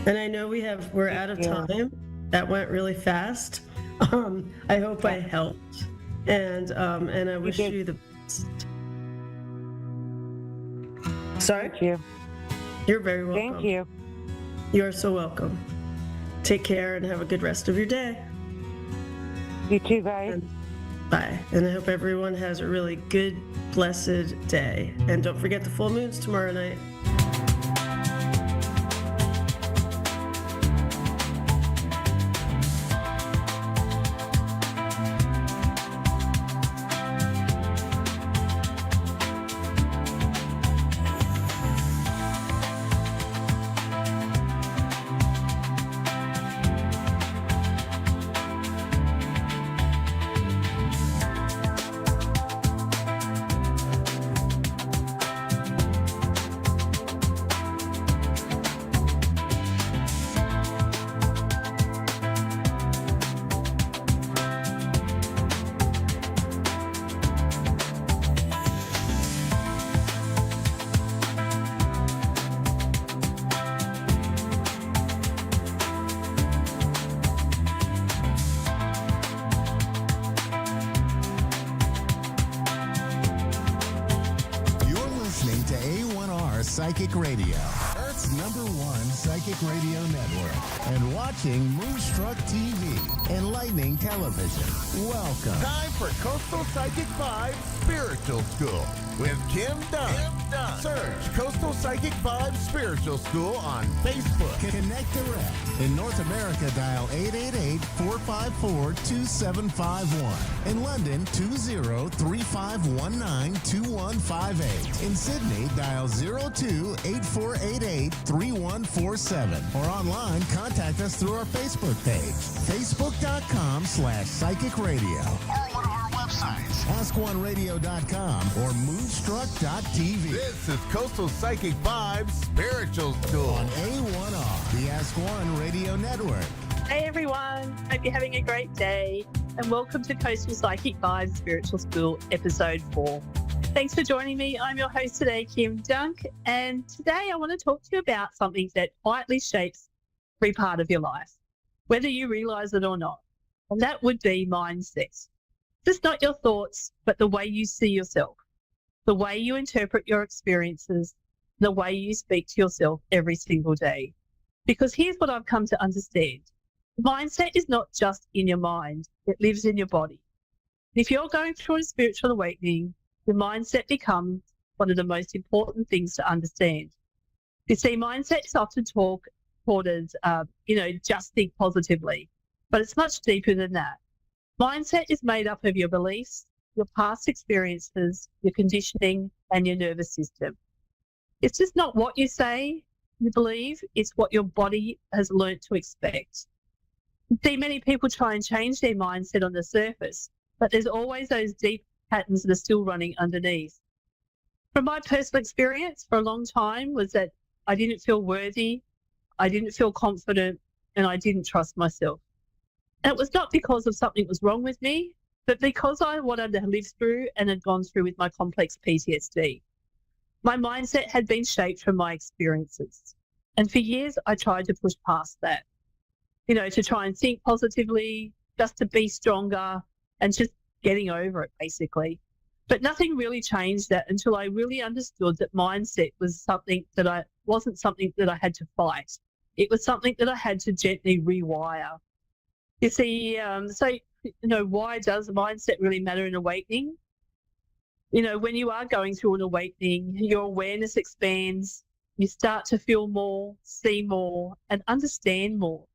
And I know we're out of time. That went really fast. I hope I helped. And I wish you the best. Sorry? Thank you. You're very welcome. Thank you. You are so welcome. Take care and have a good rest of your day. You too, guys. And bye. And I hope everyone has a really good, blessed day. And don't forget the full moon's tomorrow night. Psychic Radio, Earth's #1 psychic radio network, and watching Moonstruck TV, Enlightening Television. Welcome. Time for Coastal Psychic 5 Spiritual School with Kim Dunn. Search Coastal Psychic 5 Spiritual School on Facebook. Connect direct. In North America, dial 888-454-2751. In London, 20-3519-2158. In Sydney, dial 02-8488-3147. Or online, contact us through our Facebook page, facebook.com/psychic radio. Or one of our websites, askoneradio.com or moonstruck.tv. This is Coastal Psychic 5 Spiritual School on A1R, the Ask One Radio Network. Hey everyone, hope you're having a great day and welcome to Coastal Psychic 5 Spiritual School Episode 4. Thanks for joining me. I'm your host today, Kim Dunk, and today I want to talk to you about something that quietly shapes every part of your life, whether you realize it or not, and that would be mindset. Just not your thoughts, but the way you see yourself, the way you interpret your experiences, the way you speak to yourself every single day. Because here's what I've come to understand. Mindset is not just in your mind, it lives in your body. If you're going through a spiritual awakening, your mindset becomes one of the most important things to understand. You see, mindset is often taught as, just think positively, but it's much deeper than that. Mindset is made up of your beliefs, your past experiences, your conditioning, and your nervous system. It's just not what you say, you believe, it's what your body has learnt to expect. See, many people try and change their mindset on the surface, but there's always those deep patterns that are still running underneath. From my personal experience for a long time was that I didn't feel worthy, I didn't feel confident, and I didn't trust myself. And it was not because of something was wrong with me, but because I wanted to live through and had gone through with my complex PTSD. My mindset had been shaped from my experiences. And for years, I tried to push past that, to try and think positively, just to be stronger and just getting over it, basically. But nothing really changed that until I really understood that mindset was wasn't something that I had to fight. It was something that I had to gently rewire. You see, why does mindset really matter in awakening? When you are going through an awakening, your awareness expands, you start to feel more, see more, and understand more.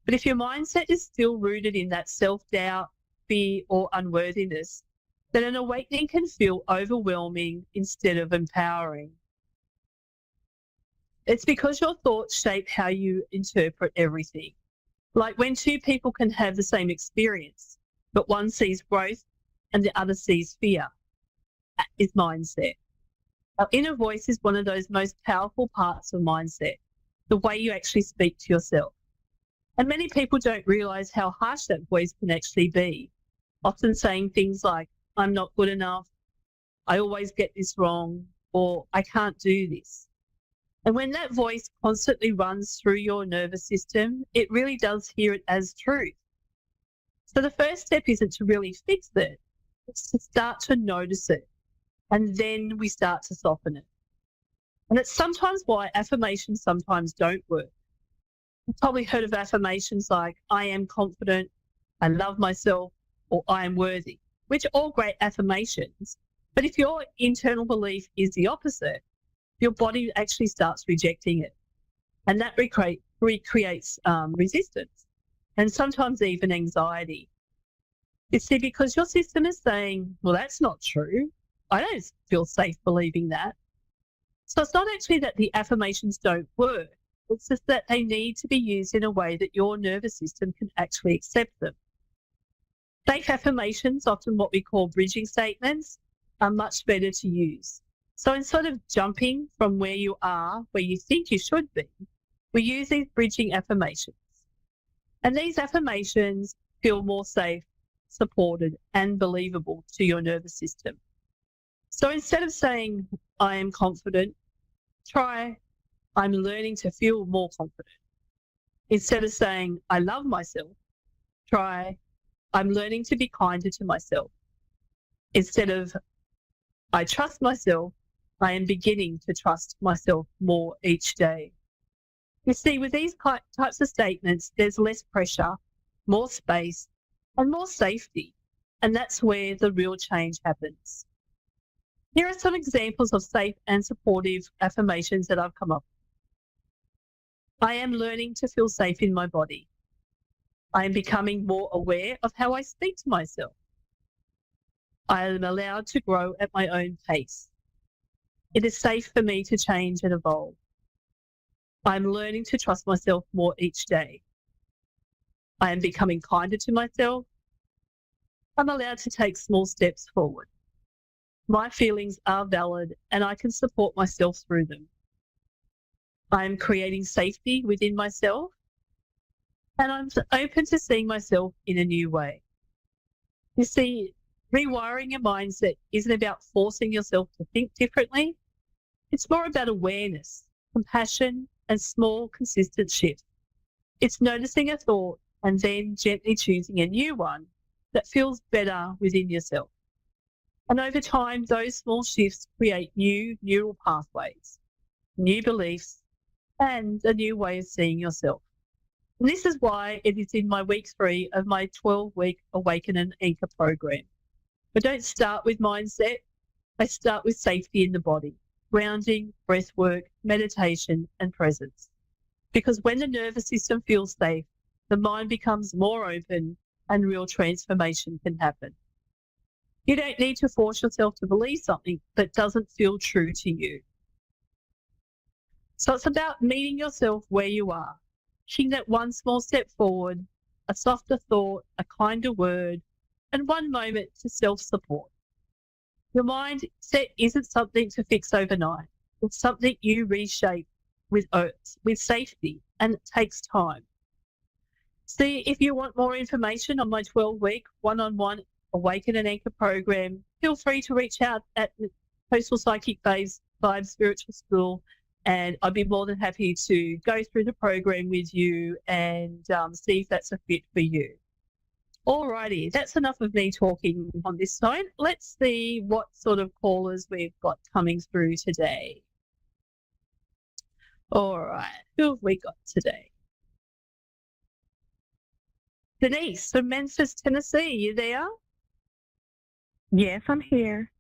But if your mindset is still rooted in that self-doubt, fear, or unworthiness, then an awakening can feel overwhelming instead of empowering. It's because your thoughts shape how you interpret everything. Like when two people can have the same experience, but one sees growth and the other sees fear. That is mindset. Our inner voice is one of those most powerful parts of mindset, the way you actually speak to yourself. And many people don't realize how harsh that voice can actually be, often saying things like, I'm not good enough, I always get this wrong, or I can't do this. And when that voice constantly runs through your nervous system, it really does hear it as truth. So the first step isn't to really fix it, it's to start to notice it. And then we start to soften it. And it's sometimes why affirmations sometimes don't work. You've probably heard of affirmations like, I am confident, I love myself, or I am worthy, which are all great affirmations. But if your internal belief is the opposite, your body actually starts rejecting it. And that recreates resistance and sometimes even anxiety. You see, because your system is saying, well, that's not true. I don't feel safe believing that. So it's not actually that the affirmations don't work. It's just that they need to be used in a way that your nervous system can actually accept them. Safe affirmations, often what we call bridging statements, are much better to use. So instead of jumping from where you are, where you think you should be, we use these bridging affirmations. And these affirmations feel more safe, supported, and believable to your nervous system. So instead of saying, I am confident, try, I'm learning to feel more confident. Instead of saying, I love myself, try, I'm learning to be kinder to myself. Instead of, I trust myself, I am beginning to trust myself more each day. You see, with these types of statements, there's less pressure, more space, and more safety. And that's where the real change happens. Here are some examples of safe and supportive affirmations that I've come up with. I am learning to feel safe in my body. I am becoming more aware of how I speak to myself. I am allowed to grow at my own pace. It is safe for me to change and evolve. I'm learning to trust myself more each day. I am becoming kinder to myself. I'm allowed to take small steps forward. My feelings are valid and I can support myself through them. I am creating safety within myself and I'm open to seeing myself in a new way. You see, rewiring your mindset isn't about forcing yourself to think differently. It's more about awareness, compassion, and small, consistent shifts. It's noticing a thought and then gently choosing a new one that feels better within yourself. And over time, those small shifts create new neural pathways, new beliefs, and a new way of seeing yourself. And this is why it is in my week 3 of my 12-week Awaken and Anchor program. But don't start with mindset. I start with safety in the body, grounding, breath work, meditation, and presence. Because when the nervous system feels safe, the mind becomes more open and real transformation can happen. You don't need to force yourself to believe something that doesn't feel true to you. So it's about meeting yourself where you are, taking that one small step forward, a softer thought, a kinder word, and one moment to self-support. Your mindset isn't something to fix overnight. It's something you reshape with safety, and it takes time. See, if you want more information on my 12-week one-on-one Awaken and Anchor program, feel free to reach out at the Coastal Psychic Vibes Spiritual School, and I'd be more than happy to go through the program with you and see if that's a fit for you. Alrighty, that's enough of me talking on this side. Let's see what sort of callers we've got coming through today. All right, who have we got today? Denise from Memphis, Tennessee, you there? Yes, I'm here.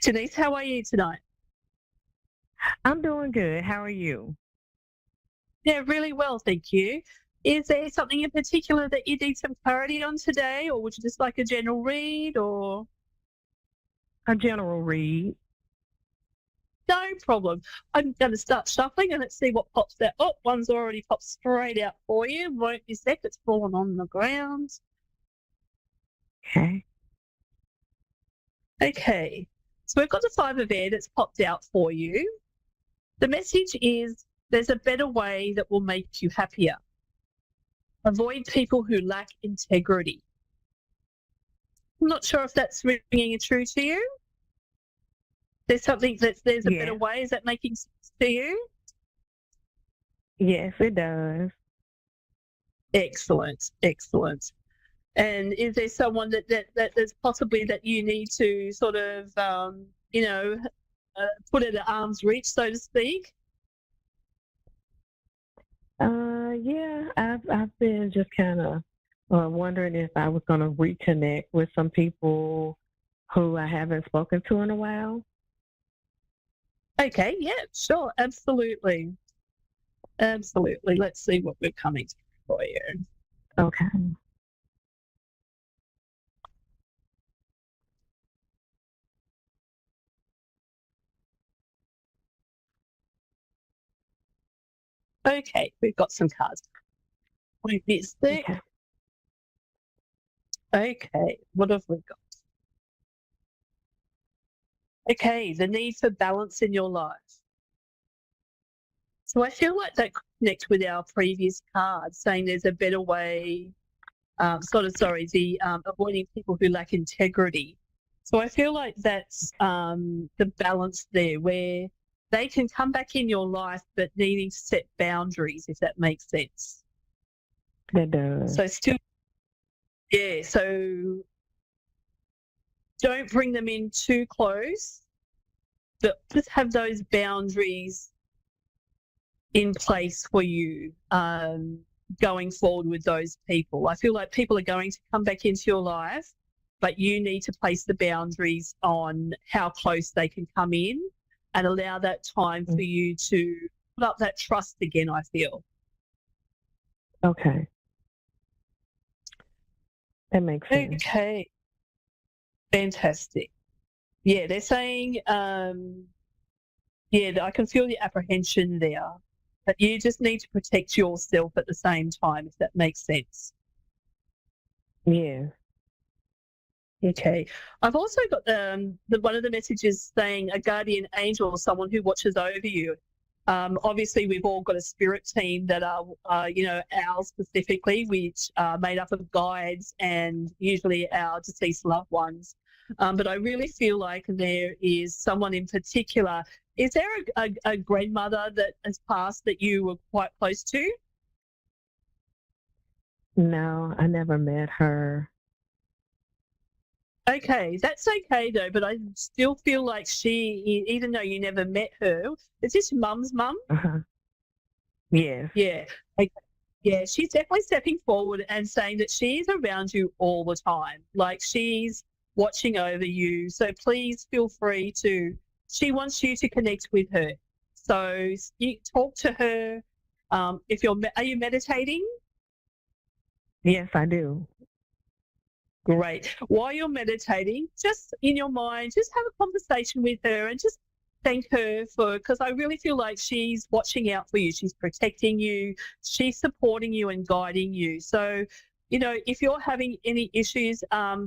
Denise, how are you tonight? I'm doing good. How are you? Yeah, really well, thank you. Is there something in particular that you need some clarity on today, or would you just like a general read, or? A general read. No problem. I'm going to start shuffling and let's see what pops out. Oh, one's already popped straight out for you. Won't be a sec, it's fallen on the ground. Okay. Okay, so we've got the 5 of air that's popped out for you. The message is there's a better way that will make you happier. Avoid people who lack integrity. I'm not sure if that's ringing true to you. There's something there's a Yeah. better way. Is that making sense to you? Yes, it does. Excellent, excellent. And is there someone that there's possibly that you need to sort of, put at arm's reach, so to speak? Yeah, I've been just kind of wondering if I was going to reconnect with some people who I haven't spoken to in a while. Okay, yeah, sure, absolutely. Absolutely. Let's see what we're coming to for you. Okay. Okay, we've got some cards. Wait this thick. Okay, what have we got? Okay, the need for balance in your life. So I feel like that connects with our previous card, saying there's a better way, avoiding people who lack integrity. So I feel like that's the balance there, where they can come back in your life, but needing to set boundaries, if that makes sense. That does. So so don't bring them in too close, but just have those boundaries in place for you going forward with those people. I feel like people are going to come back into your life, but you need to place the boundaries on how close they can come in and allow that time for you to put up that trust again, I feel. Okay. That makes sense. Okay. Fantastic. Yeah, they're saying, I can feel the apprehension there, but you just need to protect yourself at the same time, if that makes sense. Yeah. Okay. I've also got one of the messages saying a guardian angel or someone who watches over you. Obviously, we've all got a spirit team that are, ours specifically, which are made up of guides and usually our deceased loved ones. But I really feel like there is someone in particular. Is there a grandmother that has passed that you were quite close to? No, I never met her. Okay, that's okay though, but I still feel like she, even though you never met her, is this mum's mum? Uh-huh. Yes. Yeah. Okay. Yeah, she's definitely stepping forward and saying that she's around you all the time. Like she's watching over you. So please feel free to, she wants you to connect with her. So you talk to her. Are you meditating? Yes, I do. Great. While you're meditating, just in your mind, just have a conversation with her and just thank her because I really feel like she's watching out for you. She's protecting you. She's supporting you and guiding you. So, if you're having any issues,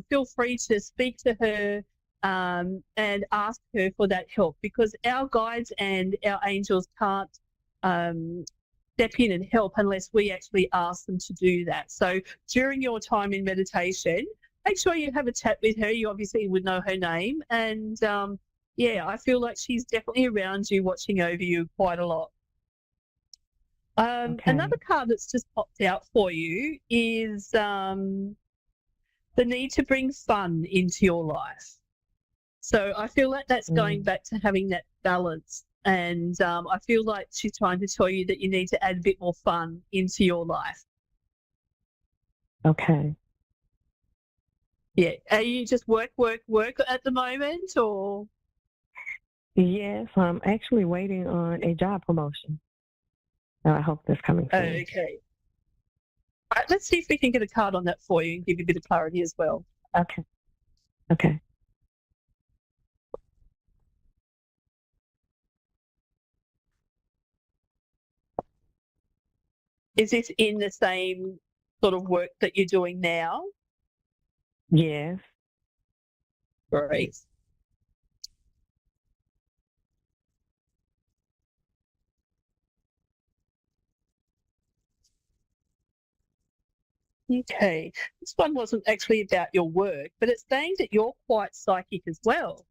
feel free to speak to her and ask her for that help, because our guides and our angels can't step in and help unless we actually ask them to do that. So during your time in meditation, make sure you have a chat with her. You obviously would know her name. And I feel like she's definitely around you, watching over you quite a lot. Another card that's just popped out for you is the need to bring fun into your life. So I feel like that's going back to having that balance. And I feel like she's trying to tell you that you need to add a bit more fun into your life. Okay. Yeah. Are you just work at the moment, or? Yes, I'm actually waiting on a job promotion. So I hope that's coming soon. Okay. All right, let's see if we can get a card on that for you and give you a bit of clarity as well. Okay. Okay. Is this in the same sort of work that you're doing now? Yes. Great. Okay. This one wasn't actually about your work, but it's saying that you're quite psychic as well.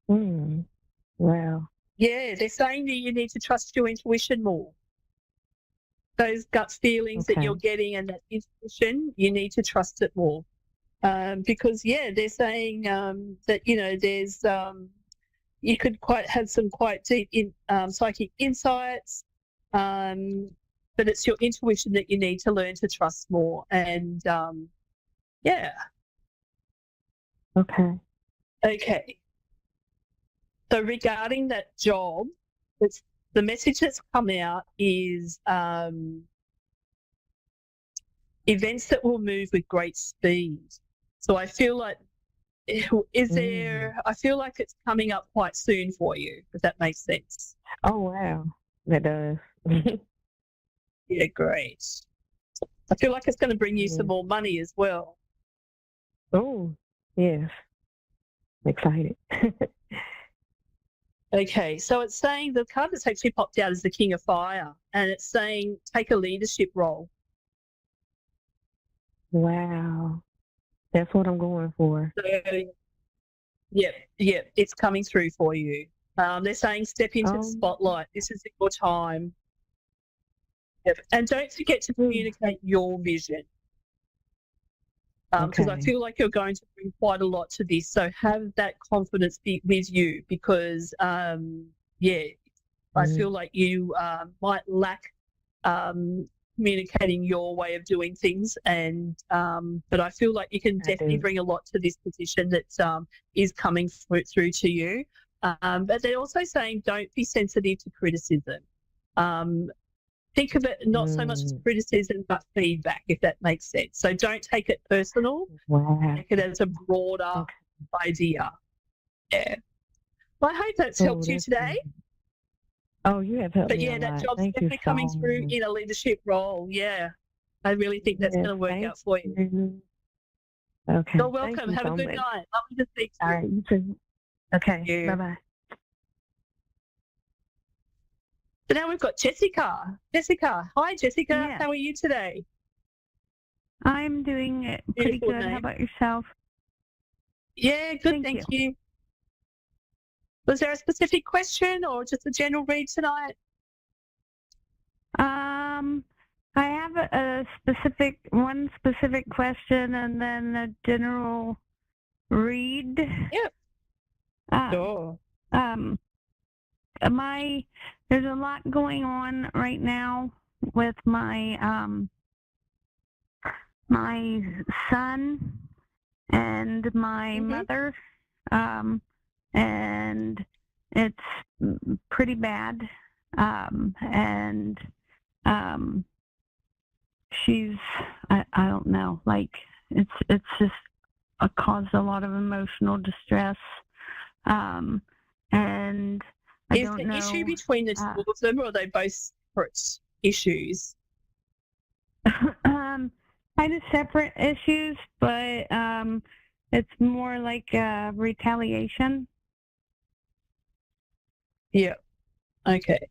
Wow. Yeah, they're saying that you need to trust your intuition more. Those gut feelings that Okay. you're getting and that intuition, you need to trust it more. Because they're saying that there's you could have some quite deep psychic insights, but it's your intuition that you need to learn to trust more. And Okay. okay. So regarding that job, the message that's come out is events that will move with great speed. So I feel like I feel like it's coming up quite soon for you, if that makes sense. Oh, wow. That does. Yeah, great. I feel like it's going to bring you some Yeah. more money as well. Oh, yes. Excited. Okay, so it's saying the card that's actually popped out is the King of Fire, and it's saying take a leadership role. Wow. That's what I'm going for. So, yeah, it's coming through for you. They're saying step into the spotlight. This is your time. Yep. And don't forget to communicate your vision. Because I Okay. feel like you're going to bring quite a lot to this. So have that confidence with you because, I feel like you might lack communicating your way of doing things. And but I feel like you can definitely bring a lot to this position that is coming through to you. But they're also saying don't be sensitive to criticism. Think of it not so much as criticism, but feedback, if that makes sense. So don't take it personal. Wow. Take it as a broader idea. Yeah. Well, I hope that's helped you today. Oh, you have helped But me yeah, a that lot. job's Thank definitely you coming so through much. in a leadership role. Yeah. I really think that's Yes, going to work thank out for you. you. Okay. You're Thank welcome. you Have so a good much. night. Lovely to speak to All you. right, you too. Okay. you. Bye-bye. So now we've got Jessica. Jessica. Hi, Jessica. Yes. How are you today? I'm doing pretty Beautiful good. name. How about yourself? Yeah, good. Thank you. Was there a specific question or just a general read tonight? I have one specific question and then a general read. Yep. Sure. There's a lot going on right now with my my son and my mother, and it's pretty bad. She's I don't know, like it's just caused a lot of emotional distress, and I Is don't the know. issue between the two of them, or are they both separate issues? Kind of separate issues, but it's more like retaliation. Yeah. Okay.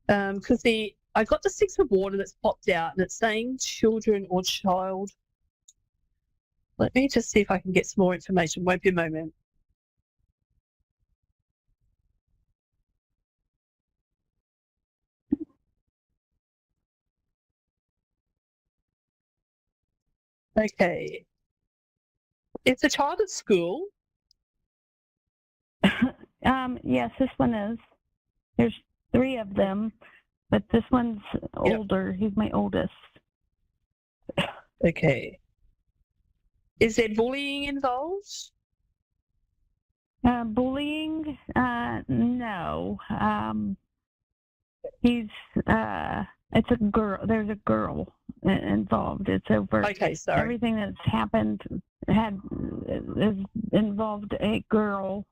Because I got the Six of Water that's popped out, and it's saying children or child. Let me just see if I can get some more information. Won't be a moment. Okay. It's a child at school. Yes, this one is. There's 3 of them, but this one's older. He's my oldest. Okay. Is there bullying involved? Bullying? No. He's it's a girl. There's a girl involved. It's over. Okay, sorry. Everything that's happened is involved a girl.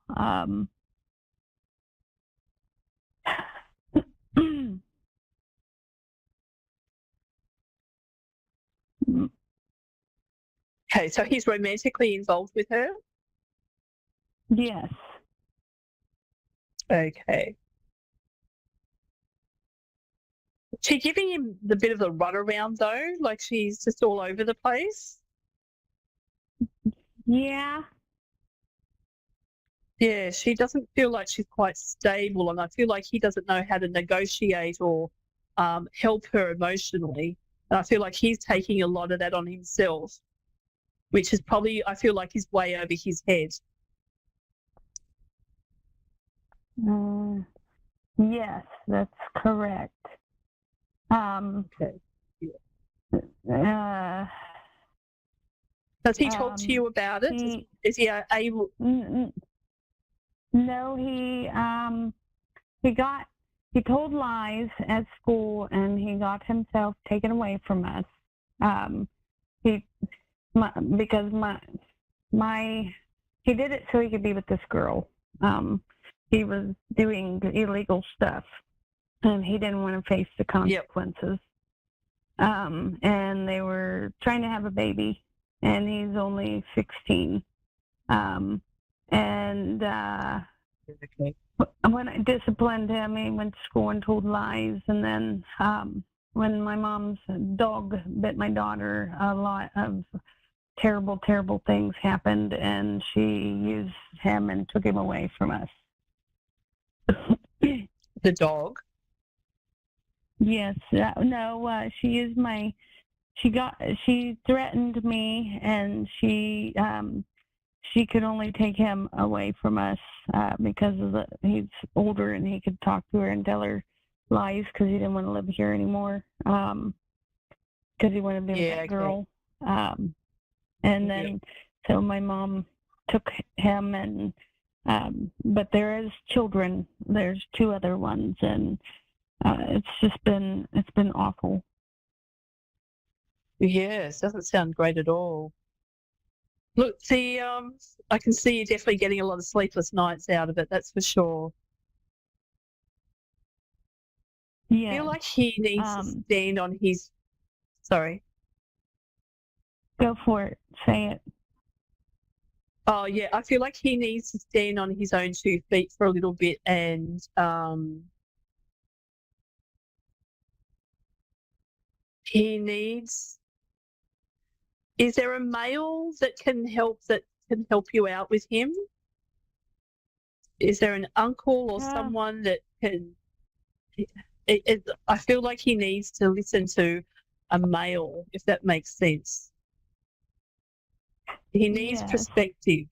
Okay, so he's romantically involved with her? Yes. Okay. She's giving him the bit of the runaround though, like she's just all over the place. Yeah. Yeah, she doesn't feel like she's quite stable, and I feel like he doesn't know how to negotiate or help her emotionally. And I feel like he's taking a lot of that on himself, which is probably, I feel like, he's way over his head. Yes, that's correct. Okay. Does he talk to you about it? Is he able? No, he told lies at school, and he got himself taken away from us. Because he did it so he could be with this girl. He was doing illegal stuff, and he didn't want to face the consequences. And they were trying to have a baby, and he's only 16. When I disciplined him, he went to school and told lies. And then when my mom's dog bit my daughter, a lot of terrible, terrible things happened, and she used him and took him away from us. The dog? Yes. No, she used she threatened me, and she could only take him away from us because he's older and he could talk to her and tell her lies because he didn't want to live here anymore because he wanted to be with that girl. And then so my mom took him, and but there is children. There's 2 other ones, and it's been awful. Yes, doesn't sound great at all. Look, see, I can see you definitely getting a lot of sleepless nights out of it. That's for sure. Yeah. I feel like he needs to stand on his. Sorry. Go for it. Say it. Oh yeah, I feel like he needs to stand on his own 2 feet for a little bit, and he needs. Is there a male that can help you out with him? Is there an uncle or someone that can? I feel like he needs to listen to a male, if that makes sense. He needs perspective.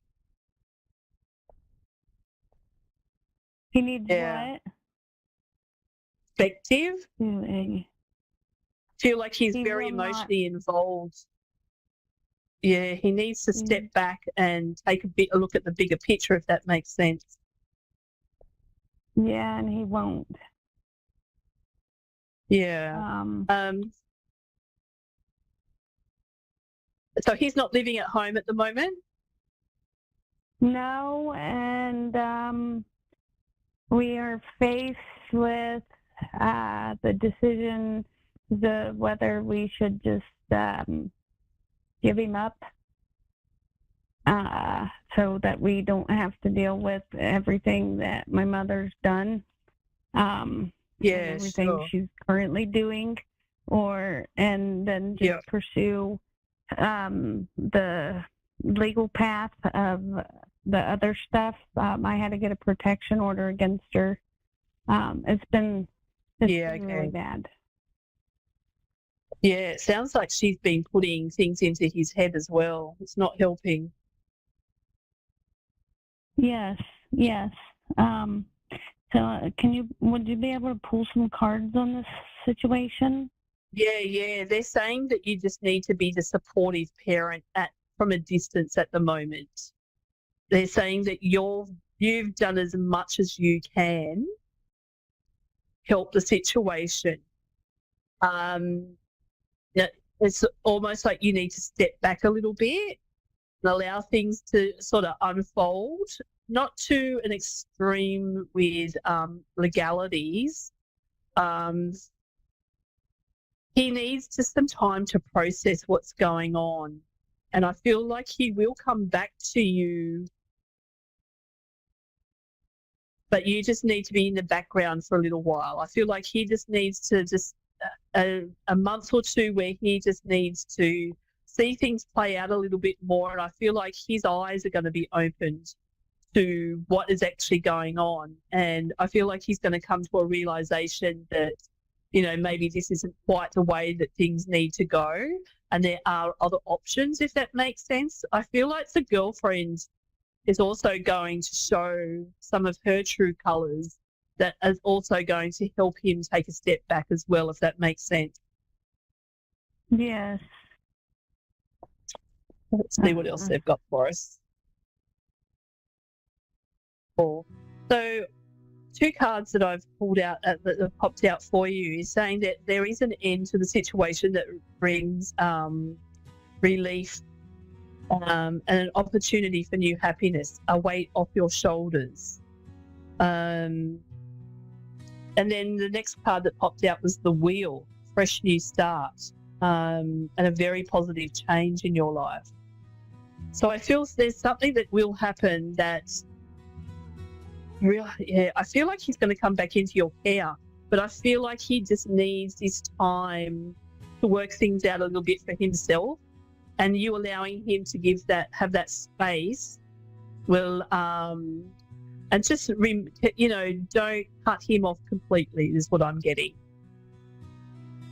He needs what? Perspective. I feel like he's very emotionally involved. Yeah, he needs to step back and take a look at the bigger picture, if that makes sense. Yeah, and he won't. Yeah. So he's not living at home at the moment? No, and we are faced with the decision whether we should just give him up so that we don't have to deal with everything that my mother's done. Everything she's currently doing, and then just pursue the legal path of the other stuff. I had to get a protection order against her. It's been really bad. Yeah, it sounds like she's been putting things into his head as well. It's not helping. Yes. So would you be able to pull some cards on this situation? Yeah. They're saying that you just need to be the supportive parent from a distance at the moment. They're saying that you've done as much as you can help the situation. It's almost like you need to step back a little bit and allow things to sort of unfold, not to an extreme with legalities. He needs just some time to process what's going on. And I feel like he will come back to you, but you just need to be in the background for a little while. I feel like he just needs to a month or 2 where he just needs to see things play out a little bit more. And I feel like his eyes are going to be opened to what is actually going on. And I feel like he's going to come to a realization that, maybe this isn't quite the way that things need to go. And there are other options, if that makes sense. I feel like the girlfriend is also going to show some of her true colours that is also going to help him take a step back as well, if that makes sense. Yes. Let's see what else they've got for us. Cool. So 2 cards that I've pulled out, that have popped out for you, is saying that there is an end to the situation that brings relief and an opportunity for new happiness, a weight off your shoulders. And then the next card that popped out was the Wheel, fresh new start, and a very positive change in your life. So I feel there's something that will happen that I feel like he's going to come back into your care, but I feel like he just needs this time to work things out a little bit for himself, and you allowing him to have that space will, and just, don't cut him off completely is what I'm getting.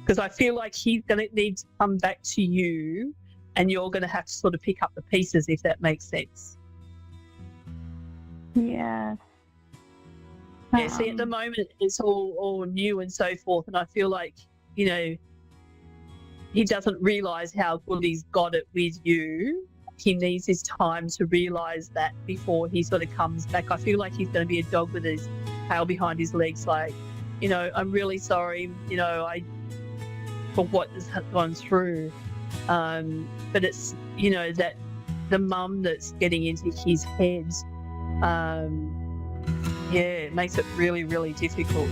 Because I feel like he's going to need to come back to you, and you're going to have to sort of pick up the pieces, if that makes sense. Yes. Yeah, see, at the moment, it's all new and so forth, and I feel like, he doesn't realise how good he's got it with you. He needs his time to realise that before he sort of comes back. I feel like he's going to be a dog with his tail behind his legs, like, I'm really sorry, for what has gone through. But it's, that the mum that's getting into his head, it makes it really, really difficult.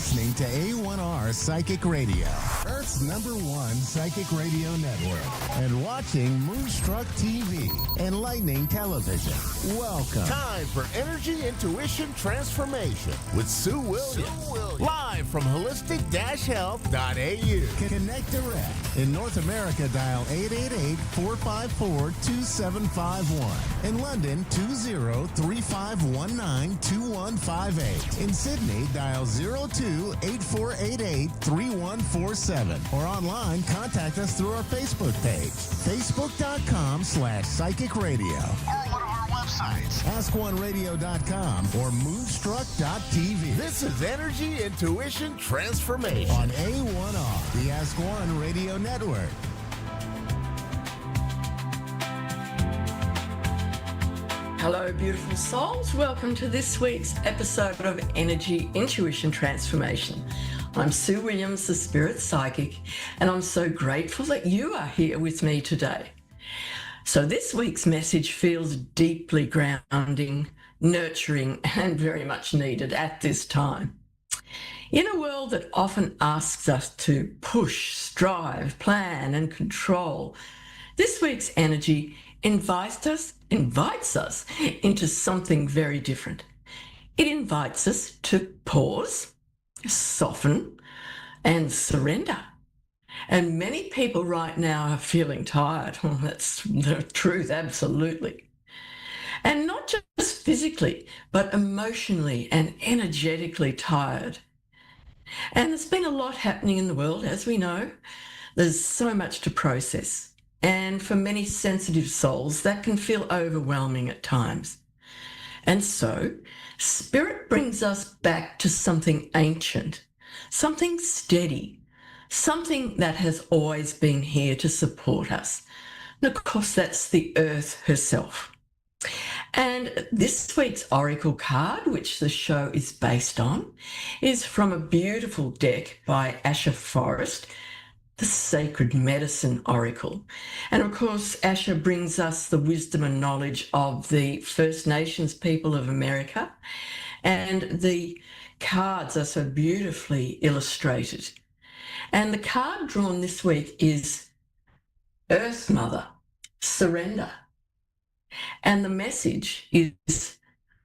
Listening to A1R Psychic Radio, Earth's #1 psychic radio network, and watching Moonstruck TV, Enlightening Television. Welcome. Time for Energy Intuition Transformation with Sue Williams. Live from holistic-health.au. Connect direct. In North America, dial 888-454-2751. In London, 20-3519-2158. In Sydney, dial 02-8488-3147. Or online, contact us through our Facebook page, facebook.com/psychic radio. Or one of our websites, askoneradio.com or moonstruck.tv. This is Energy Intuition Transformation on A1R, the Ask One Radio Network. Hello, beautiful souls. Welcome to this week's episode of Energy Intuition Transformation. I'm Sue Williams, the Spirit Psychic, and I'm so grateful that you are here with me today. So this week's message feels deeply grounding nurturing, and very much needed at this time. In a world that often asks us to push, strive, plan, and control, this week's energy invites us into something very different. It invites us to pause, soften, and surrender. And many people right now are feeling tired. Well, that's the truth, absolutely. And not just physically, but emotionally and energetically tired. And there's been a lot happening in the world, as we know. There's so much to process. And for many sensitive souls, that can feel overwhelming at times. And so, Spirit brings us back to something ancient, something steady, something that has always been here to support us. And of course, that's the Earth herself. And this week's Oracle card, which the show is based on, is from a beautiful deck by Asher Forrest, the Sacred Medicine Oracle. And of course, Asher brings us the wisdom and knowledge of the First Nations people of America. And the cards are so beautifully illustrated. And the card drawn this week is Earth Mother, Surrender. And the message is,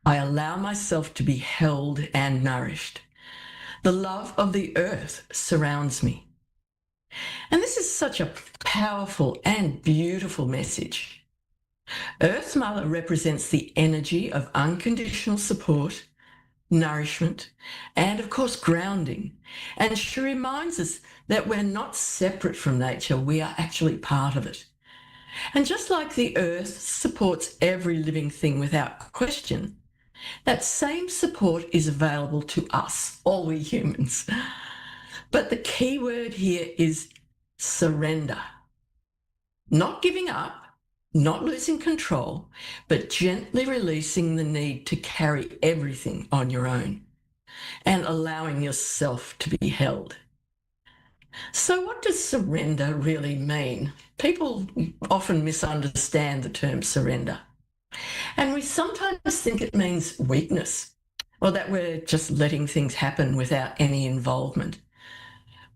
I allow myself to be held and nourished. The love of the earth surrounds me. And this is such a powerful and beautiful message. Earth Mother represents the energy of unconditional support, nourishment, and of course grounding. And she reminds us that we're not separate from nature, we are actually part of it. And just like the earth supports every living thing without question, that same support is available to us, all we humans. But the key word here is surrender. Not giving up, not losing control, but gently releasing the need to carry everything on your own and allowing yourself to be held. So what does surrender really mean? People often misunderstand the term surrender. And we sometimes think it means weakness, or that we're just letting things happen without any involvement.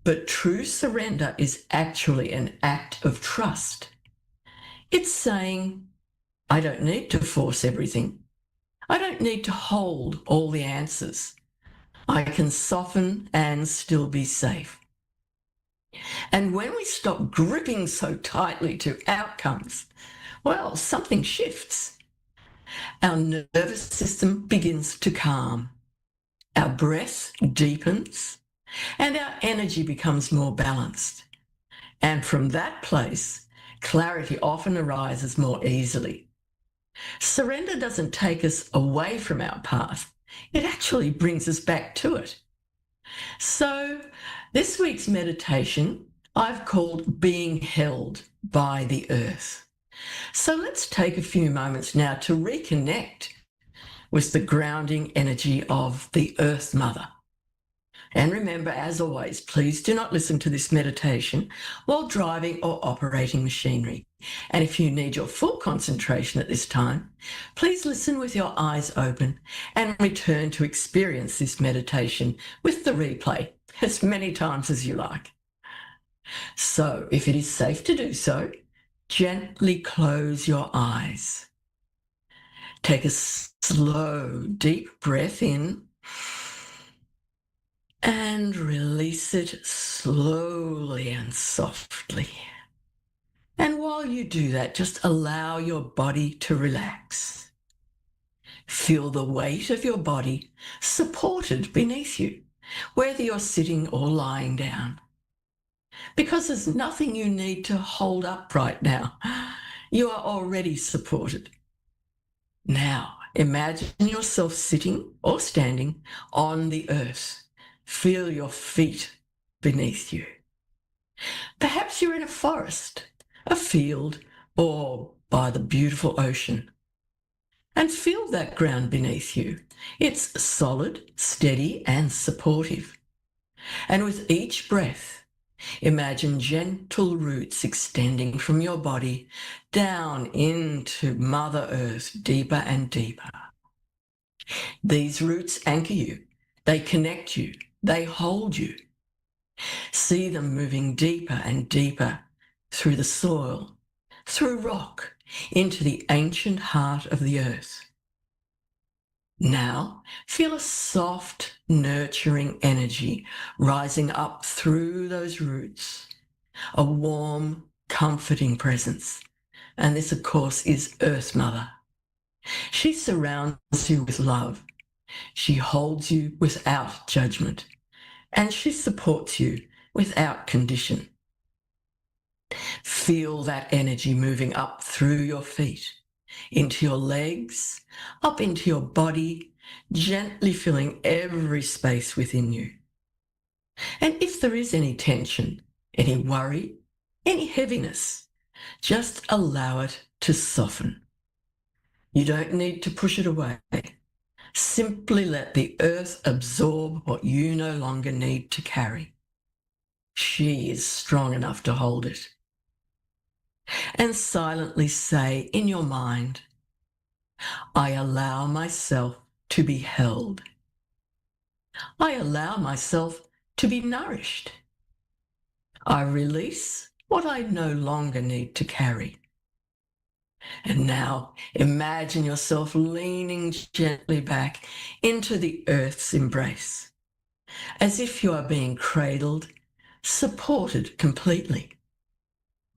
But true surrender is actually an act of trust. It's saying, I don't need to force everything. I don't need to hold all the answers. I can soften and still be safe. And when we stop gripping so tightly to outcomes, well, something shifts. Our nervous system begins to calm. Our breath deepens and our energy becomes more balanced. And from that place, clarity often arises more easily. Surrender doesn't take us away from our path. It actually brings us back to it. So this week's meditation I've called Being Held by the Earth. So let's take a few moments now to reconnect with the grounding energy of the Earth Mother. And remember, as always, please do not listen to this meditation while driving or operating machinery. And if you need your full concentration at this time, please listen with your eyes open and return to experience this meditation with the replay as many times as you like. So, if it is safe to do so, gently close your eyes. Take a slow, deep breath in and release it slowly and softly. And while you do that, just allow your body to relax. Feel the weight of your body supported beneath you, whether you're sitting or lying down. Because there's nothing you need to hold up right now. You are already supported. Now, imagine yourself sitting or standing on the earth. Feel your feet beneath you. Perhaps you're in a forest, a field, or by the beautiful ocean. And feel that ground beneath you. It's solid, steady, and supportive. And with each breath, imagine gentle roots extending from your body down into Mother Earth, deeper and deeper. These roots anchor you. They connect you. They hold you. See them moving deeper and deeper through the soil, through rock, into the ancient heart of the earth. Now, feel a soft, nurturing energy rising up through those roots, a warm, comforting presence. And this, of course, is Earth Mother. She surrounds you with love. She holds you without judgment, and she supports you without condition. Feel that energy moving up through your feet, into your legs, up into your body, gently filling every space within you. And if there is any tension, any worry, any heaviness, just allow it to soften. You don't need to push it away. Simply let the earth absorb what you no longer need to carry. She is strong enough to hold it. And silently say in your mind, I allow myself to be held. I allow myself to be nourished. I release what I no longer need to carry. And now imagine yourself leaning gently back into the earth's embrace, as if you are being cradled, supported completely.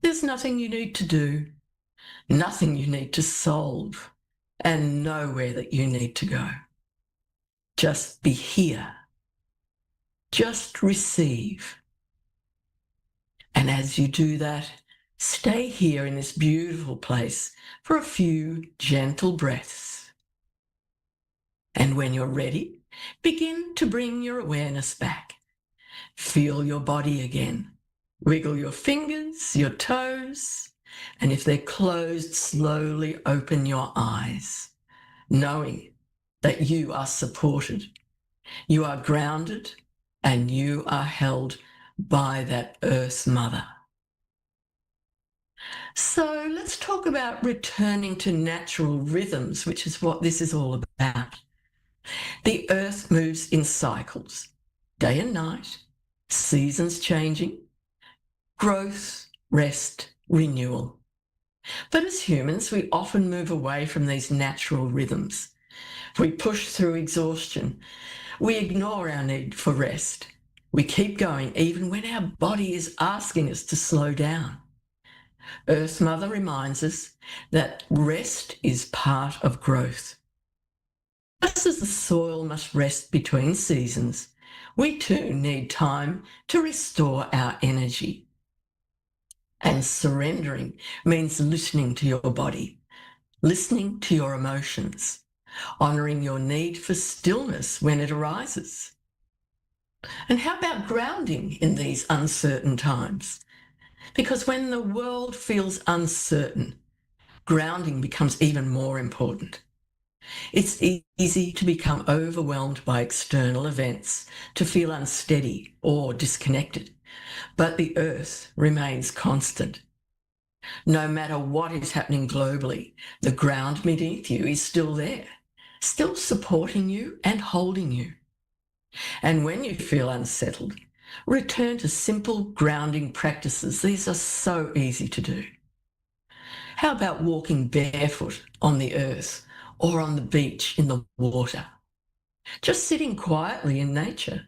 There's nothing you need to do, nothing you need to solve, and nowhere that you need to go. Just be here. Just receive. And as you do that, stay here in this beautiful place for a few gentle breaths. And when you're ready, begin to bring your awareness back. Feel your body again. Wiggle your fingers, your toes, and if they're closed, slowly open your eyes, knowing that you are supported, you are grounded, and you are held by that Earth Mother. So let's talk about returning to natural rhythms, which is what this is all about. The earth moves in cycles, day and night, seasons changing, growth, rest, renewal. But as humans, we often move away from these natural rhythms. We push through exhaustion. We ignore our need for rest. We keep going even when our body is asking us to slow down. Earth Mother reminds us that rest is part of growth. Just as the soil must rest between seasons, we too need time to restore our energy. And surrendering means listening to your body, listening to your emotions, honouring your need for stillness when it arises. And how about grounding in these uncertain times? Because when the world feels uncertain, grounding becomes even more important. It's easy to become overwhelmed by external events, to feel unsteady or disconnected, but the earth remains constant. No matter what is happening globally, the ground beneath you is still there, still supporting you and holding you. And when you feel unsettled, return to simple grounding practices. These are so easy to do. How about walking barefoot on the earth or on the beach in the water? Just sitting quietly in nature,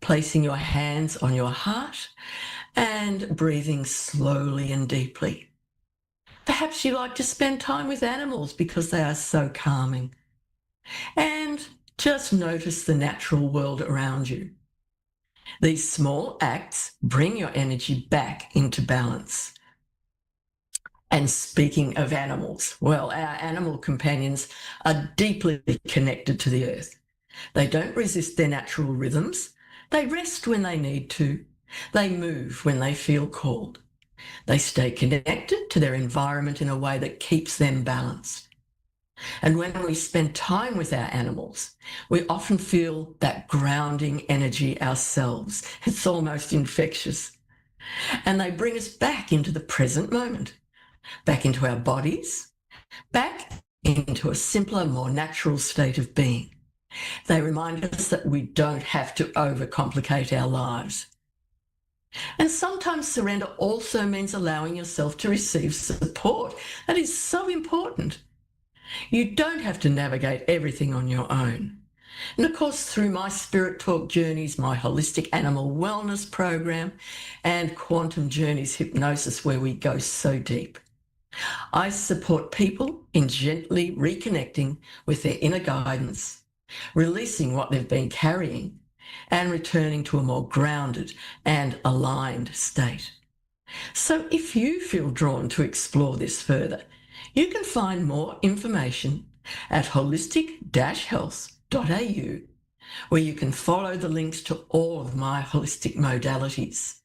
placing your hands on your heart and breathing slowly and deeply. Perhaps you like to spend time with animals because they are so calming. And just notice the natural world around you. These small acts bring your energy back into balance. And speaking of animals, well, our animal companions are deeply connected to the earth. They don't resist their natural rhythms. They rest when they need to. They move when they feel called. They stay connected to their environment in a way that keeps them balanced. And when we spend time with our animals, we often feel that grounding energy ourselves. It's almost infectious. And they bring us back into the present moment, back into our bodies, back into a simpler, more natural state of being. They remind us that we don't have to overcomplicate our lives. And sometimes surrender also means allowing yourself to receive support. That is so important. You don't have to navigate everything on your own. And of course, through my Spirit Talk Journeys, my Holistic Animal Wellness Program, and Quantum Journeys Hypnosis, where we go so deep, I support people in gently reconnecting with their inner guidance, releasing what they've been carrying, and returning to a more grounded and aligned state. So if you feel drawn to explore this further, you can find more information at holistic-health.au, where you can follow the links to all of my holistic modalities.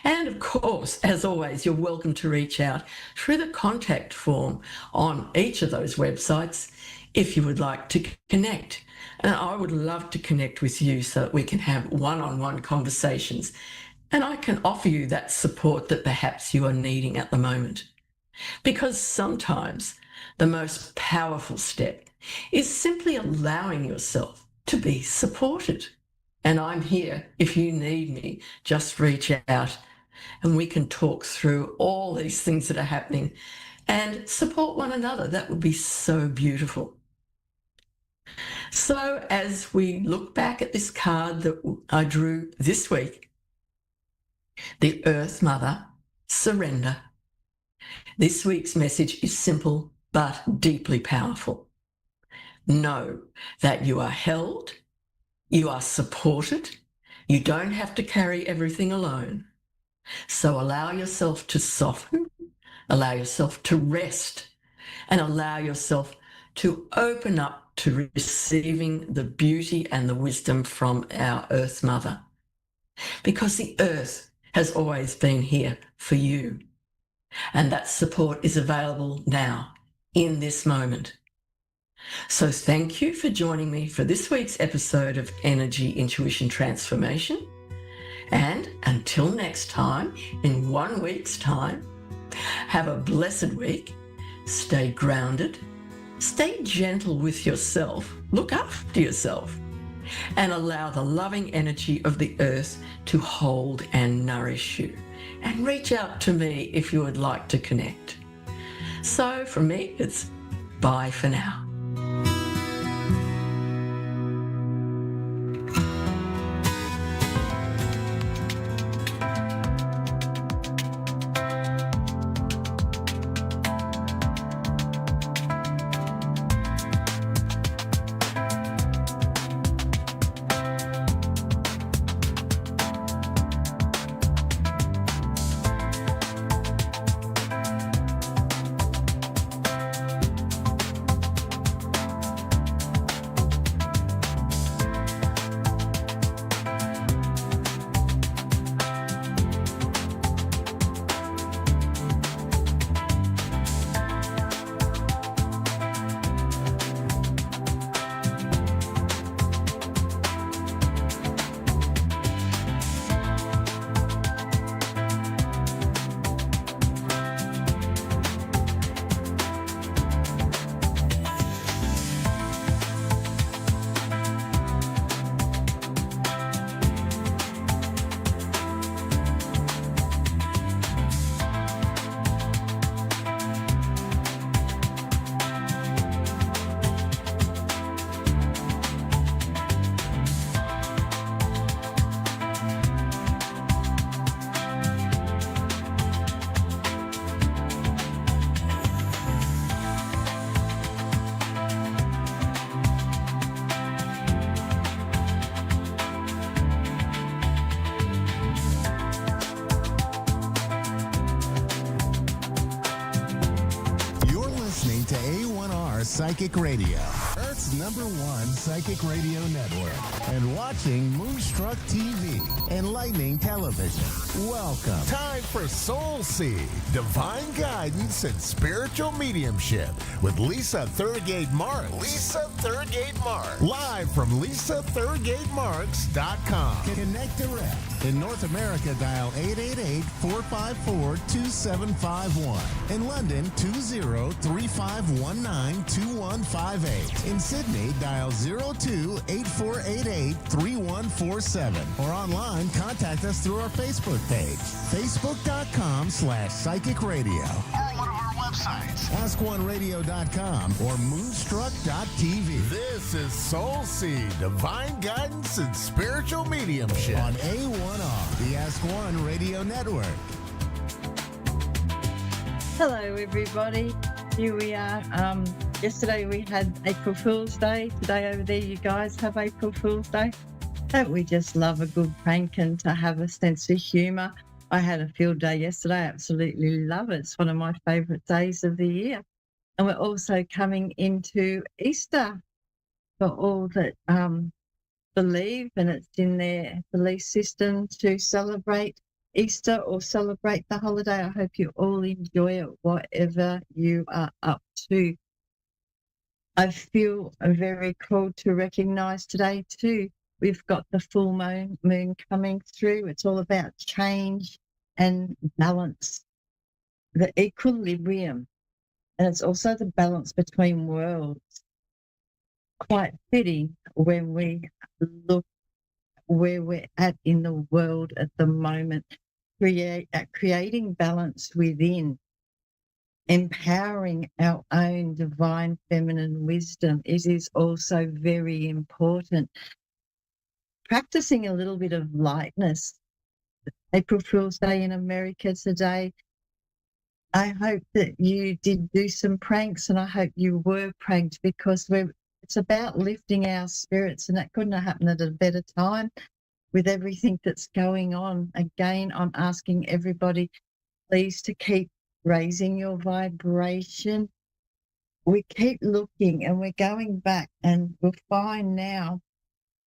And of course, as always, you're welcome to reach out through the contact form on each of those websites if you would like to connect. And I would love to connect with you so that we can have one-on-one conversations and I can offer you that support that perhaps you are needing at the moment. Because sometimes the most powerful step is simply allowing yourself to be supported. And I'm here if you need me. Just reach out and we can talk through all these things that are happening and support one another. That would be so beautiful. So as we look back at this card that I drew this week, the Earth Mother, surrender. This week's message is simple but deeply powerful. Know that you are held, you are supported, you don't have to carry everything alone. So allow yourself to soften, allow yourself to rest, and allow yourself to open up to receiving the beauty and the wisdom from our Earth Mother. Because the Earth has always been here for you. And that support is available now, in this moment. So thank you for joining me for this week's episode of Energy Intuition Transformation. And until next time, in 1 week's time, have a blessed week, stay grounded, stay gentle with yourself, look after yourself, and allow the loving energy of the earth to hold and nourish you. And reach out to me if you would like to connect. So from me, it's bye for now. To A1R Psychic Radio, Earth's #1 psychic radio network, and watching Moonstruck TV, enlightening television. Welcome. Time for Soul Seed, divine guidance and spiritual mediumship with Lisa Thurgate Marks. Lisa Thurgate Marks. Live from LisaThurgateMarks.com. Connect direct In North America, dial 888-454-2751. In London, 20-3519-2158. In Sydney, dial 02-8488-3147. Or online, contact us through our Facebook page, facebook.com/Psychic Radio. Or one of our websites, askoneradio.com or moonstruck.tv. This is Soul Seed, Divine Guidance and Spiritual Mediumship on A1R, the Ask One Radio Network. Hello, everybody. Here we are. Yesterday we had April Fool's Day. Today over there, you guys have April Fool's Day. Don't we just love a good prank and to have a sense of humour? I had a field day yesterday. I absolutely love it. It's one of my favourite days of the year. And we're also coming into Easter for all that believe, and it's in their belief system to celebrate Easter or celebrate the holiday. I hope you all enjoy it, whatever you are up to. I feel very called to recognise today too, we've got the full moon coming through. It's all about change and balance, the equilibrium, and it's also the balance between worlds. Quite fitting when we look where we're at in the world at the moment, creating balance within, empowering our own divine feminine wisdom. It is also very important. Practicing a little bit of lightness. April Fool's Day in America today. I hope that you did do some pranks, and I hope you were pranked, because it's about lifting our spirits, and that couldn't have happened at a better time with everything that's going on. Again, I'm asking everybody, please, to keep raising your vibration. We keep looking and we're going back, and we'll find now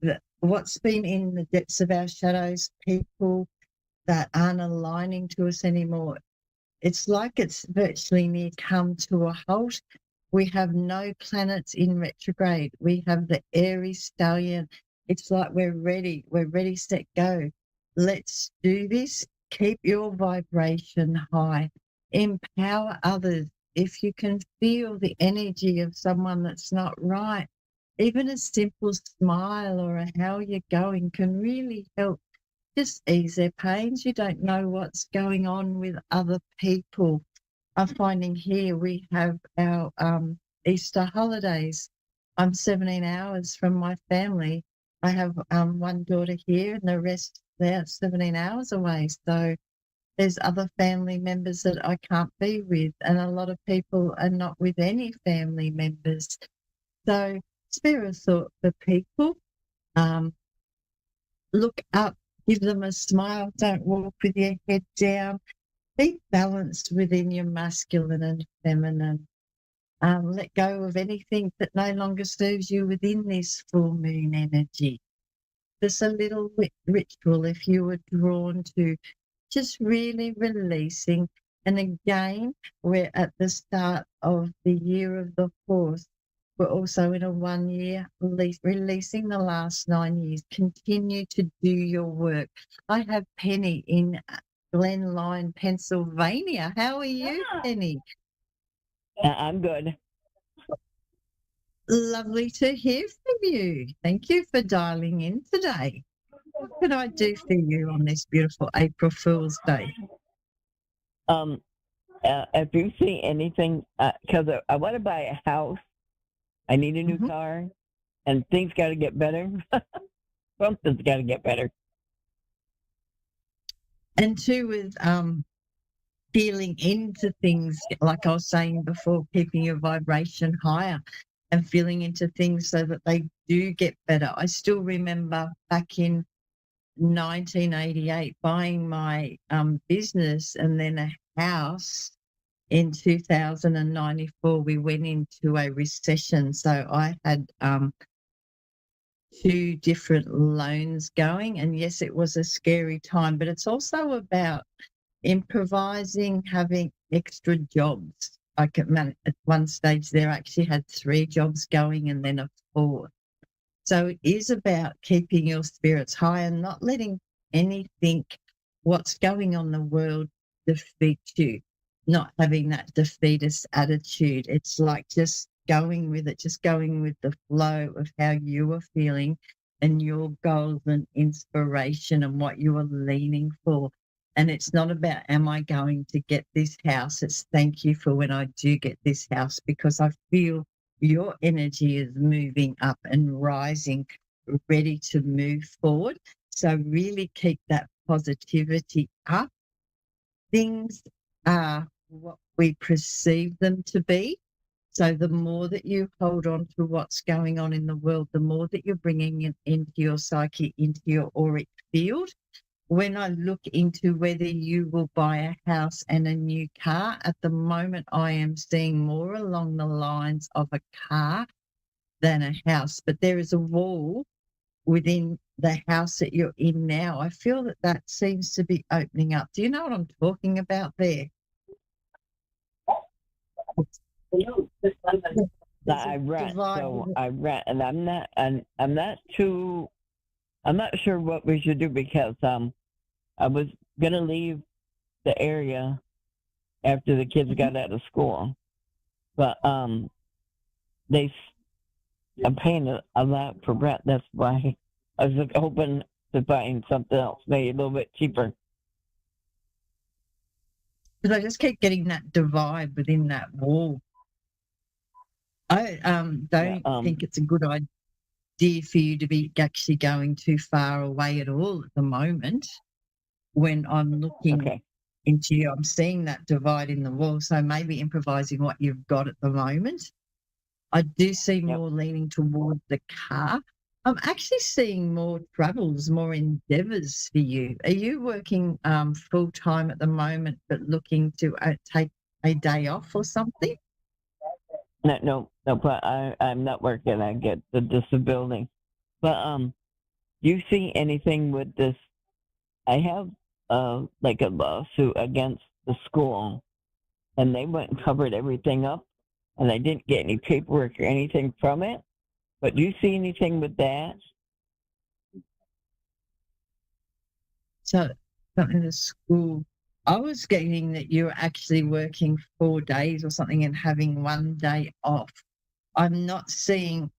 that what's been in the depths of our shadows, people that aren't aligning to us anymore, it's like it's virtually near come to a halt. We have no planets in retrograde. We have the Aries stallion. It's like we're ready, set, go. Let's do this. Keep your vibration high. Empower others. If you can feel the energy of someone that's not right, even a simple smile or a how you're going can really help just ease their pains. You don't know what's going on with other people. I'm finding here we have our Easter holidays. I'm 17 hours from my family. I have one daughter here and the rest, they're 17 hours away. So there's other family members that I can't be with, and a lot of people are not with any family members. So spare a thought for people. Look up, give them a smile. Don't walk with your head down. Be balanced within your masculine and feminine. Let go of anything that no longer serves you within this full moon energy. Just a little ritual if you were drawn to just really releasing. And again, we're at the start of the year of the horse. We're also in a 1 year, releasing the last 9 years. Continue to do your work. I have Penny in Glen Lyon, Pennsylvania. How are you, Penny? I'm good. Lovely to hear from you. Thank you for dialing in today. What can I do for you on this beautiful April Fool's Day? If you see anything, because I want to buy a house, I need a new car, and things got to get better. Something's got to get better. And too, with feeling into things, like I was saying before, keeping your vibration higher and feeling into things so that they do get better. I still remember back in 1988 buying my business and then a house. In 2094, we went into a recession. So I had 2 different loans going. And yes, it was a scary time, but it's also about improvising, having extra jobs. At one stage there, I actually had 3 jobs going and then a 4th. So it is about keeping your spirits high and not letting anything, what's going on in the world defeats you, not having that defeatist attitude. It's like just going with it, just going with the flow of how you are feeling and your goals and inspiration and what you are leaning for. And it's not about, am I going to get this house? It's thank you for when I do get this house, because I feel your energy is moving up and rising, ready to move forward. So really keep that positivity up. Things are what we perceive them to be. So the more that you hold on to what's going on in the world, the more that you're bringing it into your psyche, into your auric field. When I look into whether you will buy a house and a new car, at the moment I am seeing more along the lines of a car than a house. But there is a wall within the house that you're in now. I feel that that seems to be opening up. Do you know what I'm talking about there? I rent, so I rent, and I'm not sure what we should do, because I was gonna leave the area after the kids got out of school, but I'm paying a lot for rent. That's why I was hoping to find something else, maybe a little bit cheaper. But I just keep getting that divide within that wall. I don't think it's a good idea for you to be actually going too far away at all at the moment. When I'm looking into you, I'm seeing that divide in the wall. So maybe improvising what you've got at the moment. I do see more leaning toward the car. I'm actually seeing more travels, more endeavours for you. Are you working full time at the moment, but looking to take a day off or something? No, but I'm not working. I get the disability. But you see anything with this? I have like a lawsuit against the school, and they went and covered everything up, and I didn't get any paperwork or anything from it. But do you see anything with that? So in the school, I was getting that you're actually working 4 days or something and having 1 day off. I'm not seeing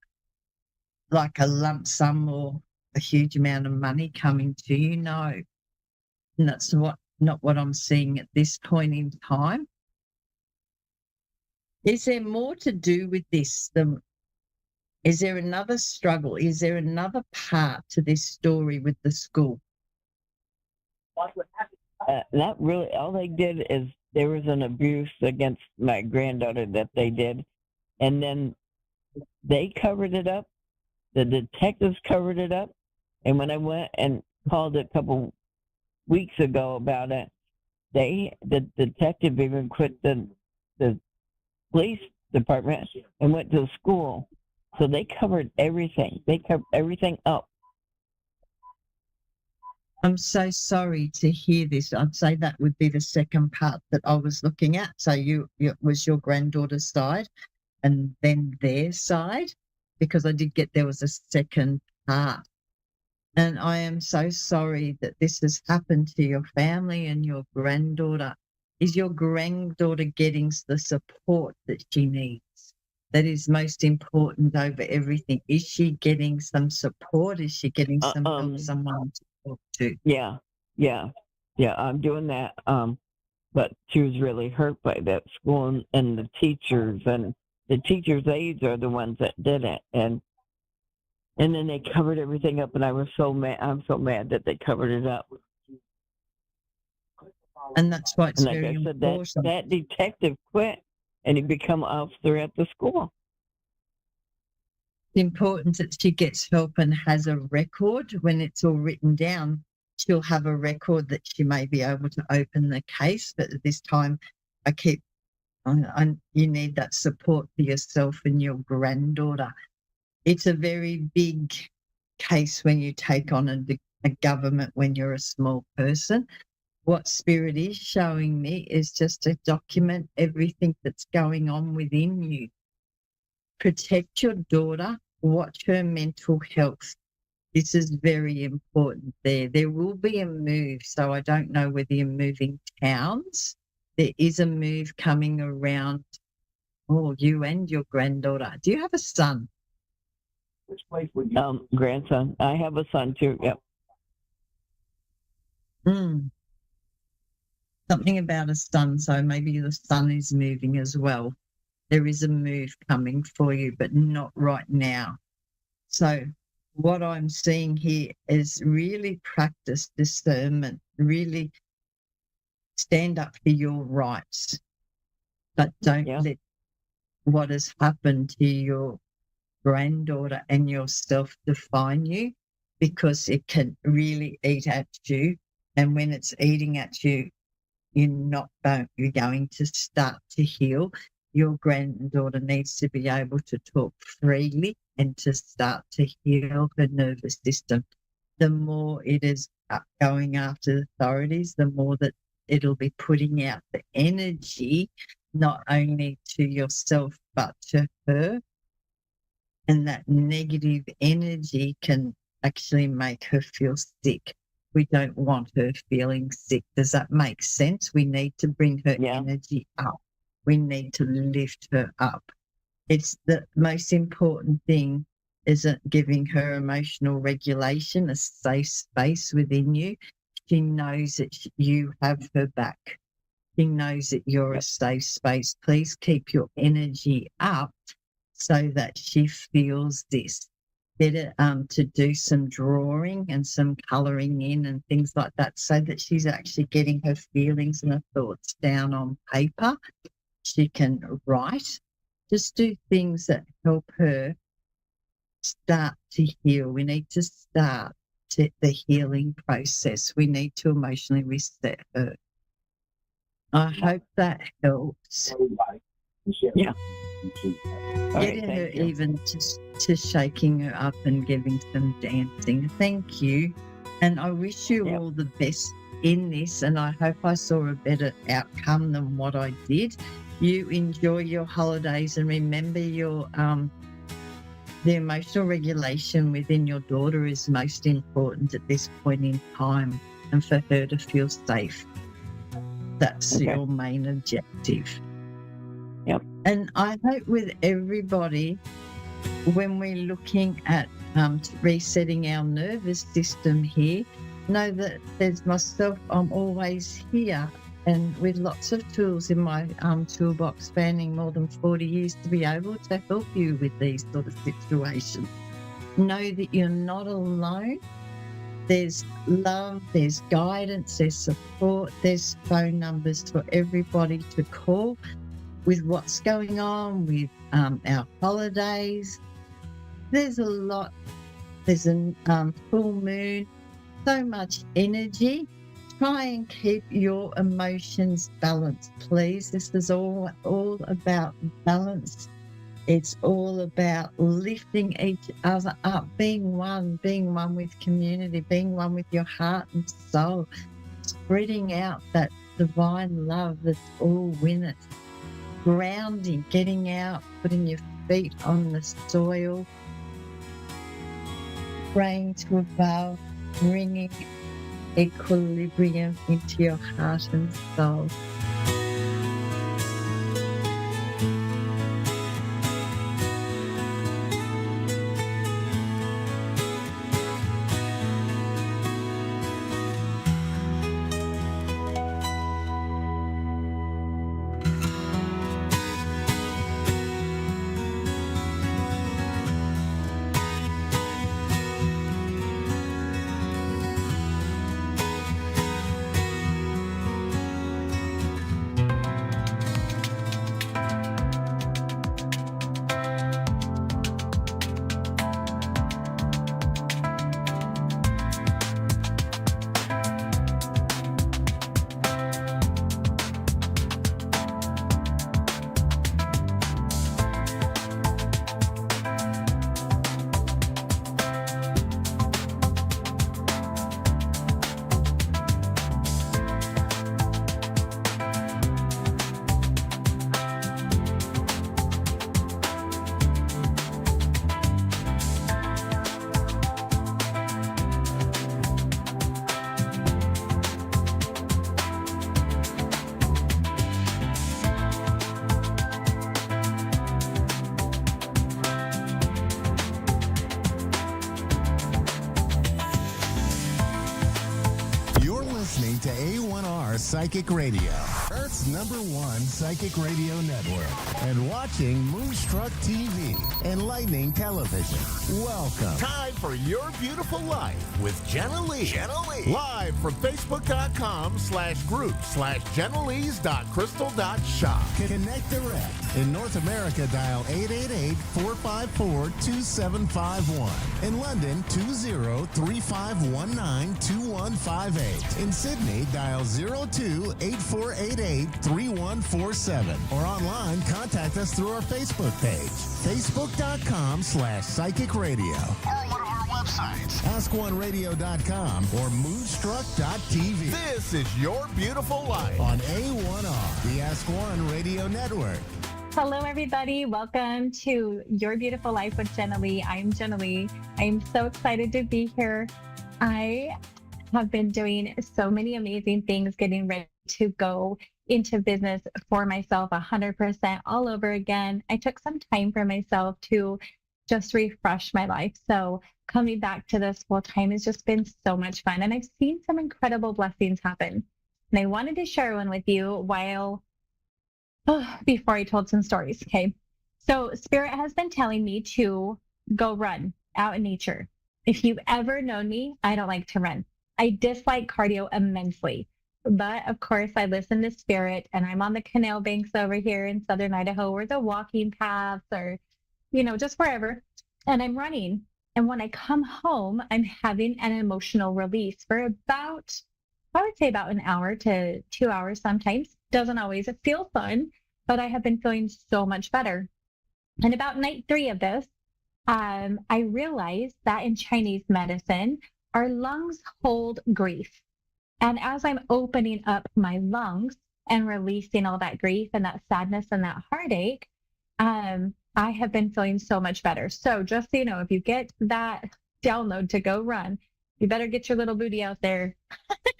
like a lump sum or a huge amount of money coming to you, no. And that's not what I'm seeing at this point in time. Is there more to do with this? Is there another struggle? Is there another part to this story with the school? Not really. All they did is there was an abuse against my granddaughter that they did, and then they covered it up. The detectives covered it up, and when I went and called a couple weeks ago about it, the detective even quit the police department and went to the school. So they covered everything. They covered everything up. I'm so sorry to hear this. I'd say that would be the second part that I was looking at. So it was your granddaughter's side and then their side, because I did get there was a second part. And I am so sorry that this has happened to your family and your granddaughter. Is your granddaughter getting the support that she needs? That is most important over everything. Is she getting some support? Is she getting some help, someone to talk to? Yeah, I'm doing that. But she was really hurt by that school and the teachers, and the teachers' aides are the ones that did it. And then they covered everything up, and I was so mad. I'm so mad that they covered it up. And that's why it's and like very I said, important. That detective quit, and he become officer at the school. It's important that she gets help and has a record. When it's all written down, she'll have a record that she may be able to open the case. But at this time, you need that support for yourself and your granddaughter. It's a very big case when you take on a government when you're a small person. What Spirit is showing me is just to document everything that's going on within you. Protect your daughter, watch her mental health. This is very important there. There will be a move, so I don't know whether you're moving towns. There is a move coming around, you and your granddaughter. Do you have a son? Grandson. I have a son too. Yep. Something about a son, so maybe the son is moving as well. There is a move coming for you, but not right now. So what I'm seeing here is really practice discernment, really stand up for your rights, but don't let what has happened to your granddaughter and yourself define you, because it can really eat at you. And when it's eating at you, you're going to start to heal. Your granddaughter needs to be able to talk freely and to start to heal her nervous system. The more it is going after the authorities, the more that it'll be putting out the energy, not only to yourself, but to her. And that negative energy can actually make her feel sick. We don't want her feeling sick. Does that make sense? We need to bring her energy up. We need to lift her up. It's the most important thing, isn't giving her emotional regulation, a safe space within you. She knows that you have her back. She knows that you're a safe space. Please keep your energy up so that she feels this. Better to do some drawing and some colouring in and things like that, so that she's actually getting her feelings and her thoughts down on paper. She can write. Just do things that help her start to heal. We need to start the healing process. We need to emotionally reset her. I hope that helps. Yeah. Getting her even to shaking her up and giving some dancing. Thank you. And I wish you all the best in this, and I hope I saw a better outcome than what I did. You enjoy your holidays, and remember your the emotional regulation within your daughter is most important at this point in time, and for her to feel safe. That's your main objective. Yep. And I hope with everybody, when we're looking at resetting our nervous system here, know that there's myself, I'm always here, and with lots of tools in my toolbox spanning more than 40 years to be able to help you with these sort of situations. Know that you're not alone. There's love, there's guidance, there's support, there's phone numbers for everybody to call with what's going on with our holidays. There's a lot. There's a full moon, so much energy. Try and keep your emotions balanced, please. This is all about balance. It's all about lifting each other up, being one with community, being one with your heart and soul, spreading out that divine love that's all in it. Grounding, getting out, putting your feet on the soil, praying to above, bringing equilibrium into your heart and soul. Psychic Radio, Earth's #1 psychic radio network, and watching Moonstruck TV, enlightening television. Welcome. Time for Your Beautiful Life with Jenna Lee. Live from Facebook.com/group/JennaLee's.crystal.shop. Connect direct. In North America, dial 888-454-2751. In London, 20-3519-2158. In Sydney, dial 02-8488-3147. Or online, contact us through our Facebook page, Facebook.com/Psychic Radio. Or one of our websites, AskOneRadio.com or Moonstruck.tv. This is Your Beautiful Life on A1R, the Ask One Radio Network. Hello, everybody. Welcome to Your Beautiful Life with Jenna Lee. I'm Jenna Lee. I'm so excited to be here. I have been doing so many amazing things, getting ready to go into business for myself 100% all over again. I took some time for myself to just refresh my life. So coming back to this full time has just been so much fun. And I've seen some incredible blessings happen. And I wanted to share one with you before I told some stories. Okay. So Spirit has been telling me to go run out in nature. If you've ever known me, I don't like to run. I dislike cardio immensely. But of course, I listen to Spirit, and I'm on the canal banks over here in southern Idaho, or the walking paths, or, just wherever. And I'm running. And when I come home, I'm having an emotional release for about an hour to 2 hours sometimes. Doesn't always feel fun, but I have been feeling so much better. And about night 3 of this, I realized that in Chinese medicine, our lungs hold grief. And as I'm opening up my lungs and releasing all that grief and that sadness and that heartache, I have been feeling so much better. So just so you know, if you get that download to go run, you better get your little booty out there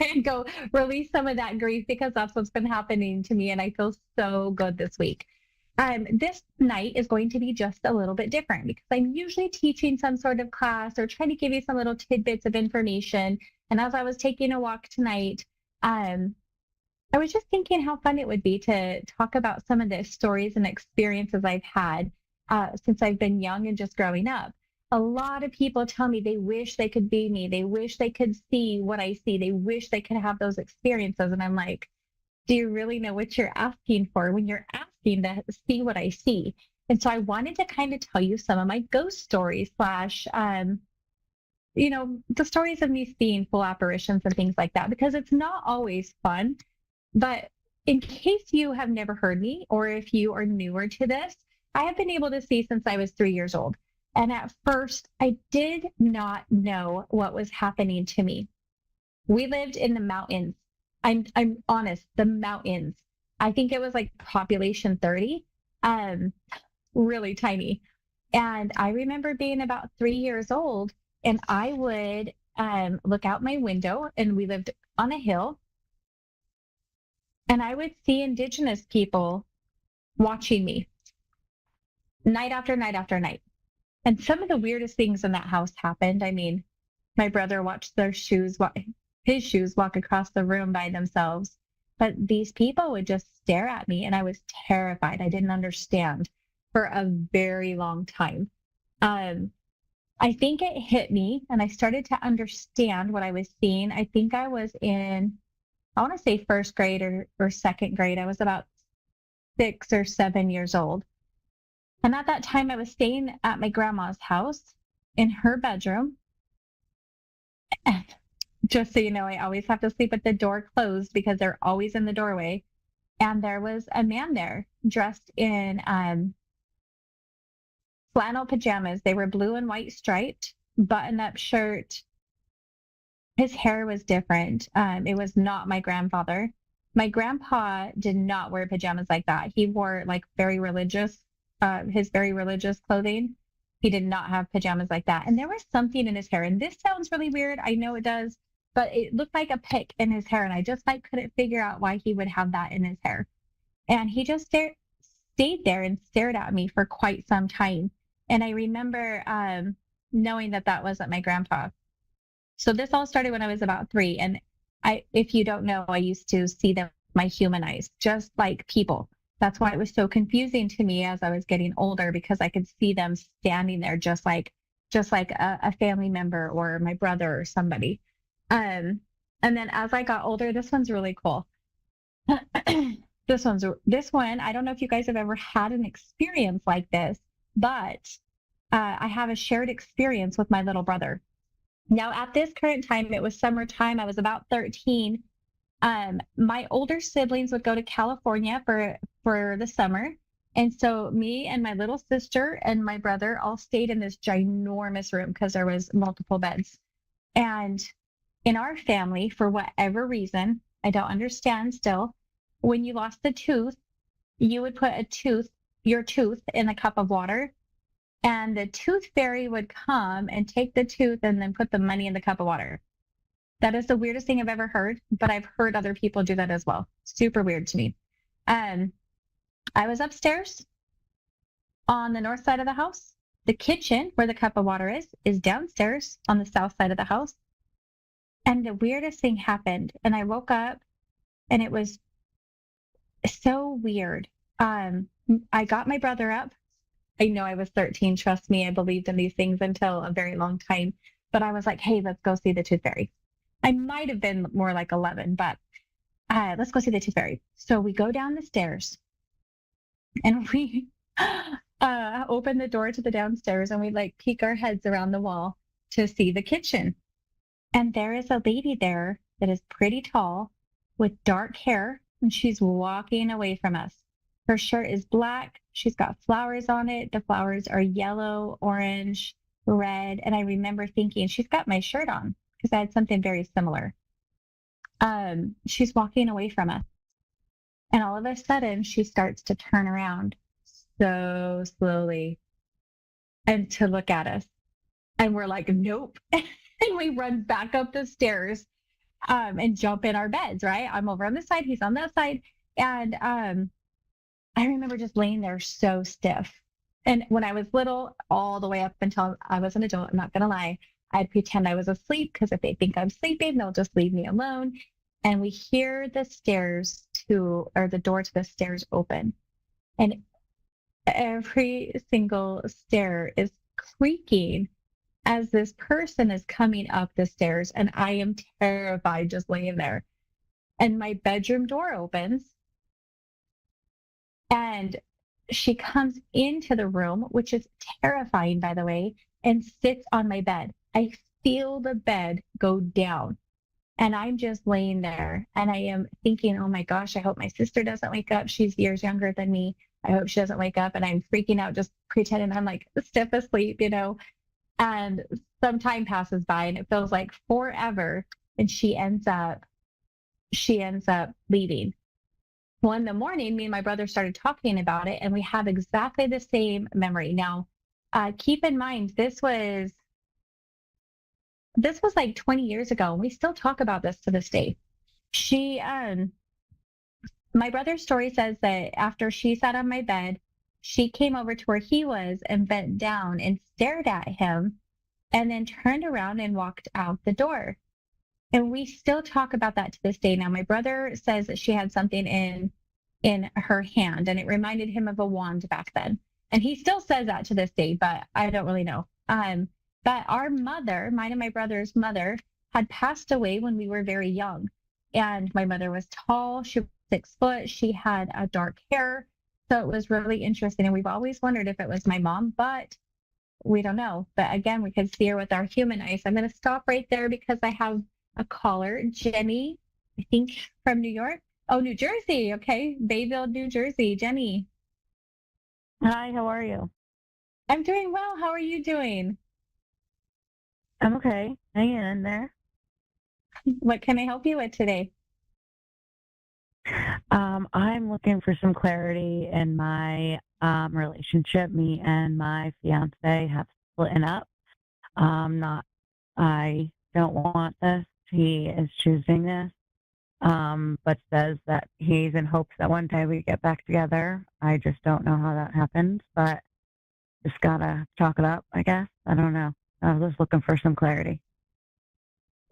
and go release some of that grief, because that's what's been happening to me. And I feel so good this week. This night is going to be just a little bit different, because I'm usually teaching some sort of class or trying to give you some little tidbits of information. And as I was taking a walk tonight, I was just thinking how fun it would be to talk about some of the stories and experiences I've had since I've been young and just growing up. A lot of people tell me they wish they could be me. They wish they could see what I see. They wish they could have those experiences. And I'm like, do you really know what you're asking for when you're asking to see what I see? And so I wanted to kind of tell you some of my ghost stories / the stories of me seeing full apparitions and things like that, because it's not always fun. But in case you have never heard me, or if you are newer to this, I have been able to see since I was 3 years old. And at first, I did not know what was happening to me. We lived in the mountains. I'm honest, the mountains. I think it was like population 30, really tiny. And I remember being about 3 years old, and I would look out my window, and we lived on a hill, and I would see indigenous people watching me night after night after night. And some of the weirdest things in that house happened. I mean, my brother watched his shoes walk across the room by themselves. But these people would just stare at me, and I was terrified. I didn't understand for a very long time. I think it hit me, and I started to understand what I was seeing. I think I was in, I want to say first grade or second grade. I was about 6 or 7 years old. And at that time, I was staying at my grandma's house in her bedroom. And just so you know, I always have to sleep with the door closed, because they're always in the doorway. And there was a man there dressed in flannel pajamas. They were blue and white striped, button-up shirt. His hair was different. It was not my grandfather. My grandpa did not wear pajamas like that. He wore like his very religious clothing. He did not have pajamas like that. And there was something in his hair. And this sounds really weird. I know it does, but it looked like a pick in his hair. And I just couldn't figure out why he would have that in his hair. And he just stayed there and stared at me for quite some time. And I remember knowing that wasn't my grandpa. So this all started when I was about 3. And if you don't know, I used to see them with my human eyes, just like people. That's why it was so confusing to me as I was getting older, because I could see them standing there just like a family member or my brother or somebody. And then as I got older, this one's really cool. This one, I don't know if you guys have ever had an experience like this, but I have a shared experience with my little brother. Now, at this current time, it was summertime. I was about 13. My older siblings would go to California for the summer. And so me and my little sister and my brother all stayed in this ginormous room because there was multiple beds. And in our family, for whatever reason, I don't understand still, when you lost a tooth, you would put your tooth in a cup of water, and the tooth fairy would come and take the tooth and then put the money in the cup of water. That is the weirdest thing I've ever heard, but I've heard other people do that as well. Super weird to me. I was upstairs on the north side of the house. The kitchen, where the cup of water is downstairs on the south side of the house. And the weirdest thing happened, and I woke up, and it was so weird. I got my brother up. I know I was 13. Trust me, I believed in these things until a very long time. But I was like, hey, let's go see the tooth fairy. I might have been more like 11, but let's go see the tooth fairy. So we go down the stairs, and we open the door to the downstairs, and we like peek our heads around the wall to see the kitchen. And there is a lady there that is pretty tall with dark hair, and she's walking away from us. Her shirt is black. She's got flowers on it. The flowers are yellow, orange, red. And I remember thinking, she's got my shirt on, because I had something very similar. She's walking away from us. And all of a sudden, she starts to turn around so slowly and to look at us. And we're like, nope. And we run back up the stairs and jump in our beds, right? I'm over on this side, he's on that side. And I remember just laying there so stiff. And when I was little, all the way up until I was an adult, I'm not going to lie, I'd pretend I was asleep, because if they think I'm sleeping, they'll just leave me alone. And we hear the door to the stairs open. And every single stair is creaking as this person is coming up the stairs. And I am terrified just laying there. And my bedroom door opens, and she comes into the room, which is terrifying, by the way, and sits on my bed. I feel the bed go down, and I'm just laying there, and I am thinking, oh my gosh, I hope my sister doesn't wake up. She's years younger than me. I hope she doesn't wake up. And I'm freaking out, just pretending I'm like stiff asleep, and some time passes by, and it feels like forever. And she ends up leaving. Well, in the morning, me and my brother started talking about it, and we have exactly the same memory. Now, keep in mind, this was like 20 years ago, and we still talk about this to this day. My brother's story says that after she sat on my bed, she came over to where he was and bent down and stared at him, and then turned around and walked out the door. And we still talk about that to this day. Now, my brother says that she had something in her hand, and it reminded him of a wand back then. And he still says that to this day, but I don't really know. But our mother, mine and my brother's mother, had passed away when we were very young. And my mother was tall. She was 6 foot. She had a dark hair. So it was really interesting. And we've always wondered if it was my mom, but we don't know. But again, we could see her with our human eyes. I'm going to stop right there because I have a caller, Jenny, I think from New York. Oh, New Jersey. Okay. Bayville, New Jersey. Jenny. Hi, how are you? I'm doing well. How are you doing? I'm okay. Hanging in there. What can I help you with today? I'm looking for some clarity in my relationship. Me and my fiance have split up. I don't want this. He is choosing this, but says that he's in hopes that one day we get back together. I just don't know how that happens, but just gotta chalk it up, I guess. I don't know. I was just looking for some clarity.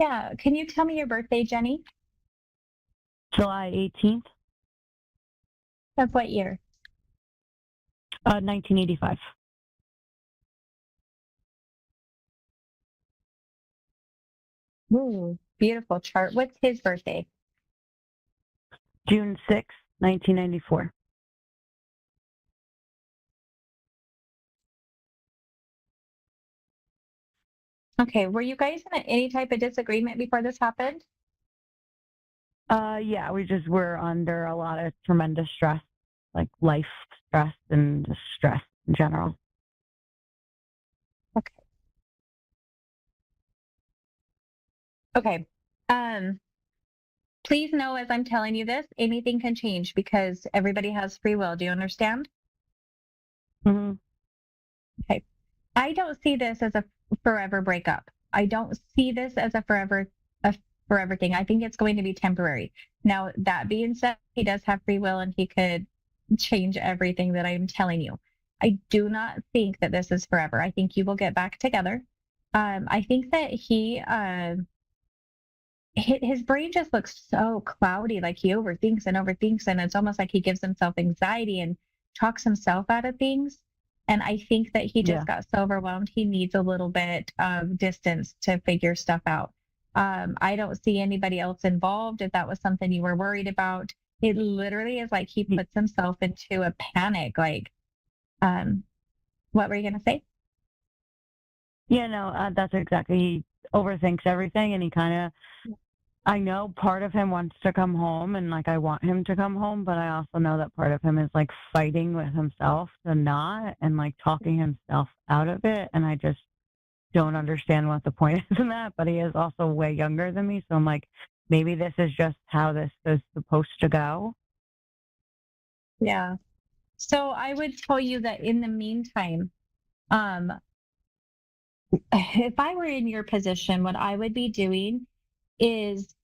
Yeah. Can you tell me your birthday, Jenny? July 18th, Of what year? 1985. Ooh, beautiful chart. What's his birthday? June 6th, 1994. Okay, were you guys in any type of disagreement before this happened? Yeah, we just were under a lot of tremendous stress, like life stress and just stress in general. Okay. Okay. Please know as I'm telling you this, anything can change because everybody has free will. Do you understand? Mm-hmm. Okay. I don't see this as a forever breakup. I don't see this as a forever thing. I think it's going to be temporary. Now, that being said, he does have free will and he could change everything that I'm telling you. I do not think that this is forever. I think you will get back together. I think that his brain just looks so cloudy, like he overthinks and overthinks, and it's almost like he gives himself anxiety and talks himself out of things. And I think that he just got so overwhelmed, he needs a little bit of distance to figure stuff out. I don't see anybody else involved. If that was something you were worried about, it literally is like he puts himself into a panic. Like, what were you going to say? Yeah, no, that's exactly. He overthinks everything, and he kind of, I know part of him wants to come home, and like I want him to come home, but I also know that part of him is like fighting with himself to not, and like talking himself out of it. And I just don't understand what the point is in that. But he is also way younger than me, so I'm like, maybe this is just how this is supposed to go. Yeah. So I would tell you that in the meantime, if I were in your position, what I would be doing is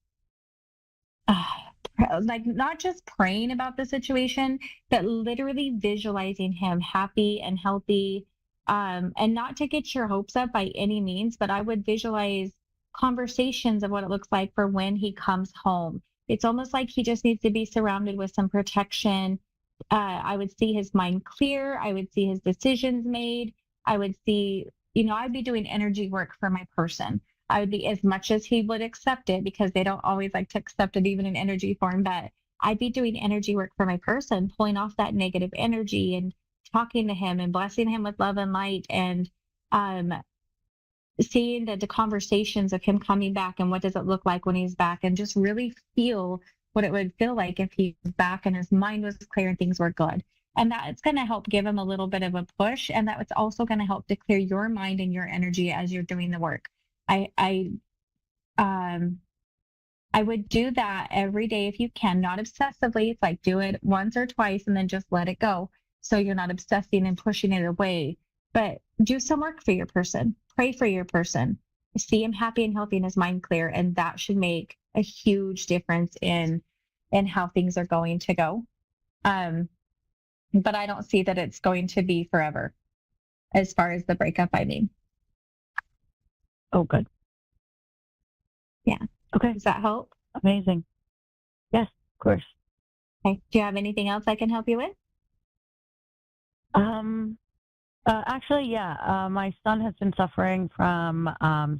like not just praying about the situation, but literally visualizing him happy and healthy. And not to get your hopes up by any means, but I would visualize conversations of what it looks like for when he comes home. It's almost like he just needs to be surrounded with some protection. I would see his mind clear. I would see his decisions made. I would see, I'd be doing energy work for my person. I would be, as much as he would accept it, because they don't always like to accept it even in energy form, but I'd be doing energy work for my person, pulling off that negative energy and talking to him and blessing him with love and light, and seeing the conversations of him coming back and what does it look like when he's back, and just really feel what it would feel like if he was back and his mind was clear and things were good. And that's going to help give him a little bit of a push, and that's also going to help to clear your mind and your energy as you're doing the work. I would do that every day if you can, not obsessively. It's like do it once or twice and then just let it go. So you're not obsessing and pushing it away, but do some work for your person, pray for your person, see him happy and healthy and his mind clear. And that should make a huge difference in how things are going to go. But I don't see that it's going to be forever as far as the breakup, I mean. Oh, good. Yeah. Okay. Does that help? Amazing. Yes, of course. Okay. Do you have anything else I can help you with? Actually, yeah. My son has been suffering from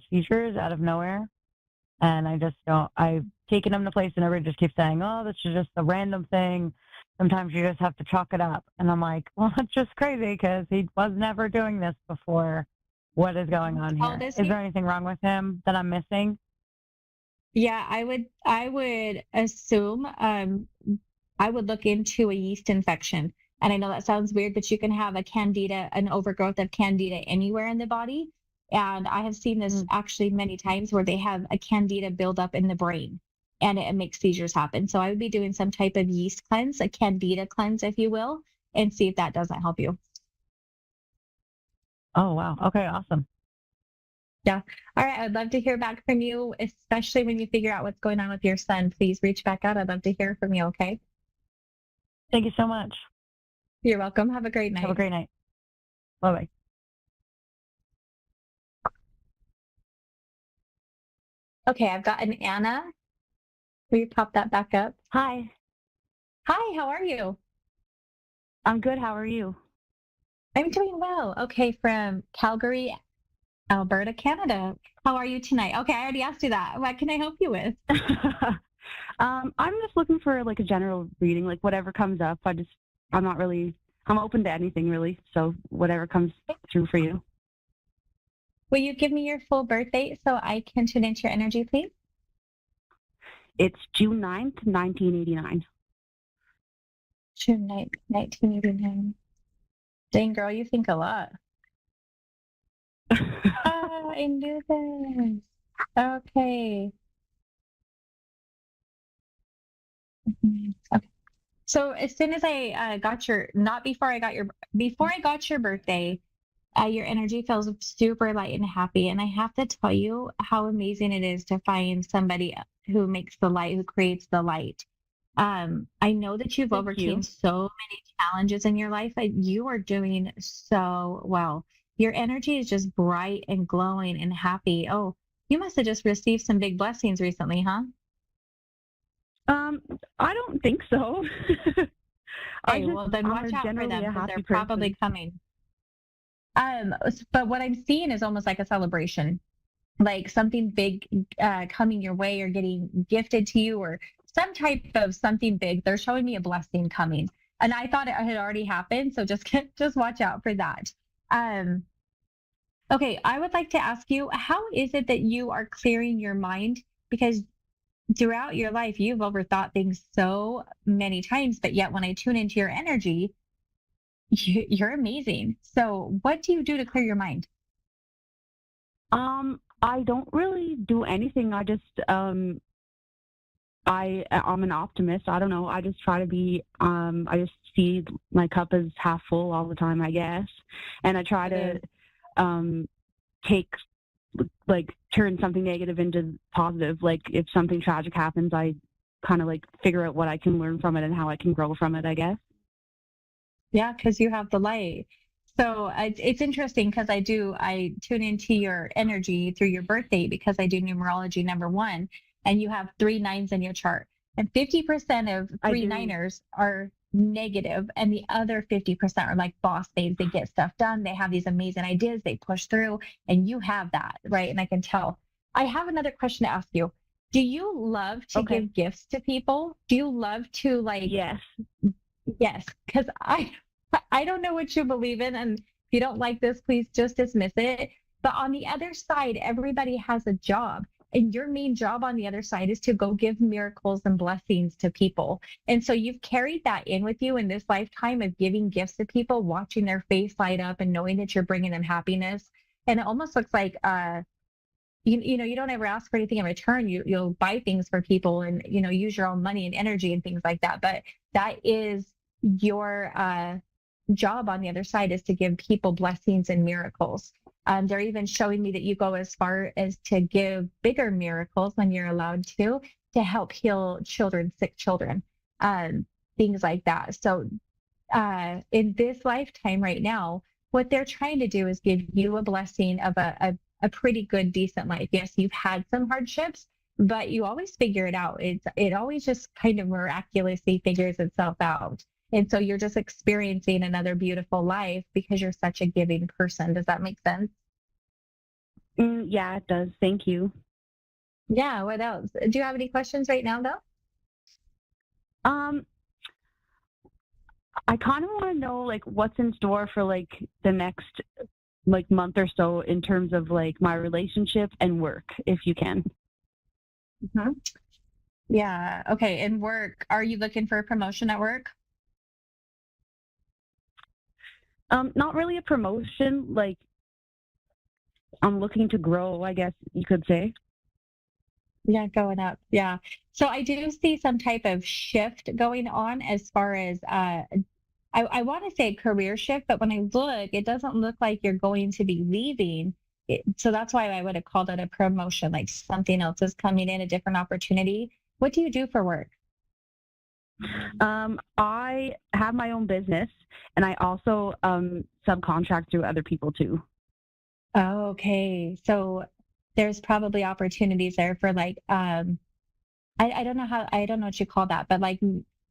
seizures out of nowhere, and I've taken him to place, and everybody just keeps saying, "Oh, this is just a random thing. Sometimes you just have to chalk it up." And I'm like, well, that's just crazy because he was never doing this before. What is going on here? Is there anything wrong with him that I'm missing? Yeah, I would assume, I would look into a yeast infection. And I know that sounds weird, but you can have a candida, an overgrowth of candida anywhere in the body. And I have seen this actually many times where they have a candida build up in the brain and it makes seizures happen. So I would be doing some type of yeast cleanse, a candida cleanse, if you will, and see if that doesn't help you. Oh, wow. Okay, awesome. Yeah. All right. I'd love to hear back from you, especially when you figure out what's going on with your son. Please reach back out. I'd love to hear from you. Okay. Thank you so much. You're welcome. Have a great night. Have a great night. Bye-bye. Okay. I've got an Anna Will you pop that back up? Hi. Hi, how are you? I'm good. How are you? I'm doing well. Okay, from Calgary, Alberta, Canada. How are you tonight? Okay, I already asked you that. What can I help you with? I'm just looking for like a general reading, like whatever comes up. I'm open to anything really. So whatever comes through for you. Will you give me your full birth date so I can tune into your energy, please? It's June 9th, 1989. June 9th, 1989. Dang, girl, you think a lot. I knew this. Okay. Okay. So as soon as I got your, not before I got your, before I got your birthday, your energy feels super light and happy. And I have to tell you how amazing it is to find somebody who makes the light, who creates the light. I know that you've overcame so many challenges in your life. You are doing so well. Your energy is just bright and glowing and happy. Oh, you must have just received some big blessings recently, huh? I don't think so. Okay, well then watch out for them because they're probably coming. But what I'm seeing is almost like a celebration, like something big coming your way or getting gifted to you or some type of something big. They're showing me a blessing coming. And I thought it had already happened, so just watch out for that. Okay, I would like to ask you, how is it that you are clearing your mind? Because throughout your life, you've overthought things so many times, but yet when I tune into your energy, you're amazing. So what do you do to clear your mind? I don't really do anything. I just I'm an optimist. I don't know. I just try to be I just see my cup as half full all the time, I guess. And I try to turn something negative into positive. Like if something tragic happens, I kind of like figure out what I can learn from it and how I can grow from it, I guess. Yeah, because you have the light. So it's interesting because I tune into your energy through your birth date because I do numerology number 1, and you have 3 9s in your chart. And 50% of 3 9ers are negative, and the other 50% are like boss babes. They get stuff done. They have these amazing ideas. They push through, and you have that, right? And I can tell. I have another question to ask you. Do you love to give gifts to people? Do you love to like? Yes, because I don't know what you believe in, and if you don't like this, please just dismiss it. But on the other side, everybody has a job, and your main job on the other side is to go give miracles and blessings to people. And so you've carried that in with you in this lifetime of giving gifts to people, watching their face light up and knowing that you're bringing them happiness. And it almost looks like you don't ever ask for anything in return. You'll buy things for people and use your own money and energy and things like that. But that is your job on the other side, is to give people blessings and miracles. They're even showing me that you go as far as to give bigger miracles when you're allowed to help heal sick children, things like that. So in this lifetime right now, what they're trying to do is give you a blessing of a pretty good, decent life. Yes, you've had some hardships, but you always figure it out. It always just kind of miraculously figures itself out. And so you're just experiencing another beautiful life because you're such a giving person. Does that make sense? Yeah, it does. Thank you. Yeah, what else? Do you have any questions right now, though? I kind of want to know like what's in store for like the next like month or so in terms of like my relationship and work, if you can. Mm-hmm. Yeah. Okay. And work, are you looking for a promotion at work? Not really a promotion. Like I'm looking to grow, I guess you could say. Yeah, going up. Yeah. So I do see some type of shift going on as far as I want to say career shift, but when I look, it doesn't look like you're going to be leaving. So that's why I would have called it a promotion, like something else is coming in, a different opportunity. What do you do for work? I have my own business, and I also subcontract through other people too. Oh, okay. So there's probably opportunities there for like I don't know what you call that, but like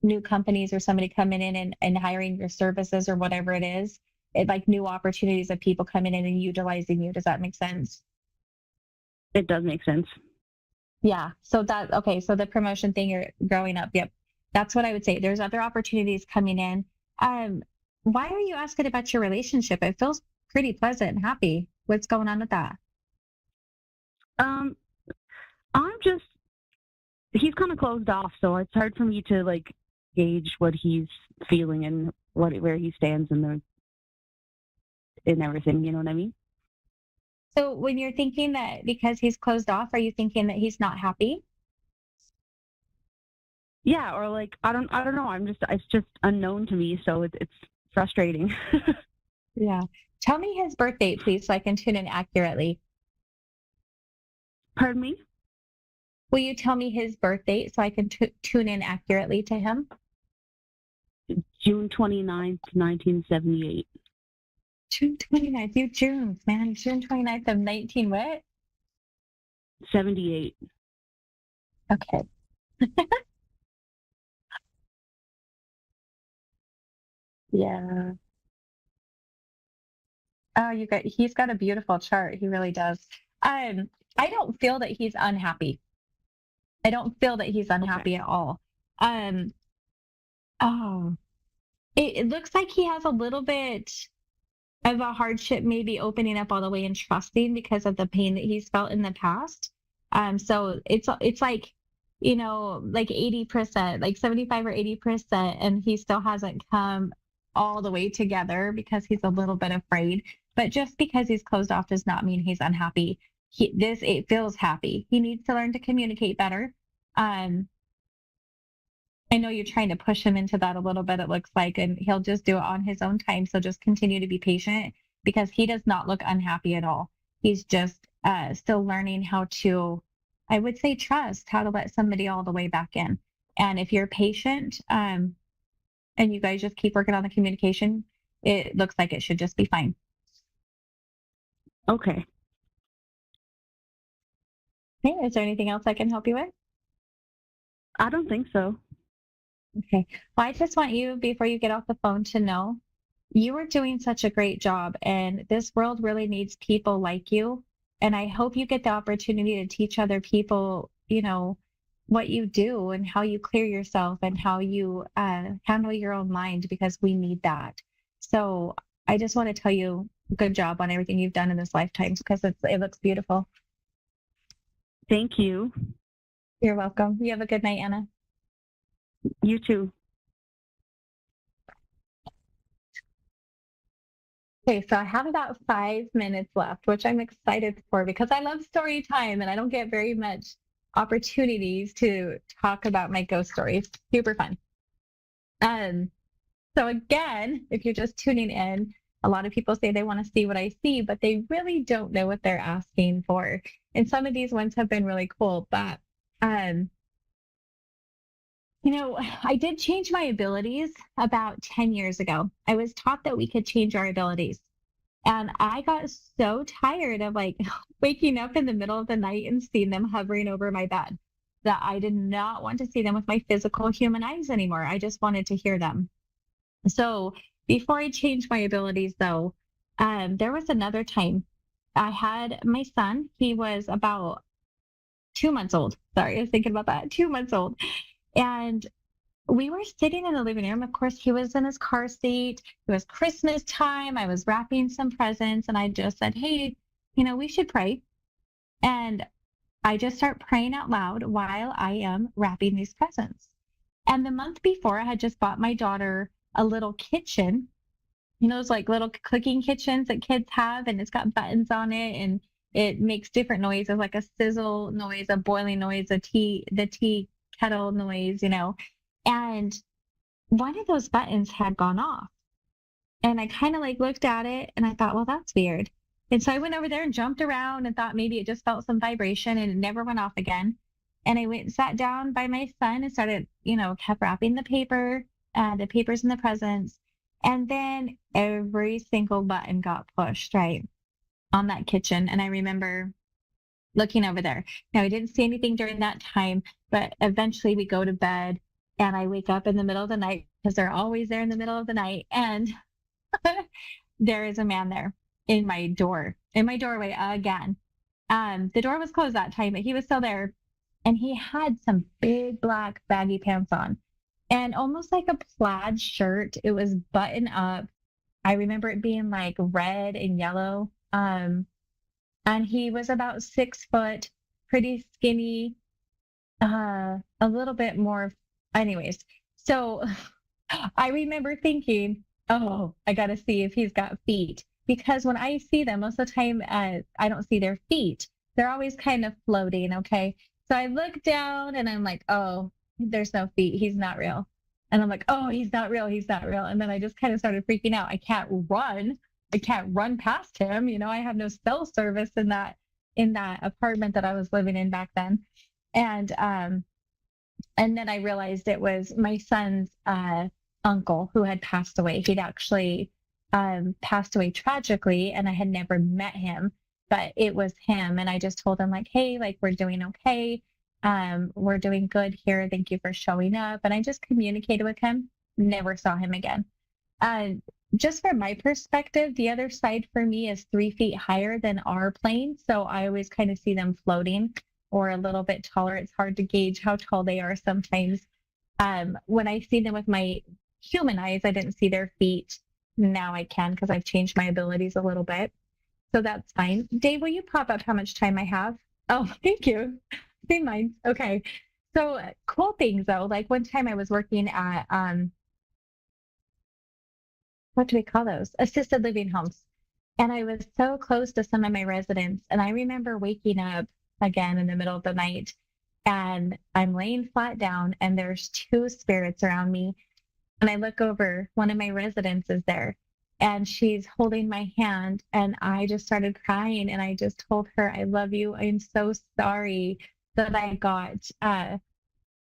new companies or somebody coming in and hiring your services or whatever it is, like new opportunities of people coming in and utilizing you. Does that make sense? It does make sense. Yeah. So the promotion thing you're growing up. Yep. That's what I would say. There's other opportunities coming in. Why are you asking about your relationship? It feels pretty pleasant and happy. What's going on with that? He's kind of closed off, so it's hard for me to like gauge what he's feeling and where he stands in everything. You know what I mean? So when you're thinking that because he's closed off, are you thinking that he's not happy? Yeah, or like I don't know. It's just unknown to me, so it's frustrating. Yeah. Tell me his birth date, please, so I can tune in accurately. Pardon me? Will you tell me his birth date so I can tune in accurately to him? June 29th, 1978. June 29th. You Junes, man. June 29th of 19 what? 78. Okay. Yeah. Oh, he's got a beautiful chart. He really does. I don't feel that he's unhappy. I don't feel that he's unhappy at all. Oh, it looks like he has a little bit of a hardship maybe opening up all the way and trusting because of the pain that he's felt in the past. So it's like, like 80%, like 75 or 80%, and he still hasn't come all the way together because he's a little bit afraid. But just because he's closed off does not mean he's unhappy. It feels happy. He needs to learn to communicate better. I know you're trying to push him into that a little bit, it looks like, and he'll just do it on his own time. So just continue to be patient because he does not look unhappy at all. He's just still learning how to, I would say, trust how to let somebody all the way back in. And if you're patient and you guys just keep working on the communication, it looks like it should just be fine. Okay. Okay. Is there anything else I can help you with? I don't think so. Okay. Well, I just want you, before you get off the phone, to know you are doing such a great job, and this world really needs people like you. And I hope you get the opportunity to teach other people, what you do and how you clear yourself and how you handle your own mind, because we need that. So I just want to tell you, good job on everything you've done in this lifetime, because it looks beautiful. Thank you. You're welcome. You have a good night, Anna. You too. Okay, so I have about 5 minutes left, which I'm excited for because I love story time and I don't get very much opportunities to talk about my ghost stories. Super fun. So again, if you're just tuning in, a lot of people say they want to see what I see, but they really don't know what they're asking for. And some of these ones have been really cool, but I did change my abilities about 10 years ago. I was taught that we could change our abilities. And I got so tired of waking up in the middle of the night and seeing them hovering over my bed that I did not want to see them with my physical human eyes anymore. I just wanted to hear them. So before I changed my abilities, though, there was another time I had my son. He was about 2 months old. Sorry, I was thinking about that. 2 months old. And we were sitting in the living room. Of course, he was in his car seat. It was Christmas time. I was wrapping some presents, and I just said, hey, we should pray. And I just start praying out loud while I am wrapping these presents. And the month before, I had just bought my daughter a little kitchen, those little cooking kitchens that kids have, and it's got buttons on it, and it makes different noises, like a sizzle noise, a boiling noise, the tea kettle noise, and one of those buttons had gone off. And I kind of looked at it and I thought, well, that's weird. And so I went over there and jumped around and thought maybe it just felt some vibration, and it never went off again. And I went and sat down by my son and started, kept wrapping the papers and the presents. And then every single button got pushed right on that kitchen. And I remember looking over there. Now, I didn't see anything during that time, but eventually we go to bed and I wake up in the middle of the night because they're always there in the middle of the night. And there is a man there in my doorway again. The door was closed that time, but he was still there. And he had some big black baggy pants on and almost like a plaid shirt. It was buttoned up. I remember it being like red and yellow. And he was about 6 foot, pretty skinny, a little bit more. Anyways, so I remember thinking, oh, I got to see if he's got feet. Because when I see them, most of the time, I don't see their feet. They're always kind of floating, okay? So I look down and I'm like, oh, there's no feet. He's not real. And I'm like, oh, he's not real. He's not real. And then I just kind of started freaking out. I can't run past him. You know, I have no cell service in that apartment that I was living in back then. And then I realized it was my son's uncle who had passed away. He'd actually passed away tragically, and I had never met him, but it was him. And I just told him like, hey, like, we're doing okay. We're doing good here. Thank you for showing up. And I just communicated with him, never saw him again. Just from my perspective, the other side for me is 3 feet higher than our plane. So I always kind of see them floating or a little bit taller. It's hard to gauge how tall they are sometimes. When I see them with my human eyes, I didn't see their feet. Now I can because I've changed my abilities a little bit. So that's fine. Dave, will you pop up how much time I have? Oh, thank you. Same mine. Okay. So cool things though. Like one time I was working at, what do we call those? Assisted living homes. And I was so close to some of my residents. And I remember waking up again in the middle of the night and I'm laying flat down and there's 2 spirits around me. And I look over, one of my residents is there and she's holding my hand and I just started crying and I just told her, I love you. I'm so sorry that I got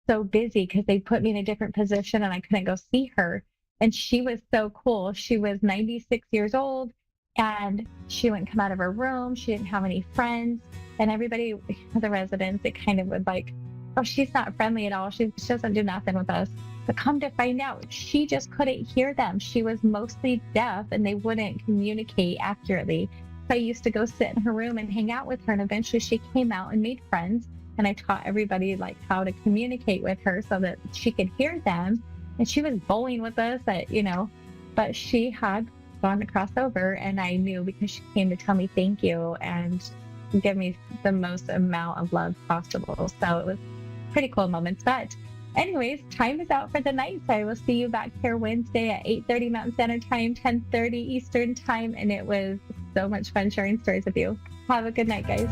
so busy because they put me in a different position and I couldn't go see her. And she was so cool. She was 96 years old and she wouldn't come out of her room. She didn't have any friends. And everybody, the residents, it kind of was like, oh, she's not friendly at all. She doesn't do nothing with us. But come to find out, she just couldn't hear them. She was mostly deaf and they wouldn't communicate accurately. So I used to go sit in her room and hang out with her. And eventually she came out and made friends. And I taught everybody like how to communicate with her so that she could hear them. And she was bowling with us at, you know, but she had gone to cross over and I knew because she came to tell me thank you and give me the most amount of love possible. So it was pretty cool moments. But anyways, time is out for the night. So I will see you back here Wednesday at 8:30 Mountain Standard Time, 10:30 Eastern Time. And it was so much fun sharing stories with you. Have a good night, guys.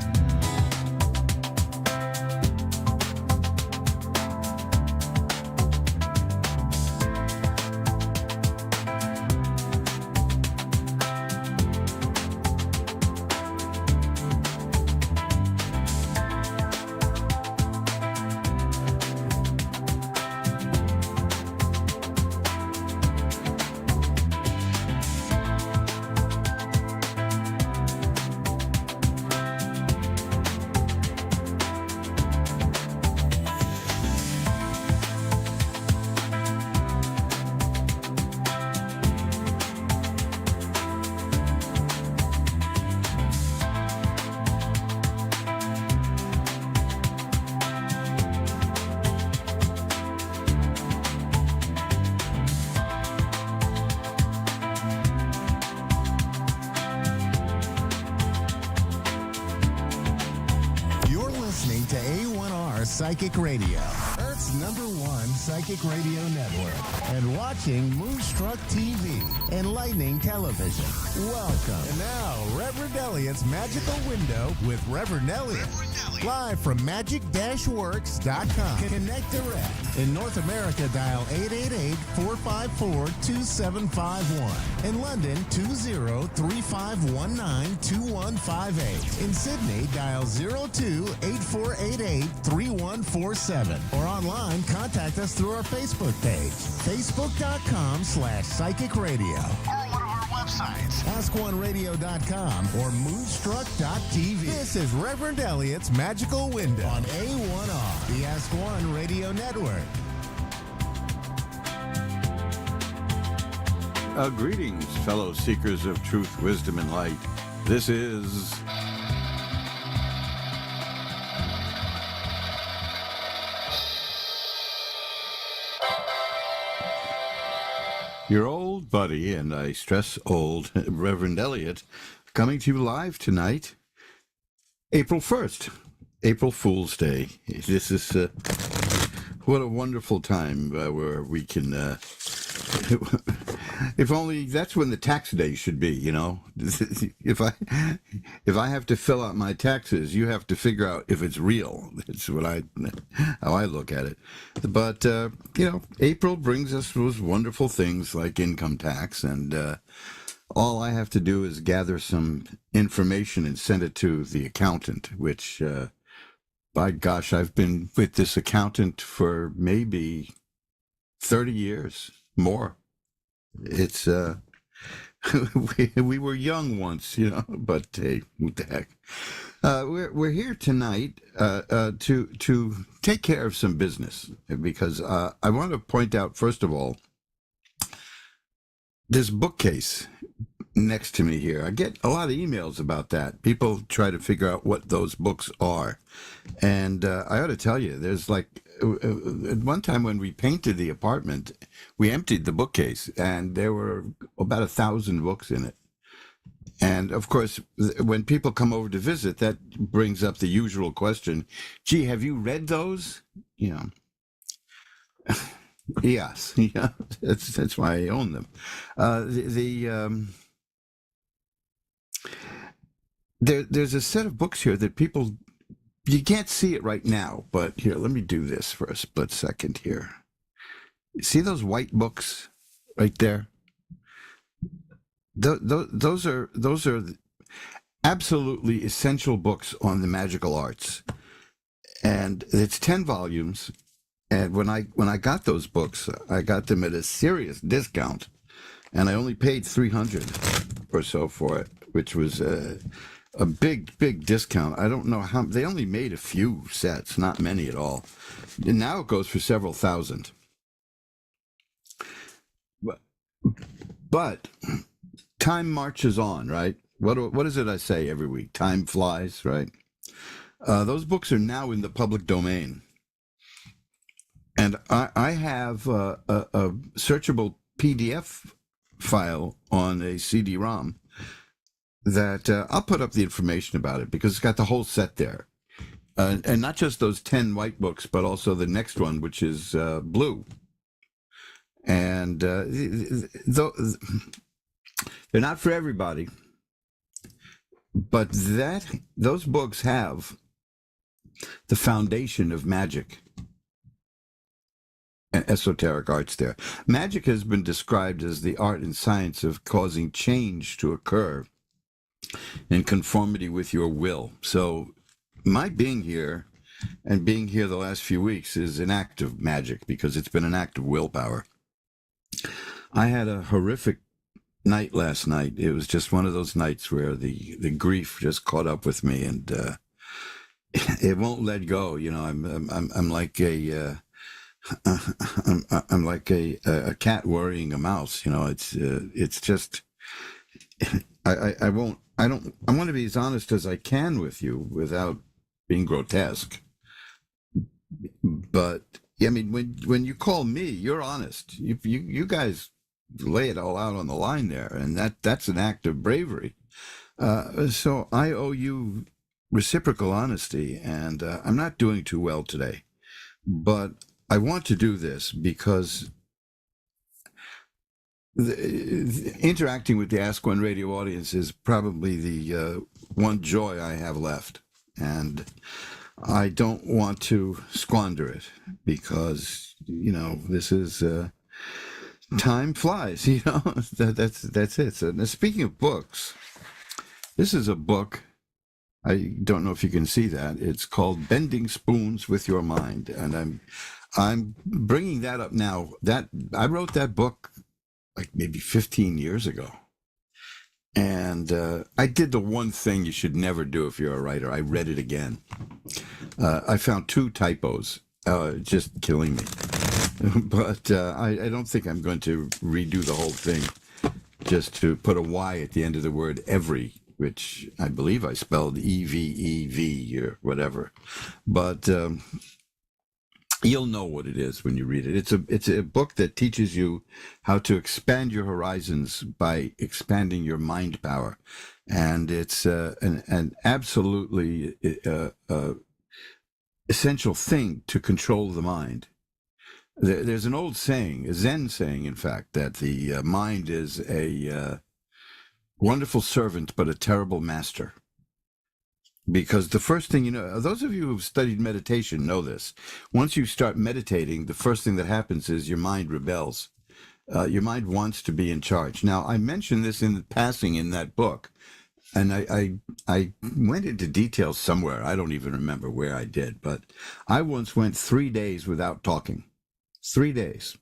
To A1R Psychic Radio, Earth's #1 psychic radio network, and watching Moonstruck TV and Lightning Television. Welcome. And now, Reverend Elliot's Magical Window with Reverend Elliot. Live from magic-works.com. Connect direct. In North America, dial 888-454-2751. In London, 20-3519-2158. In Sydney, dial 02-8488-3147. Or online, contact us through our Facebook page, facebook.com/psychic radio. Or one of our websites, askoneradio.com or moonstruck.tv. This is Reverend Elliot's Magical Window on A1R, the Ask One Radio Network. Greetings, fellow seekers of truth, wisdom, and light. This is your old buddy, and I stress old, Reverend Elliot, coming to you live tonight, April 1st, April Fool's Day. This is what a wonderful time where we can... if only that's when the tax day should be, you know. If I have to fill out my taxes, you have to figure out if it's real. That's how I look at it. But you know, April brings us those wonderful things like income tax, and all I have to do is gather some information and send it to the accountant. Which, by gosh, I've been with this accountant for maybe 30 years. More. It's we were young once, you know, but hey, what the heck. We're here tonight to take care of some business, because I want to point out, first of all, this bookcase next to me here. I get a lot of emails about that. People try to figure out what those books are, and I ought to tell you, there's like at one time when we painted the apartment, we emptied the bookcase, and there were about 1,000 books in it. And of course, when people come over to visit, that brings up the usual question: "Gee, have you read those?" You know. Yes, yeah, that's why I own them. There's a set of books here that people. You can't see it right now, but here, let me do this for a split second here. See those white books right there? Those are absolutely essential books on the magical arts. And it's 10 volumes. And when I got those books, I got them at a serious discount. And I only paid $300 or so for it, which was a big discount. I don't know how, they only made a few sets, not many at all. And now it goes for several thousand. But time marches on, right? What is it I say every week? Time flies, right? Those books are now in the public domain. And I have a searchable PDF file on a CD-ROM that I'll put up the information about it, because it's got the whole set there. And not just those 10 white books, but also the next one, which is blue. And they're not for everybody, but those books have the foundation of magic and esoteric arts there. Magic has been described as the art and science of causing change to occur in conformity with your will. So my being here and being here the last few weeks is an act of magic, because it's been an act of willpower. I had a horrific night last night. It was just one of those nights where the grief just caught up with me, and it won't let go. You know, I'm like I'm like a cat worrying a mouse. You know, it's just I want to be as honest as I can with you without being grotesque. But I mean, when you call me, you're honest. You guys lay it all out on the line there, and that's an act of bravery. So I owe you reciprocal honesty, and I'm not doing too well today, but I want to do this because interacting with the Ask One radio audience is probably the one joy I have left, and I don't want to squander it, because you know this is time flies. You know, that's it. So now, speaking of books, this is a book. I don't know if you can see that. It's called Bending Spoons with Your Mind, and I'm bringing that up now. That I wrote that book like maybe 15 years ago, And I did the one thing you should never do if you're a writer. I read it again. I found 2 typos, just killing me. But I don't think I'm going to redo the whole thing just to put a Y at the end of the word every, which I believe I spelled EVEV or whatever. But you'll know what it is when you read it. It's a book that teaches you how to expand your horizons by expanding your mind power. And it's an absolutely essential thing to control the mind. There's an old saying, a Zen saying, in fact, that the mind is a wonderful servant but a terrible master. Because the first thing you know, those of you who've studied meditation know this. Once you start meditating, the first thing that happens is your mind rebels. Your mind wants to be in charge. Now, I mentioned this in passing in that book, and I went into details somewhere. I don't even remember where I did, but I once went 3 days without talking. 3 days.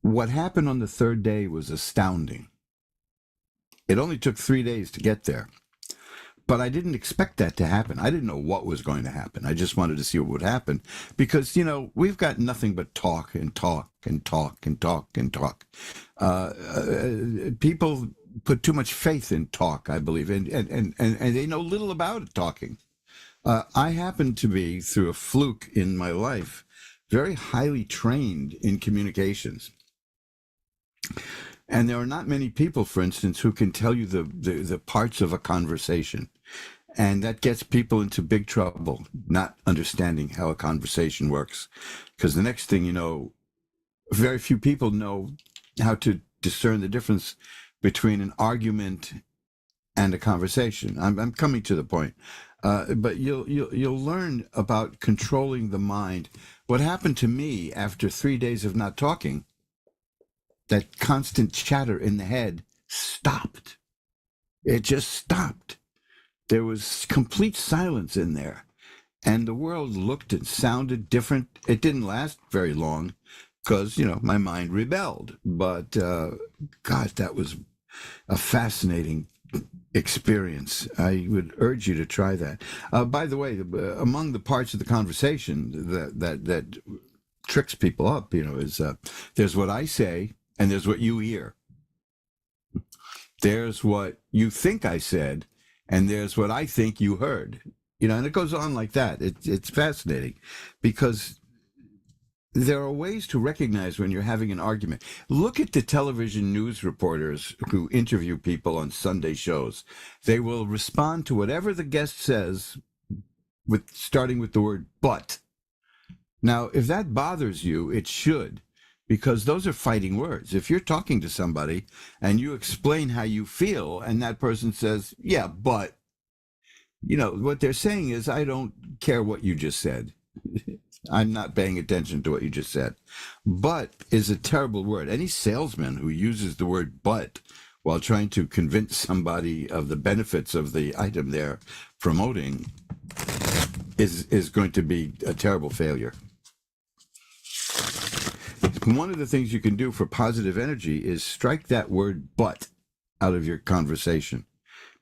What happened on the 3rd day was astounding. It only took 3 days to get there. But I didn't expect that to happen. I didn't know what was going to happen. I just wanted to see what would happen because, you know, we've got nothing but talk and talk and talk and talk and talk. People put too much faith in talk, I believe, and they know little about talking. I happen to be, through a fluke in my life, very highly trained in communications. And there are not many people, for instance, who can tell you the parts of a conversation. And that gets people into big trouble, not understanding how a conversation works. Because the next thing you know, very few people know how to discern the difference between an argument and a conversation. I'm coming to the point. But you'll learn about controlling the mind. What happened to me after 3 days of not talking, that constant chatter in the head stopped. It just stopped. There was complete silence in there. And the world looked and sounded different. It didn't last very long because, you know, my mind rebelled. But, God, that was a fascinating experience. I would urge you to try that. By the way, among the parts of the conversation that tricks people up, you know, is there's what I say, and there's what you hear. There's what you think I said, and there's what I think you heard. You know, and it goes on like that. It's fascinating because there are ways to recognize when you're having an argument. Look at the television news reporters who interview people on Sunday shows. They will respond to whatever the guest says, starting with the word but. Now, if that bothers you, it should. Because those are fighting words. If you're talking to somebody and you explain how you feel and that person says, yeah, but, you know, what they're saying is, I don't care what you just said. I'm not paying attention to what you just said. But is a terrible word. Any salesman who uses the word but while trying to convince somebody of the benefits of the item they're promoting is going to be a terrible failure. One of the things you can do for positive energy is strike that word but out of your conversation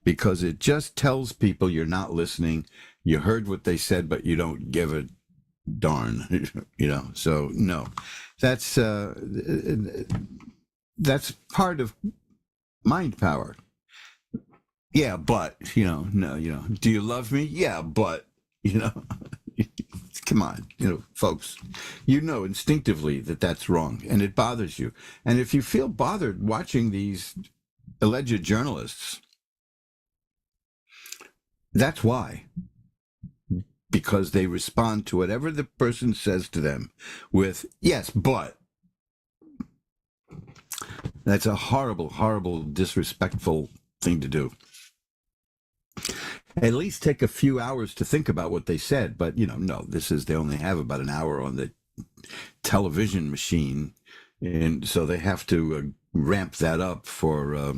because it just tells people you're not listening. You heard what they said, but you don't give a darn, you know. So no, that's part of mind power. Yeah, but, you know, no, you know, do you love me? Yeah, but, you know, come on, you know, folks, you know instinctively that that's wrong and it bothers you. And if you feel bothered watching these alleged journalists, that's why. Because they respond to whatever the person says to them with, yes, but. That's a horrible, horrible, disrespectful thing to do. At least take a few hours to think about what they said. But, you know, no, they only have about an hour on the television machine. And so they have to ramp that up for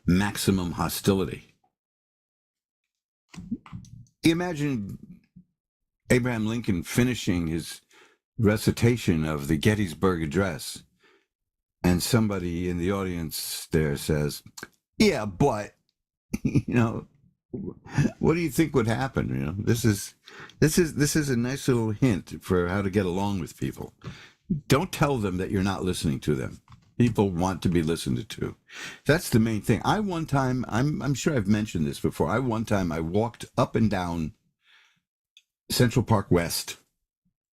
maximum hostility. Imagine Abraham Lincoln finishing his recitation of the Gettysburg Address and somebody in the audience there says, "Yeah, but," you know, what do you think would happen? You know, this is a nice little hint for how to get along with people. Don't tell them that you're not listening to them. People want to be listened to. That's the main thing. I'm sure I've mentioned this before. I walked up and down Central Park West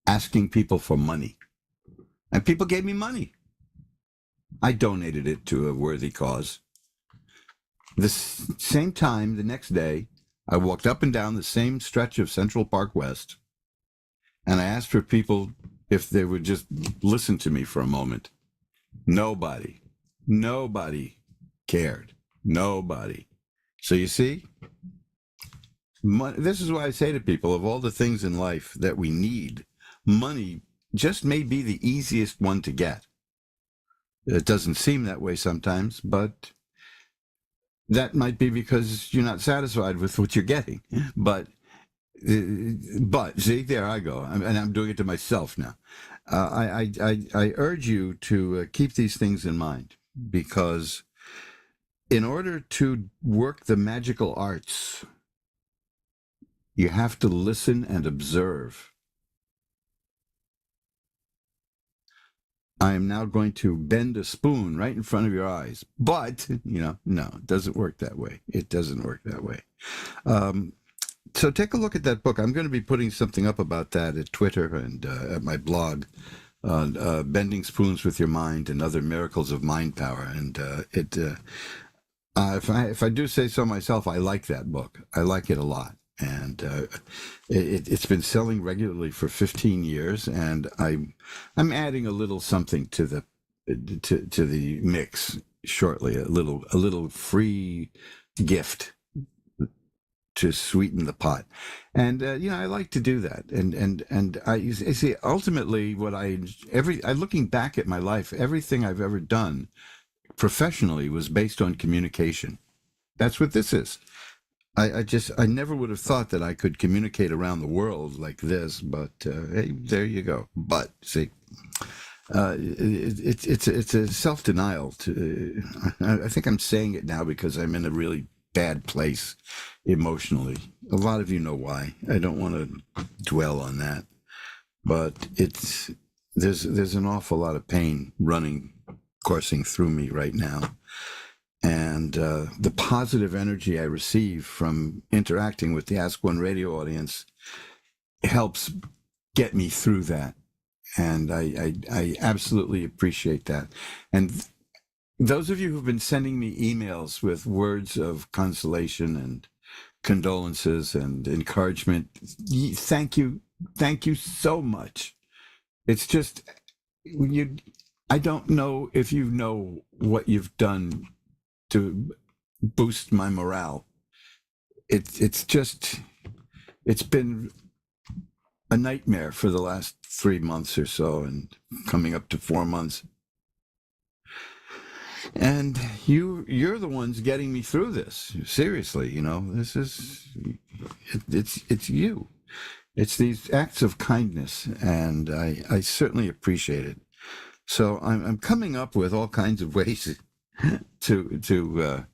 asking people for money. And people gave me money. I donated it to a worthy cause. The same time, the next day, I walked up and down the same stretch of Central Park West, and I asked for people if they would just listen to me for a moment. Nobody cared. Nobody. So you see, this is why I say to people, of all the things in life that we need, money just may be the easiest one to get. It doesn't seem that way sometimes, but that might be because you're not satisfied with what you're getting. But see, there I go, and I'm doing it to myself now. I urge you to keep these things in mind, because in order to work the magical arts, you have to listen and observe. I am now going to bend a spoon right in front of your eyes. But, no, it doesn't work that way. It doesn't work that way. So take a look at that book. I'm going to be putting something up about that at Twitter and at my blog, Bending Spoons with Your Mind and Other Miracles of Mind Power. And if I do say so myself, I like that book. I like it a lot. And it's been selling regularly for 15 years, and I'm adding a little something to the mix shortly, a little free gift to sweeten the pot. And I like to do that. And I see, ultimately, looking back at my life, everything I've ever done professionally was based on communication. That's what this is. I never would have thought that I could communicate around the world like this, but hey, there you go. But see, it's a self-denial. I think I'm saying it now because I'm in a really bad place emotionally. A lot of you know why. I don't want to dwell on that, but there's an awful lot of pain coursing through me right now. And the positive energy I receive from interacting with the Ask One radio audience helps get me through that. And I absolutely appreciate that. And those of you who've been sending me emails with words of consolation and condolences and encouragement, thank you. Thank you so much. It's just, I don't know if you know what you've done to boost my morale. It's been a nightmare for the last 3 months or so, and coming up to 4 months. And you're the ones getting me through this. Seriously, this is it's you. It's these acts of kindness, and I certainly appreciate it. So I'm coming up with all kinds of ways to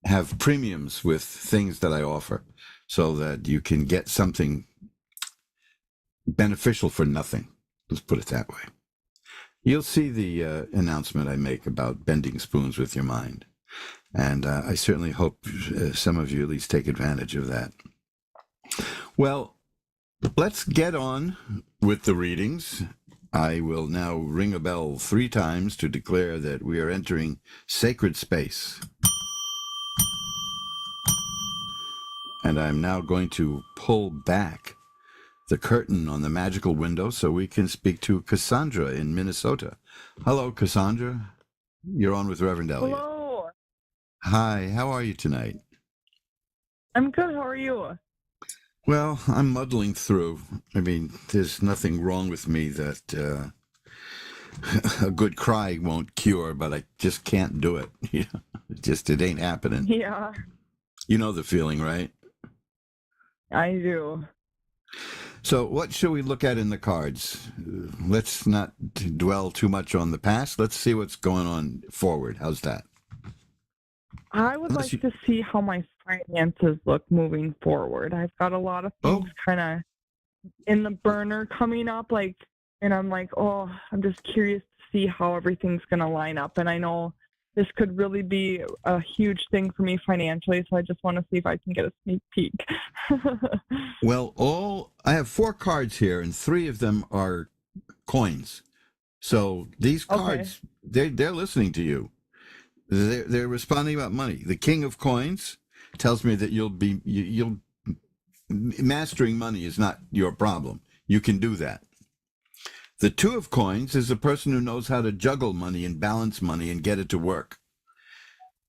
have premiums with things that I offer, so that you can get something beneficial for nothing. Let's put it that way. You'll see the announcement I make about bending spoons with your mind, and I certainly hope some of you at least take advantage of that. Well, let's get on with the readings. I will now ring a bell 3 times to declare that we are entering sacred space. And I'm now going to pull back the curtain on the magical window so we can speak to Cassandra in Minnesota. Hello, Cassandra. You're on with Reverend Elliot. Hello. Hi, how are you tonight? I'm good. How are you? Well, I'm muddling through. I mean, there's nothing wrong with me that a good cry won't cure, but I just can't do it. It ain't happening. Yeah, You know the feeling, right? I do. So, what should we look at in the cards? Let's not dwell too much on the past. Let's see what's going on forward. How's that? I would like to see how my finances look moving forward. I've got a lot of things kind of in the burner coming up, and I'm like, oh, I'm just curious to see how everything's going to line up. And I know this could really be a huge thing for me financially, so I just want to see if I can get a sneak peek. Well, I have 4 cards here, and 3 of them are coins. So these cards, they're listening to you. They're responding about money. The King of Coins tells me that you'll mastering money is not your problem. You can do that. The Two of Coins is a person who knows how to juggle money and balance money and get it to work.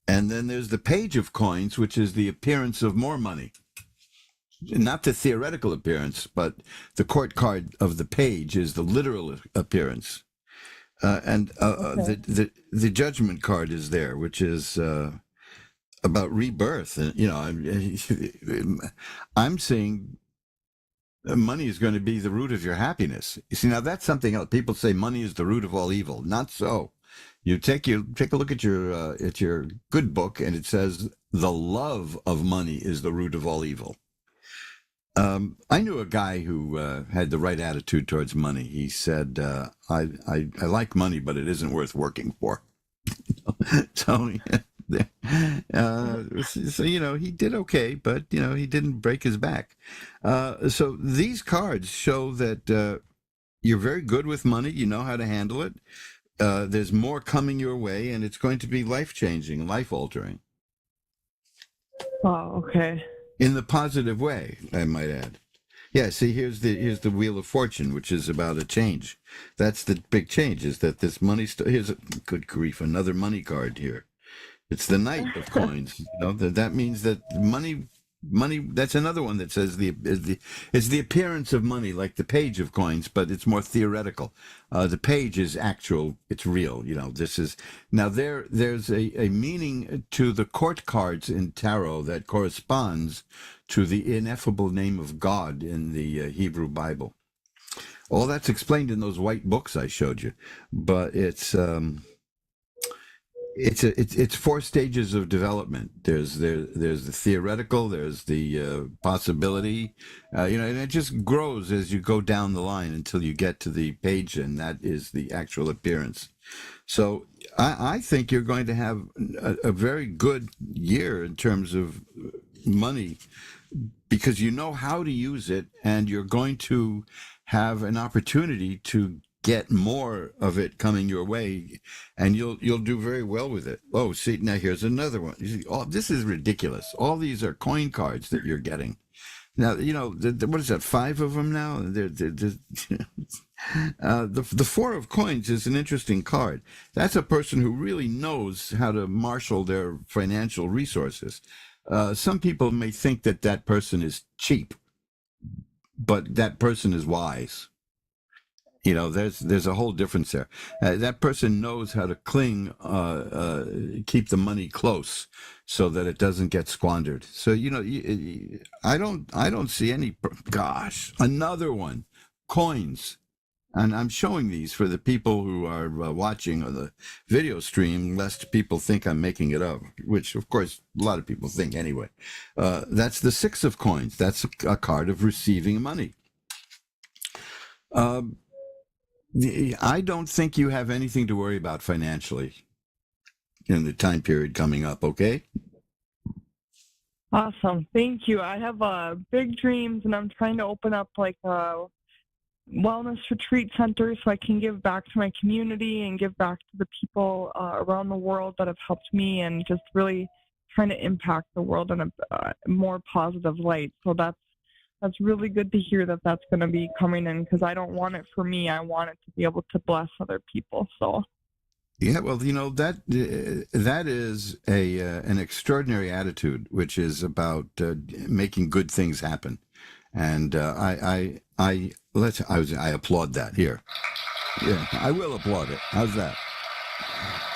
And then there's the Page of Coins, which is the appearance of more money. Not the theoretical appearance, but the court card of the page is the literal appearance. The Judgment card is there, which is about rebirth. I'm seeing money is going to be the root of your happiness. You see, now that's something else. People say money is the root of all evil. Not so. You take a look at your good book, and it says the love of money is the root of all evil. I knew a guy who had the right attitude towards money. He said, I like money, but it isn't worth working for. So he did okay, but, he didn't break his back. So these cards show that you're very good with money. You know how to handle it. There's more coming your way, and it's going to be life-changing, life-altering. Oh, okay. In the positive way, I might add. Yeah, see, here's the Wheel of Fortune, which is about a change. That's the big change, is that this money... here's good grief, another money card here. It's the Knight of Coins. That means that money, that's another one that says it's the appearance of money, like the Page of Coins, but it's more theoretical. The page is actual, it's real. This is now there's a meaning to the court cards in tarot that corresponds to the ineffable name of God in the Hebrew Bible. All that's explained in those white books I showed you, but it's 4 stages of development. There's the theoretical, there's the possibility, and it just grows as you go down the line until you get to the page, and that is the actual appearance. So I think you're going to have a very good year in terms of money, because you know how to use it, and you're going to have an opportunity to get more of it coming your way, and you'll do very well with it. Oh, see, now here's another one. You see, this is ridiculous. All these are coin cards that you're getting. Now, what is that, 5 of them now? The 4 of Coins is an interesting card. That's a person who really knows how to marshal their financial resources. Some people may think that person is cheap, but that person is wise. There's a whole difference there. That person knows how to keep the money close so that it doesn't get squandered. So, I don't see any, another one, coins. And I'm showing these for the people who are watching the video stream, lest people think I'm making it up, which, of course, a lot of people think anyway. That's the 6 of Coins. That's a card of receiving money. I don't think you have anything to worry about financially in the time period coming up, okay? Awesome. Thank you. I have big dreams, and I'm trying to open up a wellness retreat center so I can give back to my community and give back to the people around the world that have helped me, and just really trying to impact the world in a more positive light. So that's really good to hear that that's going to be coming in, because I don't want it for me. I want it to be able to bless other people. So, yeah, well, that is an extraordinary attitude, which is about making good things happen, and I applaud that here. Yeah, I will applaud it. How's that?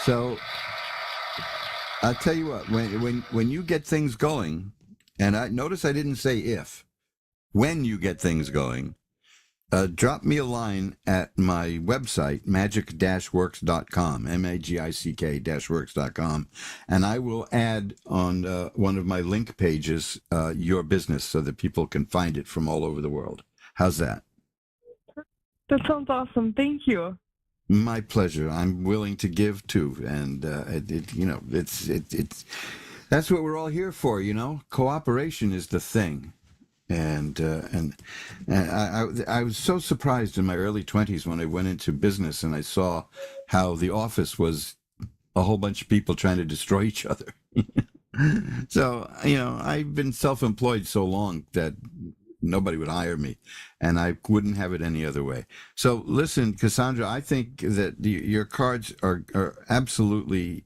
So, I'll tell you what. When you get things going, and I notice I didn't say if. When you get things going, drop me a line at my website, magic-works.com, magic-works.com, and I will add on one of my link pages your business so that people can find it from all over the world. How's that? That sounds awesome. Thank you. My pleasure. I'm willing to give too, and it's that's what we're all here for. Cooperation is the thing. And I was so surprised in my early 20s when I went into business and I saw how the office was a whole bunch of people trying to destroy each other. So, I've been self-employed so long that nobody would hire me, and I wouldn't have it any other way. So listen, Cassandra, I think that your cards are absolutely,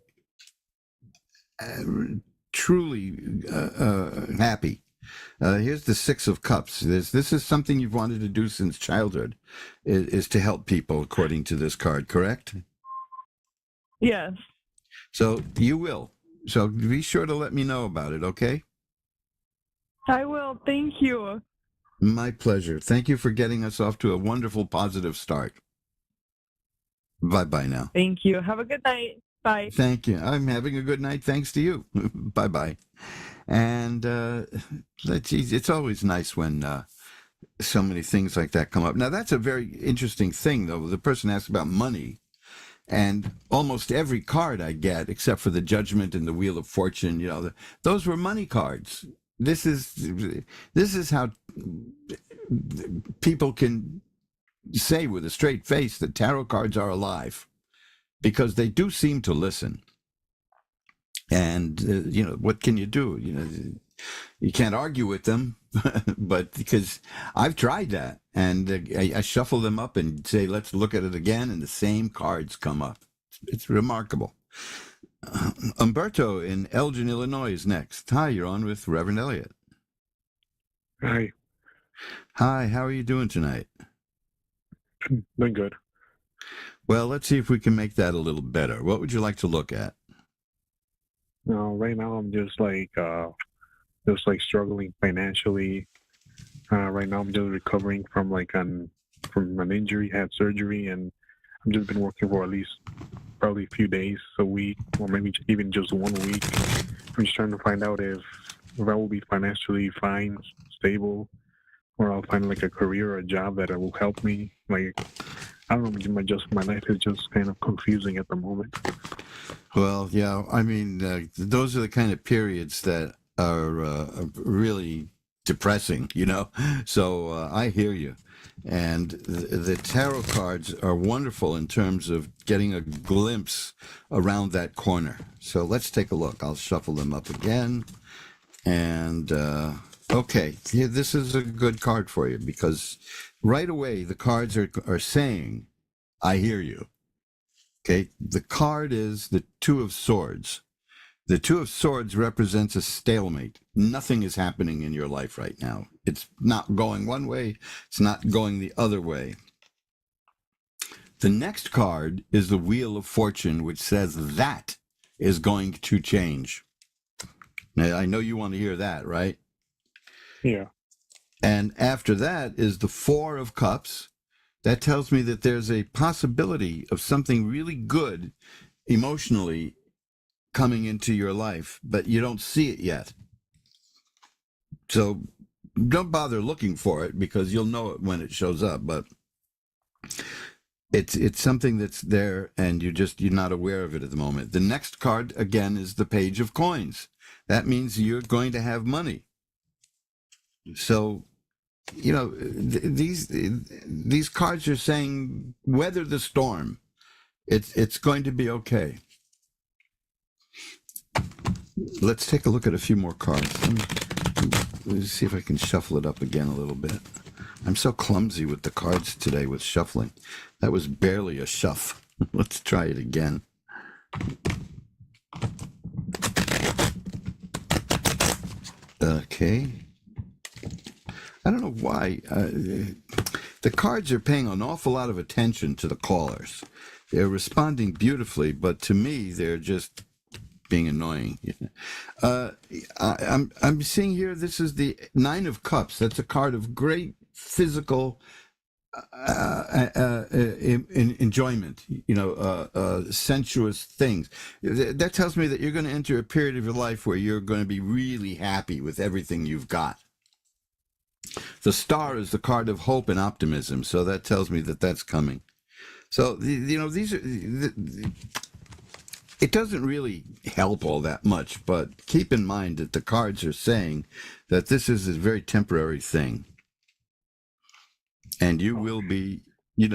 truly happy. Here's the Six of Cups. This is something you've wanted to do since childhood, is to help people, according to this card, correct? Yes. So you will. So be sure to let me know about it, okay? I will. Thank you. My pleasure. Thank you for getting us off to a wonderful, positive start. Bye-bye now. Thank you. Have a good night. Bye. Thank you. I'm having a good night thanks to you. Bye-bye. And it's always nice when so many things like that come up. Now, that's a very interesting thing, though. The person asked about money, and almost every card I get, except for the Judgment and the Wheel of Fortune, those were money cards. This is how people can say with a straight face that tarot cards are alive, because they do seem to listen. And, what can you do? You can't argue with them, but because I've tried that, and I shuffle them up and say, let's look at it again, and the same cards come up. It's remarkable. Umberto in Elgin, Illinois is next. Hi, you're on with Reverend Elliot. Hi. Hi, how are you doing tonight? Doing good. Well, let's see if we can make that a little better. What would you like to look at? Right now I'm just struggling financially. Right now I'm just recovering from an injury, had surgery, and I've just been working for at least probably a few days a week, or maybe even just 1 week. I'm just trying to find out if I will be financially fine, stable, or I'll find a career or a job that will help me. I don't know, my life is just kind of confusing at the moment. Well, yeah, I mean, those are the kind of periods that are really depressing, So I hear you. And the tarot cards are wonderful in terms of getting a glimpse around that corner. So let's take a look. I'll shuffle them up again. And, okay, this is a good card for you, because right away the cards are saying, I hear you. Okay, the card is the Two of Swords. The Two of Swords represents a stalemate. Nothing is happening in your life right now. It's not going one way. It's not going the other way. The next card is the Wheel of Fortune, which says that is going to change. Now, I know you want to hear that, right? Yeah. And after that is the Four of Cups. That tells me that there's a possibility of something really good emotionally coming into your life, but you don't see it yet. So don't bother looking for it, because you'll know it when it shows up, but it's something that's there, and you're not aware of it at the moment. The next card, again, is the Page of Coins. That means you're going to have money. So, these cards are saying, weather the storm. It's going to be okay. Let's take a look at a few more cards. Let's see if I can shuffle it up again a little bit. I'm so clumsy with the cards today with shuffling. That was barely a shuff. Let's try it again. Okay. I don't know why. The cards are paying an awful lot of attention to the callers. They're responding beautifully, but to me, they're just being annoying. I'm seeing here, this is the Nine of Cups. That's a card of great physical enjoyment, sensuous things. That tells me that you're going to enter a period of your life where you're going to be really happy with everything you've got. The star is the card of hope and optimism, so that tells me that that's coming. So, these are... It doesn't really help all that much, but keep in mind that the cards are saying that this is a very temporary thing. And you will be, you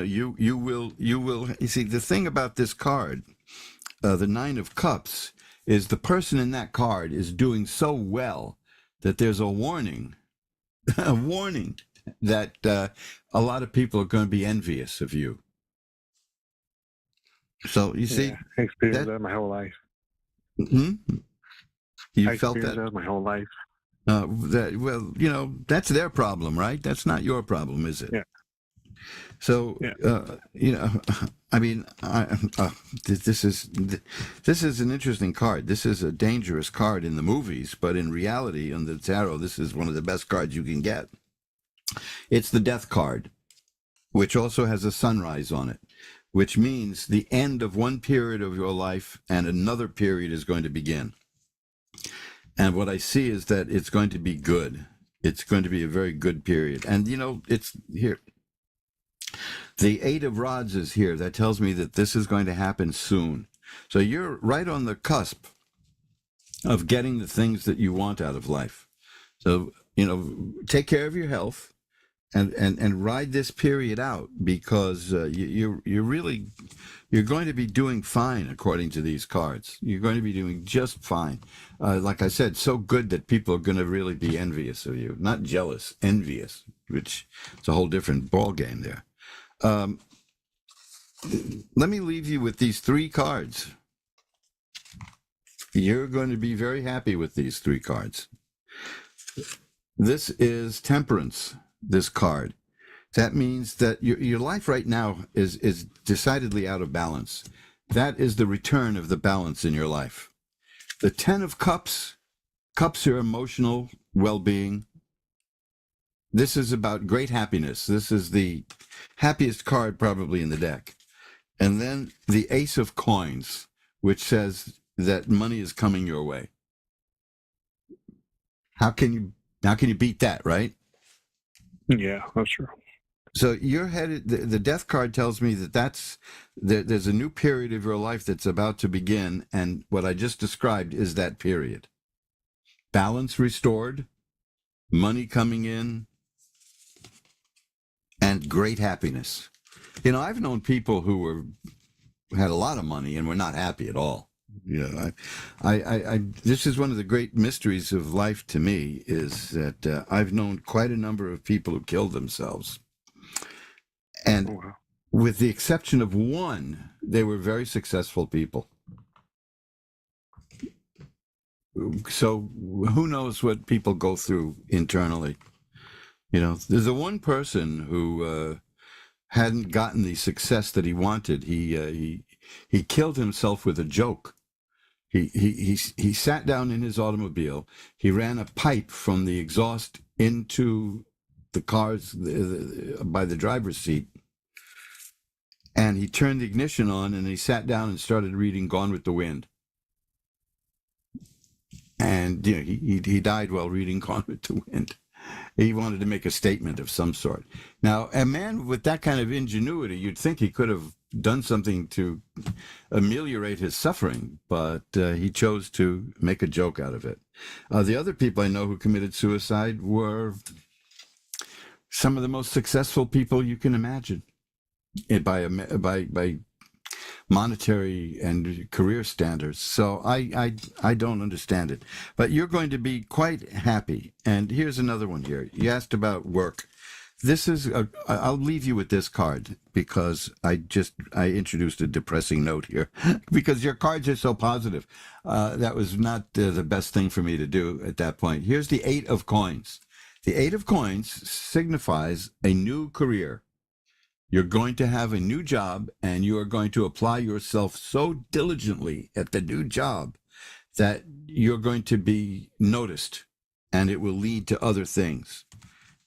see, the thing about this card, the Nine of Cups, is the person in that card is doing so well that there's a warning, a warning that a lot of people are going to be envious of you. So you see, I experienced that my whole life. You felt that my whole life. That's their problem, right? That's not your problem, is it? Yeah. So, I mean, this is an interesting card. This is a dangerous card in the movies, but in reality, on the tarot, this is one of the best cards you can get. It's the Death card, which also has a sunrise on it, which means the end of one period of your life and another period is going to begin. And what I see is that it's going to be good. It's going to be a very good period. And, it's here. The Eight of Rods is here. That tells me that this is going to happen soon. So you're right on the cusp of getting the things that you want out of life. So, take care of your health. And ride this period out, because you're going to be doing fine according to these cards. You're going to be doing just fine. Like I said, so good that people are going to really be envious of you, not jealous, envious, which is a whole different ball game there. Let me leave you with these three cards. You're going to be very happy with these three cards. This is Temperance. This card. That means that your life right now is decidedly out of balance. That is the return of the balance in your life. The Ten of Cups. Cups are emotional well-being. This is about great happiness. This is the happiest card probably in the deck. And then the Ace of Coins, which says that money is coming your way. How can you beat that, right? Yeah, that's true. So you're headed. The Death card tells me that there's a new period of your life that's about to begin, and what I just described is that period. Balance restored, money coming in, and great happiness. I've known people who had a lot of money and were not happy at all. This is one of the great mysteries of life to me, is that I've known quite a number of people who killed themselves. And with the exception of one, they were very successful people. So who knows what people go through internally? There's a one person who hadn't gotten the success that he wanted. He killed himself with a joke. He sat down in his automobile. He ran a pipe from the exhaust into the cars by the driver's seat, and he turned the ignition on, and he sat down and started reading Gone with the Wind. And he died while reading Gone with the Wind. He wanted to make a statement of some sort. Now, a man with that kind of ingenuity, you'd think he could have done something to ameliorate his suffering, but he chose to make a joke out of it. The other people I know who committed suicide were some of the most successful people you can imagine by monetary and career standards. So I don't understand it. But you're going to be quite happy. And here's another one here. You asked about work. This is, I'll leave you with this card, because I introduced a depressing note here because your cards are so positive. That was not the best thing for me to do at that point. Here's the Eight of Coins. The Eight of Coins signifies a new career. You're going to have a new job, and you are going to apply yourself so diligently at the new job that you're going to be noticed, and it will lead to other things.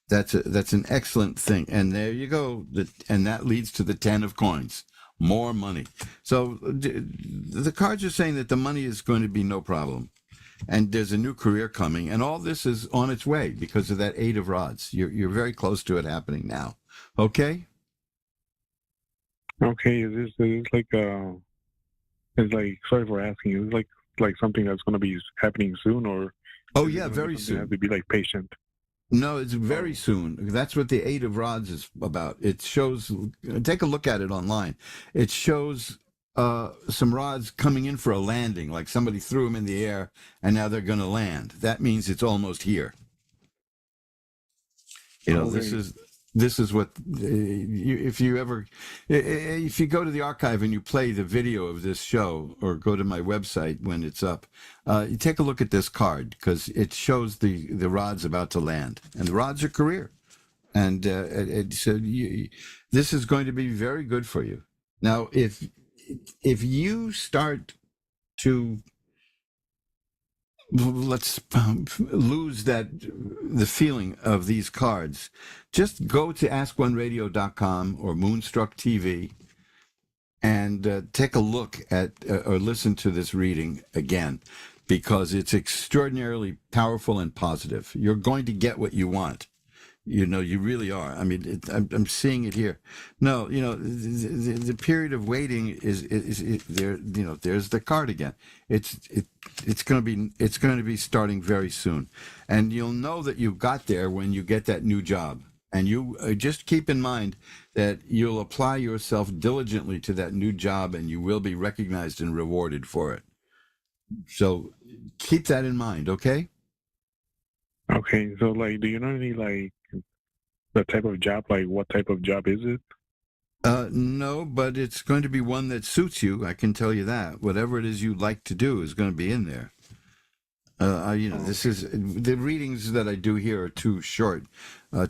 That's an excellent thing. And there you go. And that leads to the 10 of coins. More money. So the cards are saying that the money is going to be no problem. And there's a new career coming. And all this is on its way because of that 8 of rods. You're very close to it happening now. Okay? Okay, is this like it's like, sorry for asking, is it like something that's going to be happening soon, or Oh is it yeah, gonna be very something you have soon. to be like patient? No, it's very soon. That's what the 8 of rods is about. It shows, take a look at it online. It shows some rods coming in for a landing, like somebody threw them in the air and now they're going to land. That means it's almost here. You know, Okay. this is what if you go to the archive and you play the video of this show, or go to my website when it's up, you take a look at this card because it shows the rods about to land, and the rods are career, and this is going to be very good for you. Now, if you start to let's lose the feeling of these cards, just go to askoneradio.com or Moonstruck TV and take a look at or listen to this reading again, because it's extraordinarily powerful and positive. You're going to get what you want. You know, you really are. I mean, I'm seeing it here. No, you know, the period of waiting is there. You know, there's the card again. It's going to be starting very soon, and you'll know that you got there when you get that new job. And you just keep in mind that you'll apply yourself diligently to that new job, and you will be recognized and rewarded for it. So keep that in mind, okay? Okay, so like, do you know any like the type of job? Like, what type of job is it? No, but it's going to be one that suits you. I can tell you that. Whatever it is you like to do is going to be in there. This is the readings that I do here are too short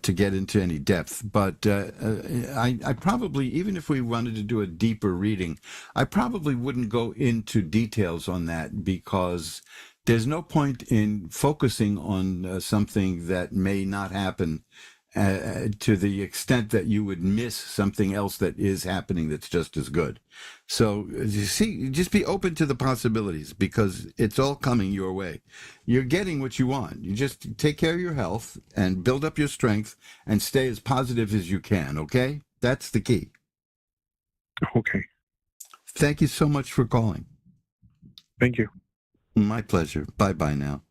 to get into any depth. But I probably, even if we wanted to do a deeper reading, I probably wouldn't go into details on that, because there's no point in focusing on something that may not happen to the extent that you would miss something else that is happening that's just as good. So you see, just be open to the possibilities, because it's all coming your way. You're getting what you want. You just take care of your health and build up your strength and stay as positive as you can, okay? That's the key. Okay. Thank you so much for calling. Thank you. My pleasure. Bye-bye now.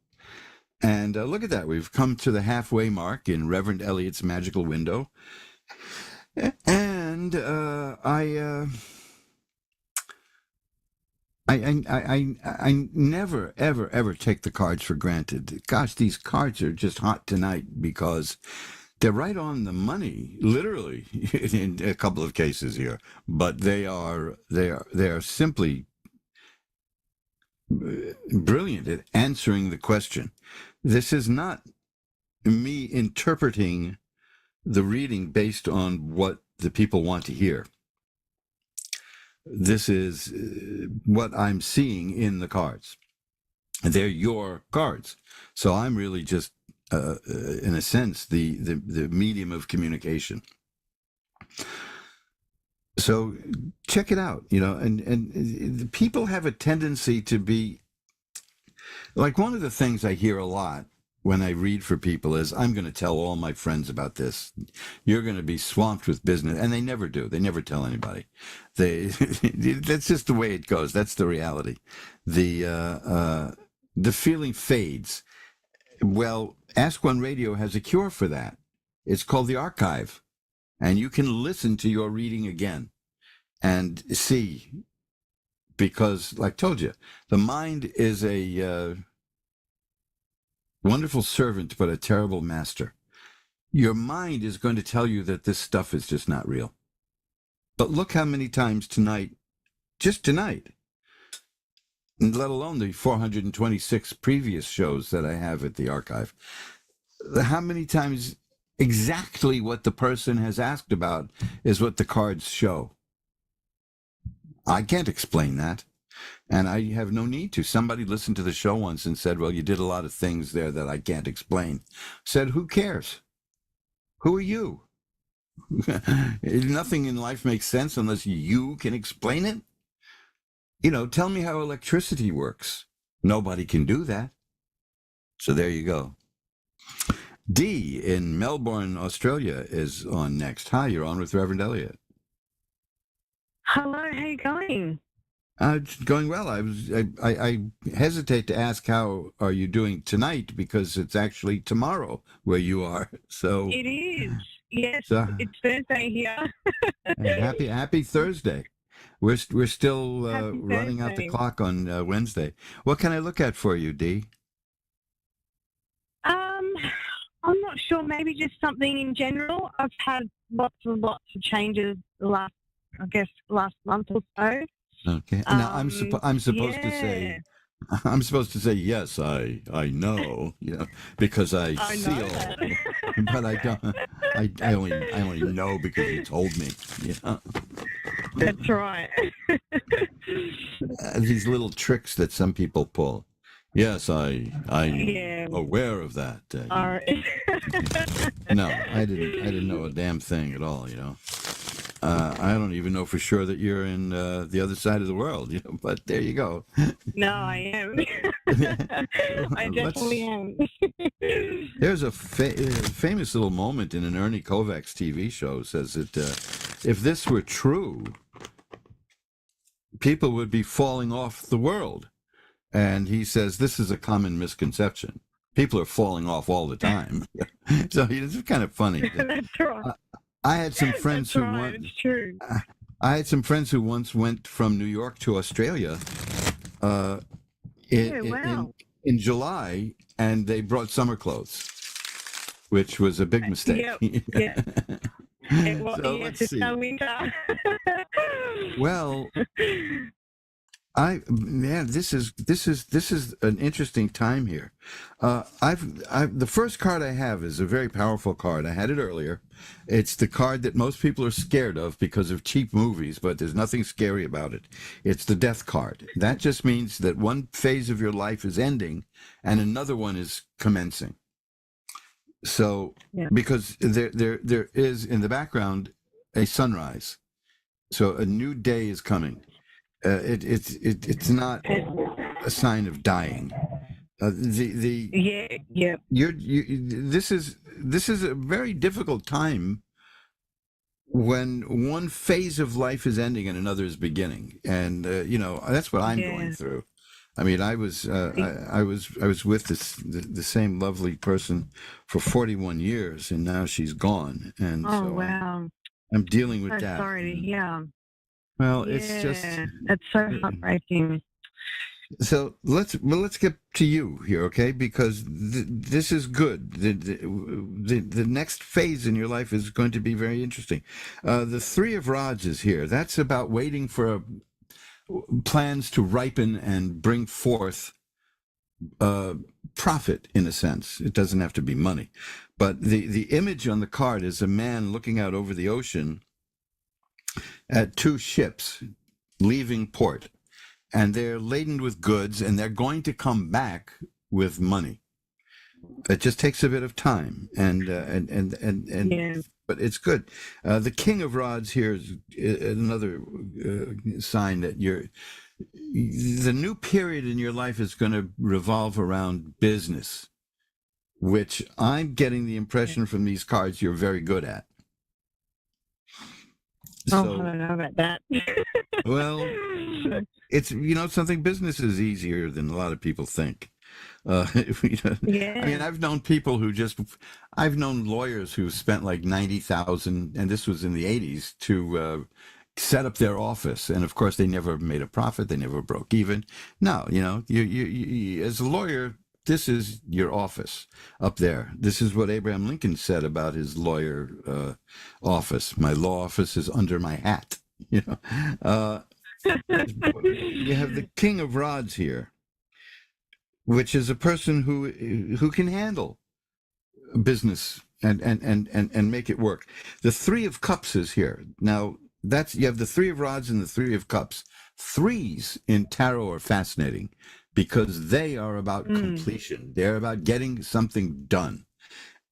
And look at that. We've come to the halfway mark in Reverend Elliot's magical window. And I never, ever, ever take the cards for granted. Gosh, these cards are just hot tonight because they're right on the money, literally, in a couple of cases here. But they are simply brilliant at answering the question. This is not me interpreting the reading based on what the people want to hear. This is what I'm seeing in the cards. They're your cards. So I'm really just, in a sense, the medium of communication. So check it out, you know, and people have a tendency to be, like, one of the things I hear a lot when I read for people is, I'm going to tell all my friends about this. You're going to be swamped with business. And they never do. They never tell anybody. That's just the way it goes. That's the reality. The feeling fades. Well, Ask One Radio has a cure for that. It's called the archive. And you can listen to your reading again and see, because, like I told you, the mind is a wonderful servant, but a terrible master. Your mind is going to tell you that this stuff is just not real. But look how many times tonight, just tonight, let alone the 426 previous shows that I have at the archive, how many times exactly what the person has asked about is what the cards show. I can't explain that. And I have no need to. Somebody listened to the show once and said, well, you did a lot of things there that I can't explain. Said, who cares? Who are you? Nothing in life makes sense unless you can explain it. Tell me how electricity works. Nobody can do that. So there you go. Dee in Melbourne, Australia is on next. Hi, you're on with Reverend Elliot. Hello, how you going? It's going well. I hesitate to ask how are you doing tonight because it's actually tomorrow where you are. So It is. Yes, it's Thursday here. happy Thursday. We're still running out the Thursday. clock on Wednesday. What can I look at for you, Dee? I'm not sure. Maybe just something in general. I've had lots of changes the last month or so. Okay. Now I'm supposed to say. I'm supposed to say yes. I know, because I see all, but I don't. I only know because you told me. That's right. These little tricks that some people pull. Yes, I'm aware of that. All right. No, I didn't know a damn thing at all. I don't even know for sure that you're in the other side of the world, but there you go. No, I am. I definitely am. There's a famous little moment in an Ernie Kovacs TV show says that if this were true, people would be falling off the world. And he says this is a common misconception. People are falling off all the time. So it's kind of funny. That's right. I had some friends who It's true. I had some friends who once went from New York to Australia in July, and they brought summer clothes, which was a big mistake. Yep. It was, So yes, let's it's see. no winter. Well, this is an interesting time here. The first card I have is a very powerful card. I had it earlier. It's the card that most people are scared of because of cheap movies, but there's nothing scary about it. It's the death card. That just means that one phase of your life is ending and another one is commencing. So, because there is in the background a sunrise, so a new day is coming. It's not a sign of dying. This is a very difficult time when one phase of life is ending and another is beginning, and that's what I'm going through. I mean, I was with the same lovely person for 41 years, and now she's gone, and so Wow. I'm dealing with So that. sorry to hear. Well, it's just that's so heartbreaking. so let's get to you here, okay? Because this is good. The next phase in your life is going to be very interesting. The Three of Rods is here. That's about waiting for plans to ripen and bring forth profit, in a sense. It doesn't have to be money, but the image on the card is a man looking out over the ocean at two ships leaving port, and they're laden with goods, and they're going to come back with money. It just takes a bit of time, and but it's good. The King of Rods here is another sign that the new period in your life is going to revolve around business, which I'm getting the impression from these cards you're very good at. I don't know about that. Well, it's something. Business is easier than a lot of people think. I mean, I've known people I've known lawyers who spent like $90,000, and this was in the 80s, to set up their office, and of course they never made a profit. They never broke even. No, you as a lawyer, this is your office up there. This is what Abraham Lincoln said about his lawyer office. My law office is under my hat. You have the King of Rods here, which is a person who can handle business and make it work. The Three of Cups is here. Now, you have the Three of Rods and the Three of Cups. Threes in tarot are fascinating because they are about completion. They're about getting something done.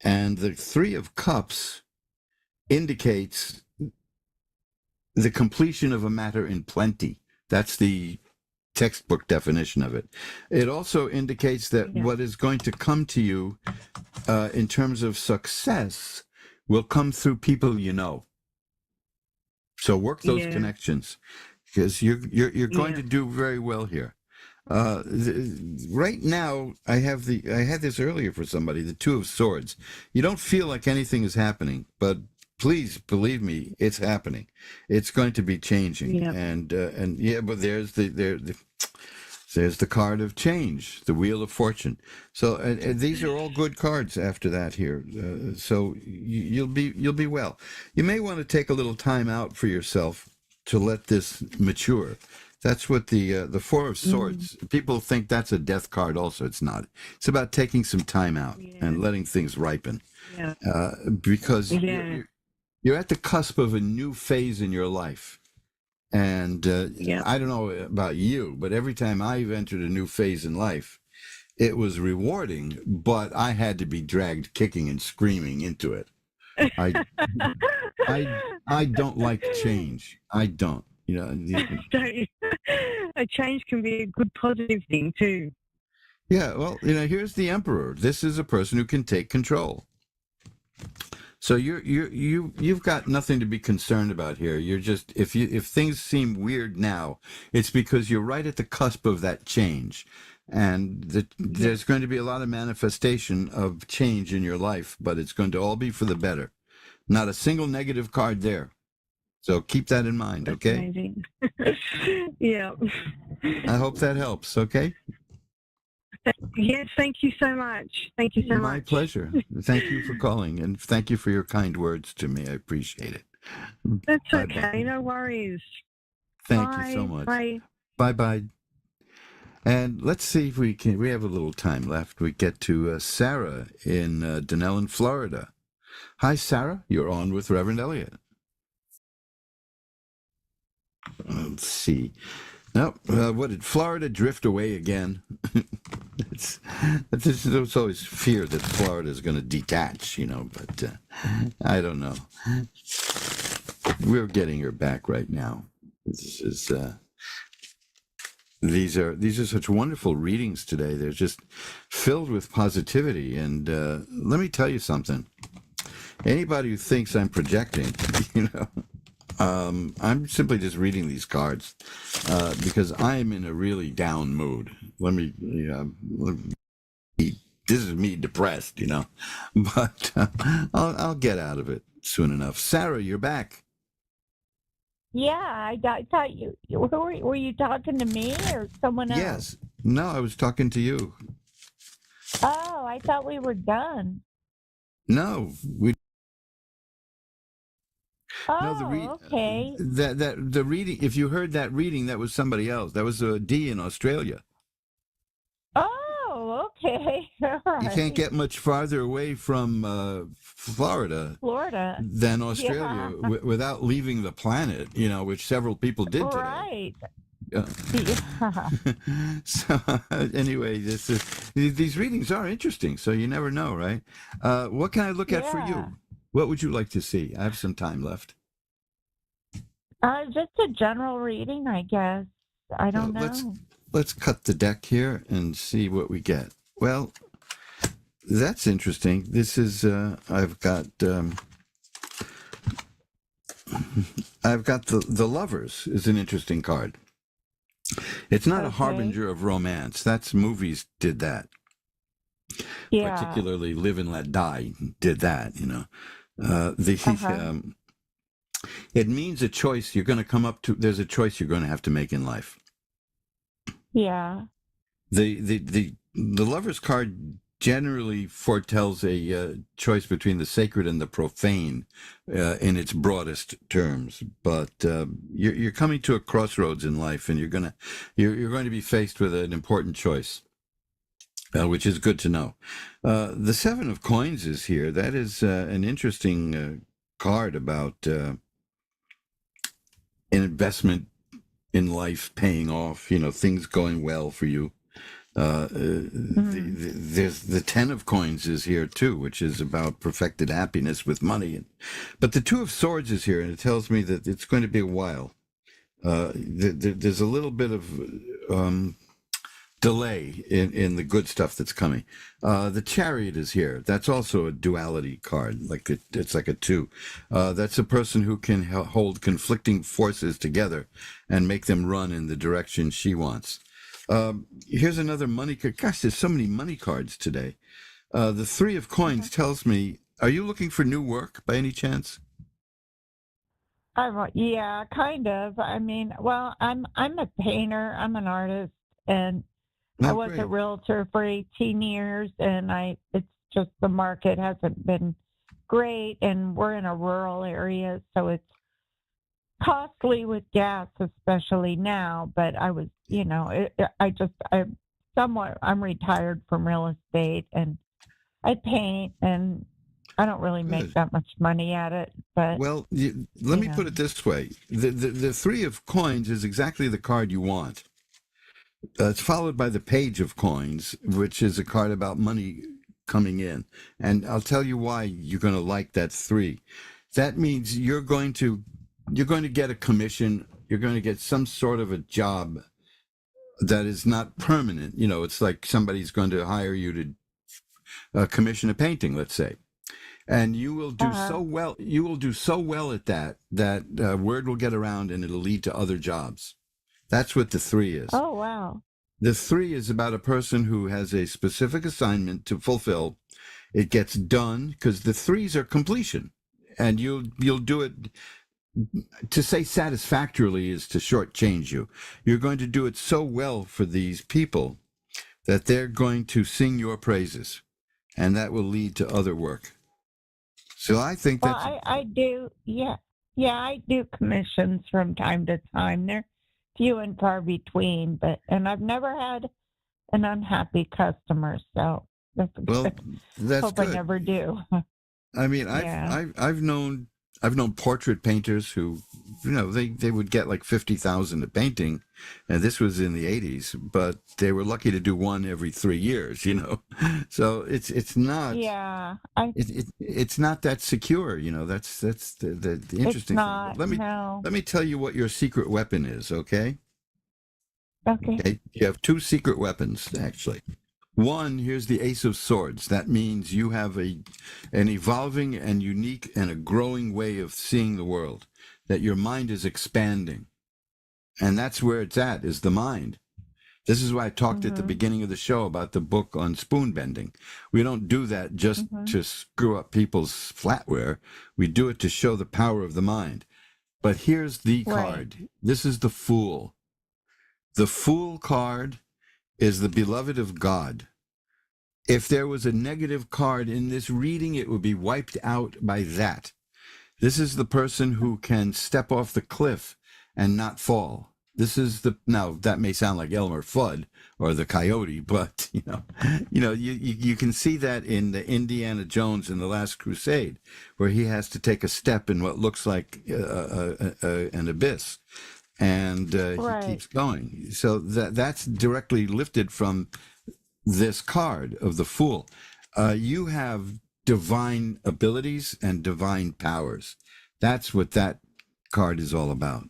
And the Three of Cups indicates the completion of a matter in plenty. That's the textbook definition of it. It also indicates that what is going to come to you in terms of success will come through people you know. So work those connections, because you're going to do very well here. Right now, I had this earlier for somebody, the Two of Swords. You don't feel like anything is happening, but please believe me, it's happening. It's going to be changing, and yeah, but there's the card of change, the Wheel of Fortune. So and these are all good cards after that here. So you'll be well. You may want to take a little time out for yourself to let this mature. That's what the Four of Swords. People think that's a death card. Also, it's not. It's about taking some time out and letting things ripen. Because you're at the cusp of a new phase in your life. And I don't know about you, but every time I've entered a new phase in life, it was rewarding, but I had to be dragged kicking and screaming into it. I don't like change. I don't. You know, a change can be a good positive thing too. Yeah, well, here's the Emperor. This is a person who can take control. So you've got nothing to be concerned about here. You're just if things seem weird now, it's because you're right at the cusp of that change, and there's going to be a lot of manifestation of change in your life, but it's going to all be for the better. Not a single negative card there. So keep that in mind, okay? Amazing. Yeah. I hope that helps, okay? Yes, thank you so much. Thank you so much. My pleasure. Thank you for calling, and thank you for your kind words to me. I appreciate it. That's Bye-bye. okay. No worries. Thank Bye. you so much. Bye. Bye-bye. And let's see if we have a little time left. We get to Sarah in Dunellen, Florida. Hi, Sarah. You're on with Reverend Elliot. Let's see. No, what did Florida drift away again? There's always fear that Florida is going to detach, but I don't know. We're getting her back right now. This is these are such wonderful readings today. They're just filled with positivity. And let me tell you something. Anybody who thinks I'm projecting, I'm simply just reading these cards because I'm in a really down mood. This is me depressed, but I'll get out of it soon enough. Sarah, you're back. Yeah, I thought you were you talking to me or someone else? Yes. No, I was talking to you. Oh, I thought we were done. No, we. Oh, okay. The reading. If you heard that reading, that was somebody else. That was a D in Australia. Oh, okay. All You right. can't get much farther away from Florida than Australia without leaving the planet. Which several people did today. Right. Yeah. So anyway, these readings are interesting. So you never know, right? What can I look at for you? What would you like to see? I have some time left. Just a general reading, I guess. I don't know. Let's cut the deck here and see what we get. Well, that's interesting. This is I've got the Lovers is an interesting card. It's not a harbinger of romance. That's movies did that. Yeah. Particularly Live and Let Die did that, It means a choice you're going to come up to. There's a choice you're going to have to make in life. Yeah. The Lover's card generally foretells a choice between the sacred and the profane in its broadest terms. But you're coming to a crossroads in life, and you're going to be faced with an important choice. Which is good to know. The Seven of Coins is here. That is an interesting card about an investment in life paying off, things going well for you. There's the 10 of coins is here too, which is about perfected happiness with money. But the 2 of swords is here, and it tells me that it's going to be a while. There's a little bit of delay in the good stuff that's coming. The Chariot is here. That's also a duality card. It's like a 2. That's a person who can hold conflicting forces together and make them run in the direction she wants. Here's another money card. Gosh, there's so many money cards today. The 3 of coins tells me, are you looking for new work by any chance? Yeah, kind of. I mean, well, I'm a painter. I'm an artist, and I was a realtor for 18 years, and it's just the market hasn't been great, and we're in a rural area, so it's costly with gas, especially now. But I was, I'm retired from real estate, and I paint, and I don't really make that much money at it. But well, let me put it this way: the 3 of coins is exactly the card you want. It's followed by the Page of Coins, which is a card about money coming in, and I'll tell you why you're going to like that 3. That means you're going to get a commission. You're going to get some sort of a job that is not permanent. It's like somebody's going to hire you to commission a painting, let's say. And you will do so well. You will do so well at that word will get around, and it'll lead to other jobs. That's what the 3 is. Oh, wow. The 3 is about a person who has a specific assignment to fulfill. It gets done because the 3s are completion, and you'll do it. To say satisfactorily is to shortchange you. You're going to do it so well for these people that they're going to sing your praises, and that will lead to other work. So I think that's... I do, yeah. Yeah, I do commissions from time to time. They're few and far between, and I've never had an unhappy customer, so that's hope good. I never do. I mean, I've known portrait painters who, they would get like 50,000 a painting, and this was in the 80s, but they were lucky to do one every 3 years, So it's not. Yeah, it's not that secure, That's the interesting thing. Let me tell you what your secret weapon is, okay? Okay. You have 2 secret weapons, actually. 1, here's the Ace of Swords. That means you have an evolving and unique and a growing way of seeing the world, that your mind is expanding. And that's where it's at, is the mind. This is why I talked at the beginning of the show about the book on spoon bending. We don't do that just to screw up people's flatware. We do it to show the power of the mind. But here's the card. This is the Fool. The Fool card is the beloved of God. If there was a negative card in this reading, it would be wiped out by that. This is the person who can step off the cliff and not fall. This is now that may sound like Elmer Fudd or the Coyote, but you can see that in the Indiana Jones in The Last Crusade, where he has to take a step in what looks like an abyss. And he keeps going. So that's directly lifted from this card of the Fool. You have divine abilities and divine powers. That's what that card is all about.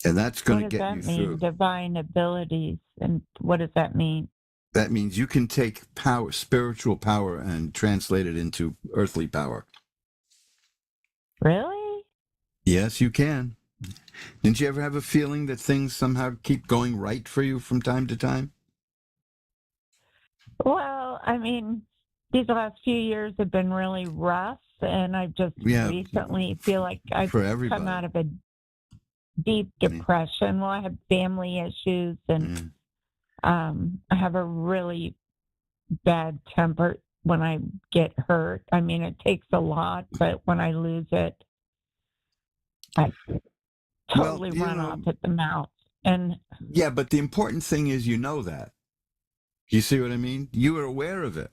And that's going to get you through. What does that mean, divine abilities? And what does that mean? That means you can take power, spiritual power, and translate it into earthly power. Really? Yes, you can. Didn't you ever have a feeling that things somehow keep going right for you from time to time? Well, I mean, these last few years have been really rough, and I've just recently feel like I've come out of a deep depression. Well, I have family issues, and I have a really bad temper when I get hurt. I mean, it takes a lot, but when I lose it, I totally run off at the mouth. And yeah, but the important thing is that. You see what I mean? You are aware of it.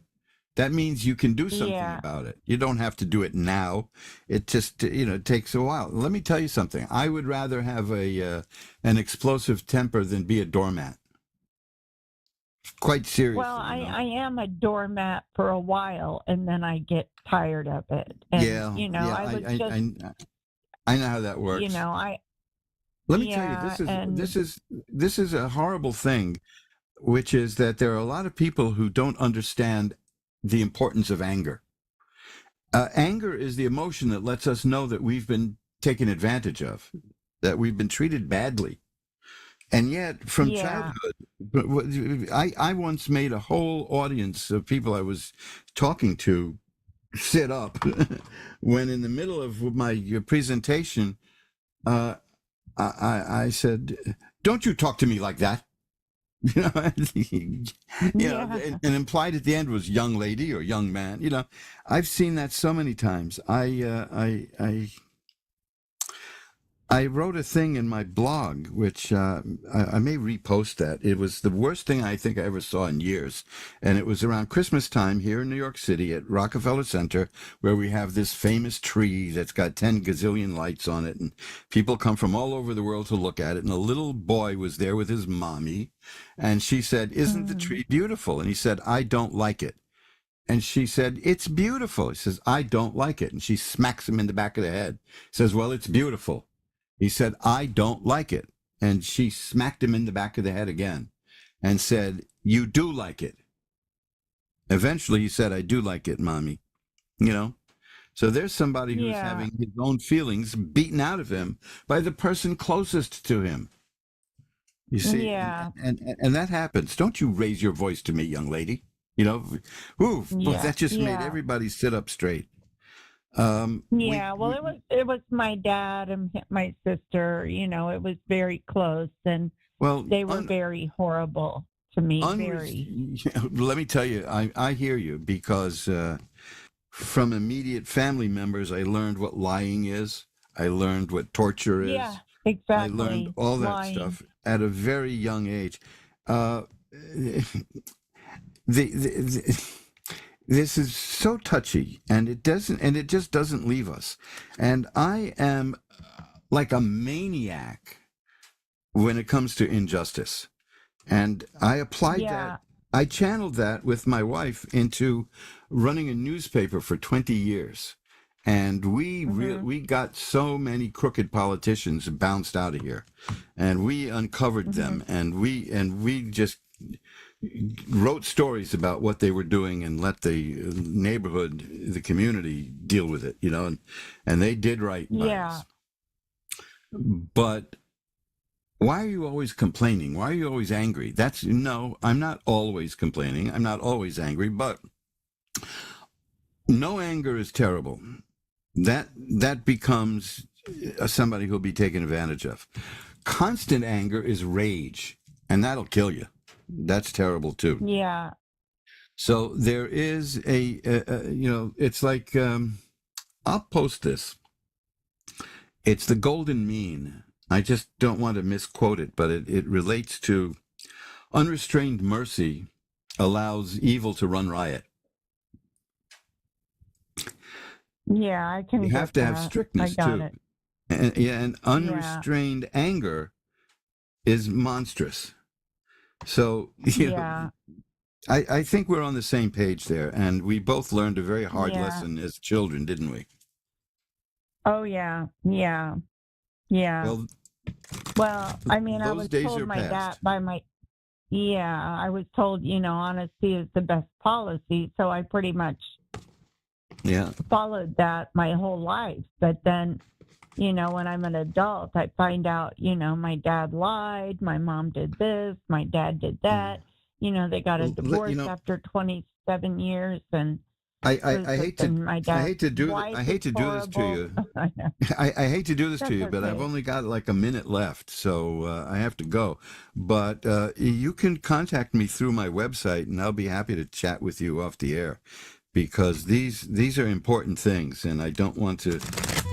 That means you can do something about it. You don't have to do it now. It just, it takes a while. Let me tell you something. I would rather have an explosive temper than be a doormat. Quite seriously. Well, I am a doormat for a while, and then I get tired of it. And, I know how that works. Let me tell you, this is a horrible thing, which is that there are a lot of people who don't understand the importance of anger. Anger is the emotion that lets us know that we've been taken advantage of, that we've been treated badly. And yet, from childhood, I once made a whole audience of people I was talking to sit up when in the middle of my presentation, I said, "Don't you talk to me like that." And implied at the end was young lady or young man. I've seen that so many times. I wrote a thing in my blog, which I may repost that. It was the worst thing I think I ever saw in years. And it was around Christmas time here in New York City at Rockefeller Center, where we have this famous tree that's got 10 gazillion lights on it. And people come from all over the world to look at it. And a little boy was there with his mommy. And she said, "Isn't the tree beautiful?" And he said, "I don't like it." And she said, "It's beautiful." He says, "I don't like it." And she smacks him in the back of the head. Says, "Well, it's beautiful." He said, "I don't like it." And she smacked him in the back of the head again and said, "You do like it." Eventually he said, "I do like it, Mommy." So there's somebody who's having his own feelings beaten out of him by the person closest to him. You see, and that happens. Don't you raise your voice to me, young lady. That just made everybody sit up straight. Well, it was my dad and my sister. It was very close, and they were very horrible to me. Let me tell you, I hear you, because from immediate family members, I learned what lying is. I learned what torture is. Yeah, exactly. I learned all that stuff at a very young age. This is so touchy, and it just doesn't leave us. And I am like a maniac when it comes to injustice. And I applied that. I channeled that with my wife into running a newspaper for 20 years. And we got so many crooked politicians bounced out of here, and we uncovered them, and we just wrote stories about what they were doing and let the neighborhood, the community deal with it, and they did right by us. But why are you always complaining? Why are you always angry? No, I'm not always complaining. I'm not always angry, but no anger is terrible. That becomes somebody who'll be taken advantage of. Constant anger is rage, and that'll kill you. That's terrible too. Yeah. So there is it's like, I'll post this. It's the golden mean. I just don't want to misquote it, but it relates to unrestrained mercy allows evil to run riot. Yeah, I can. You have to have strictness too. And unrestrained anger is monstrous. So, I think we're on the same page there, and we both learned a very hard lesson as children, didn't we? Oh, yeah. Well, I mean, I was told my dad I was told, honesty is the best policy, so I pretty much followed that my whole life. But then, when I'm an adult, I find out, my dad lied, my mom did this, my dad did that. They got a divorce after 27 years, and I hate to do this to you. I hate to do this to you, but I've only got like a minute left, so I have to go. But you can contact me through my website, and I'll be happy to chat with you off the air, because these are important things, and I don't want to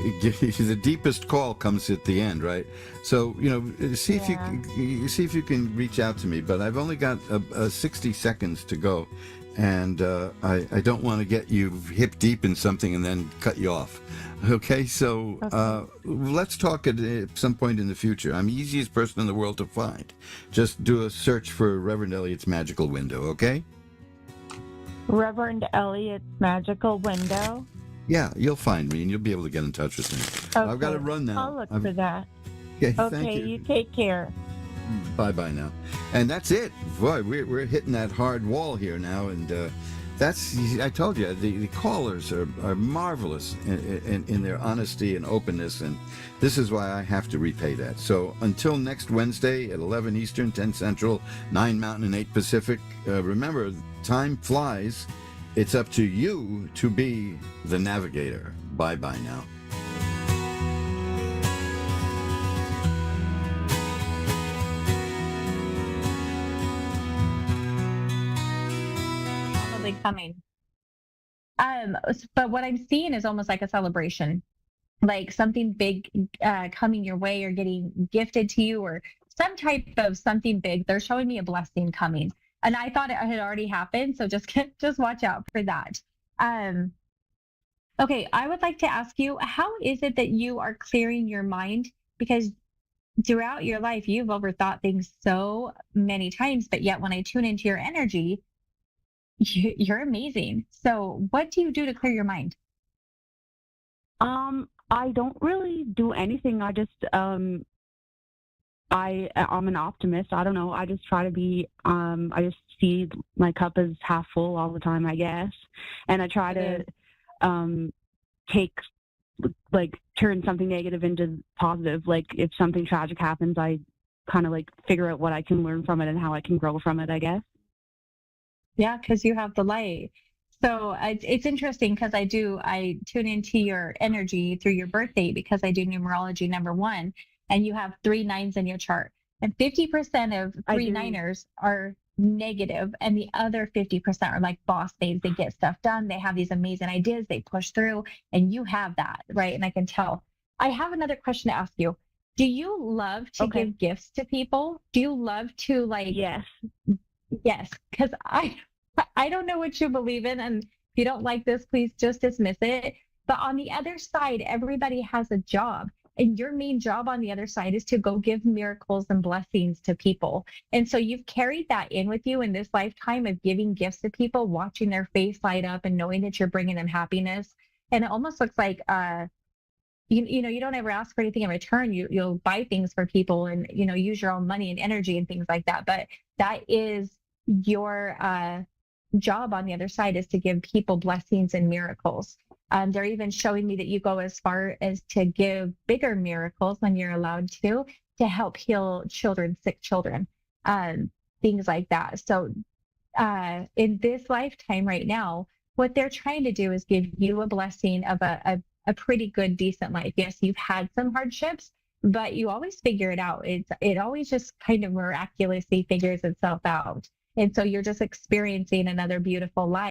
the deepest call comes at the end, right? So see if you can reach out to me, but I've only got 60 seconds to go. and I don't want to get you hip deep in something and then cut you off. Okay, so let's talk at some point in the future. I'm the easiest person in the world to find. Just do a search for Reverend Elliot's Magical Window, okay? Reverend Elliot's Magical Window? Yeah, you'll find me and you'll be able to get in touch with me. Okay. I've got to run now. I'll look for that. Okay, Okay, thank you. you take care. Bye-bye now. And that's it. Boy, we're hitting that hard wall here now, and that's, I told you, the callers are marvelous in their honesty and openness, and this is why I have to repay that. So until next Wednesday at 11 Eastern, 10 Central, 9 Mountain, and 8 Pacific, remember, time flies. It's up to you to be the navigator. Bye-bye now. Coming. But what I'm seeing is almost like a celebration, like something big coming your way or getting gifted to you or some type of something big. They're showing me a blessing coming. And I thought it had already happened. So just watch out for that. Okay, I would like to ask you, how is it that you are clearing your mind? Because throughout your life, you've overthought things so many times, but yet when I tune into your energy, you're amazing. So what do you do to clear your mind? I don't really do anything. I just I'm an optimist. I don't know. I just try to be I just see my cup as half full all the time, I guess. And I try to turn something negative into positive. Like if something tragic happens, I kind of like figure out what I can learn from it and how I can grow from it, I guess. Yeah, because you have the light. So it's interesting because I tune into your energy through your birth date because I do numerology number 1, and you have 3 9s in your chart. And 50% of 3 9ers are negative, and the other 50% are like boss babes. They get stuff done. They have these amazing ideas. They push through, and you have that, right? And I can tell. I have another question to ask you. Do you love to give gifts to people? Do you love to Yes, because I don't know what you believe in, and if you don't like this, please just dismiss it. But on the other side, everybody has a job, and your main job on the other side is to go give miracles and blessings to people. And so you've carried that in with you in this lifetime of giving gifts to people, watching their face light up and knowing that you're bringing them happiness. And it almost looks like you don't ever ask for anything in return. You'll buy things for people and use your own money and energy and things like that. But that is your job on the other side, is to give people blessings and miracles. They're even showing me that you go as far as to give bigger miracles when you're allowed to help heal children, sick children, things like that. So in this lifetime right now, what they're trying to do is give you a blessing of a pretty good, decent life. Yes, you've had some hardships, but you always figure it out. It always just kind of miraculously figures itself out. And so you're just experiencing another beautiful life.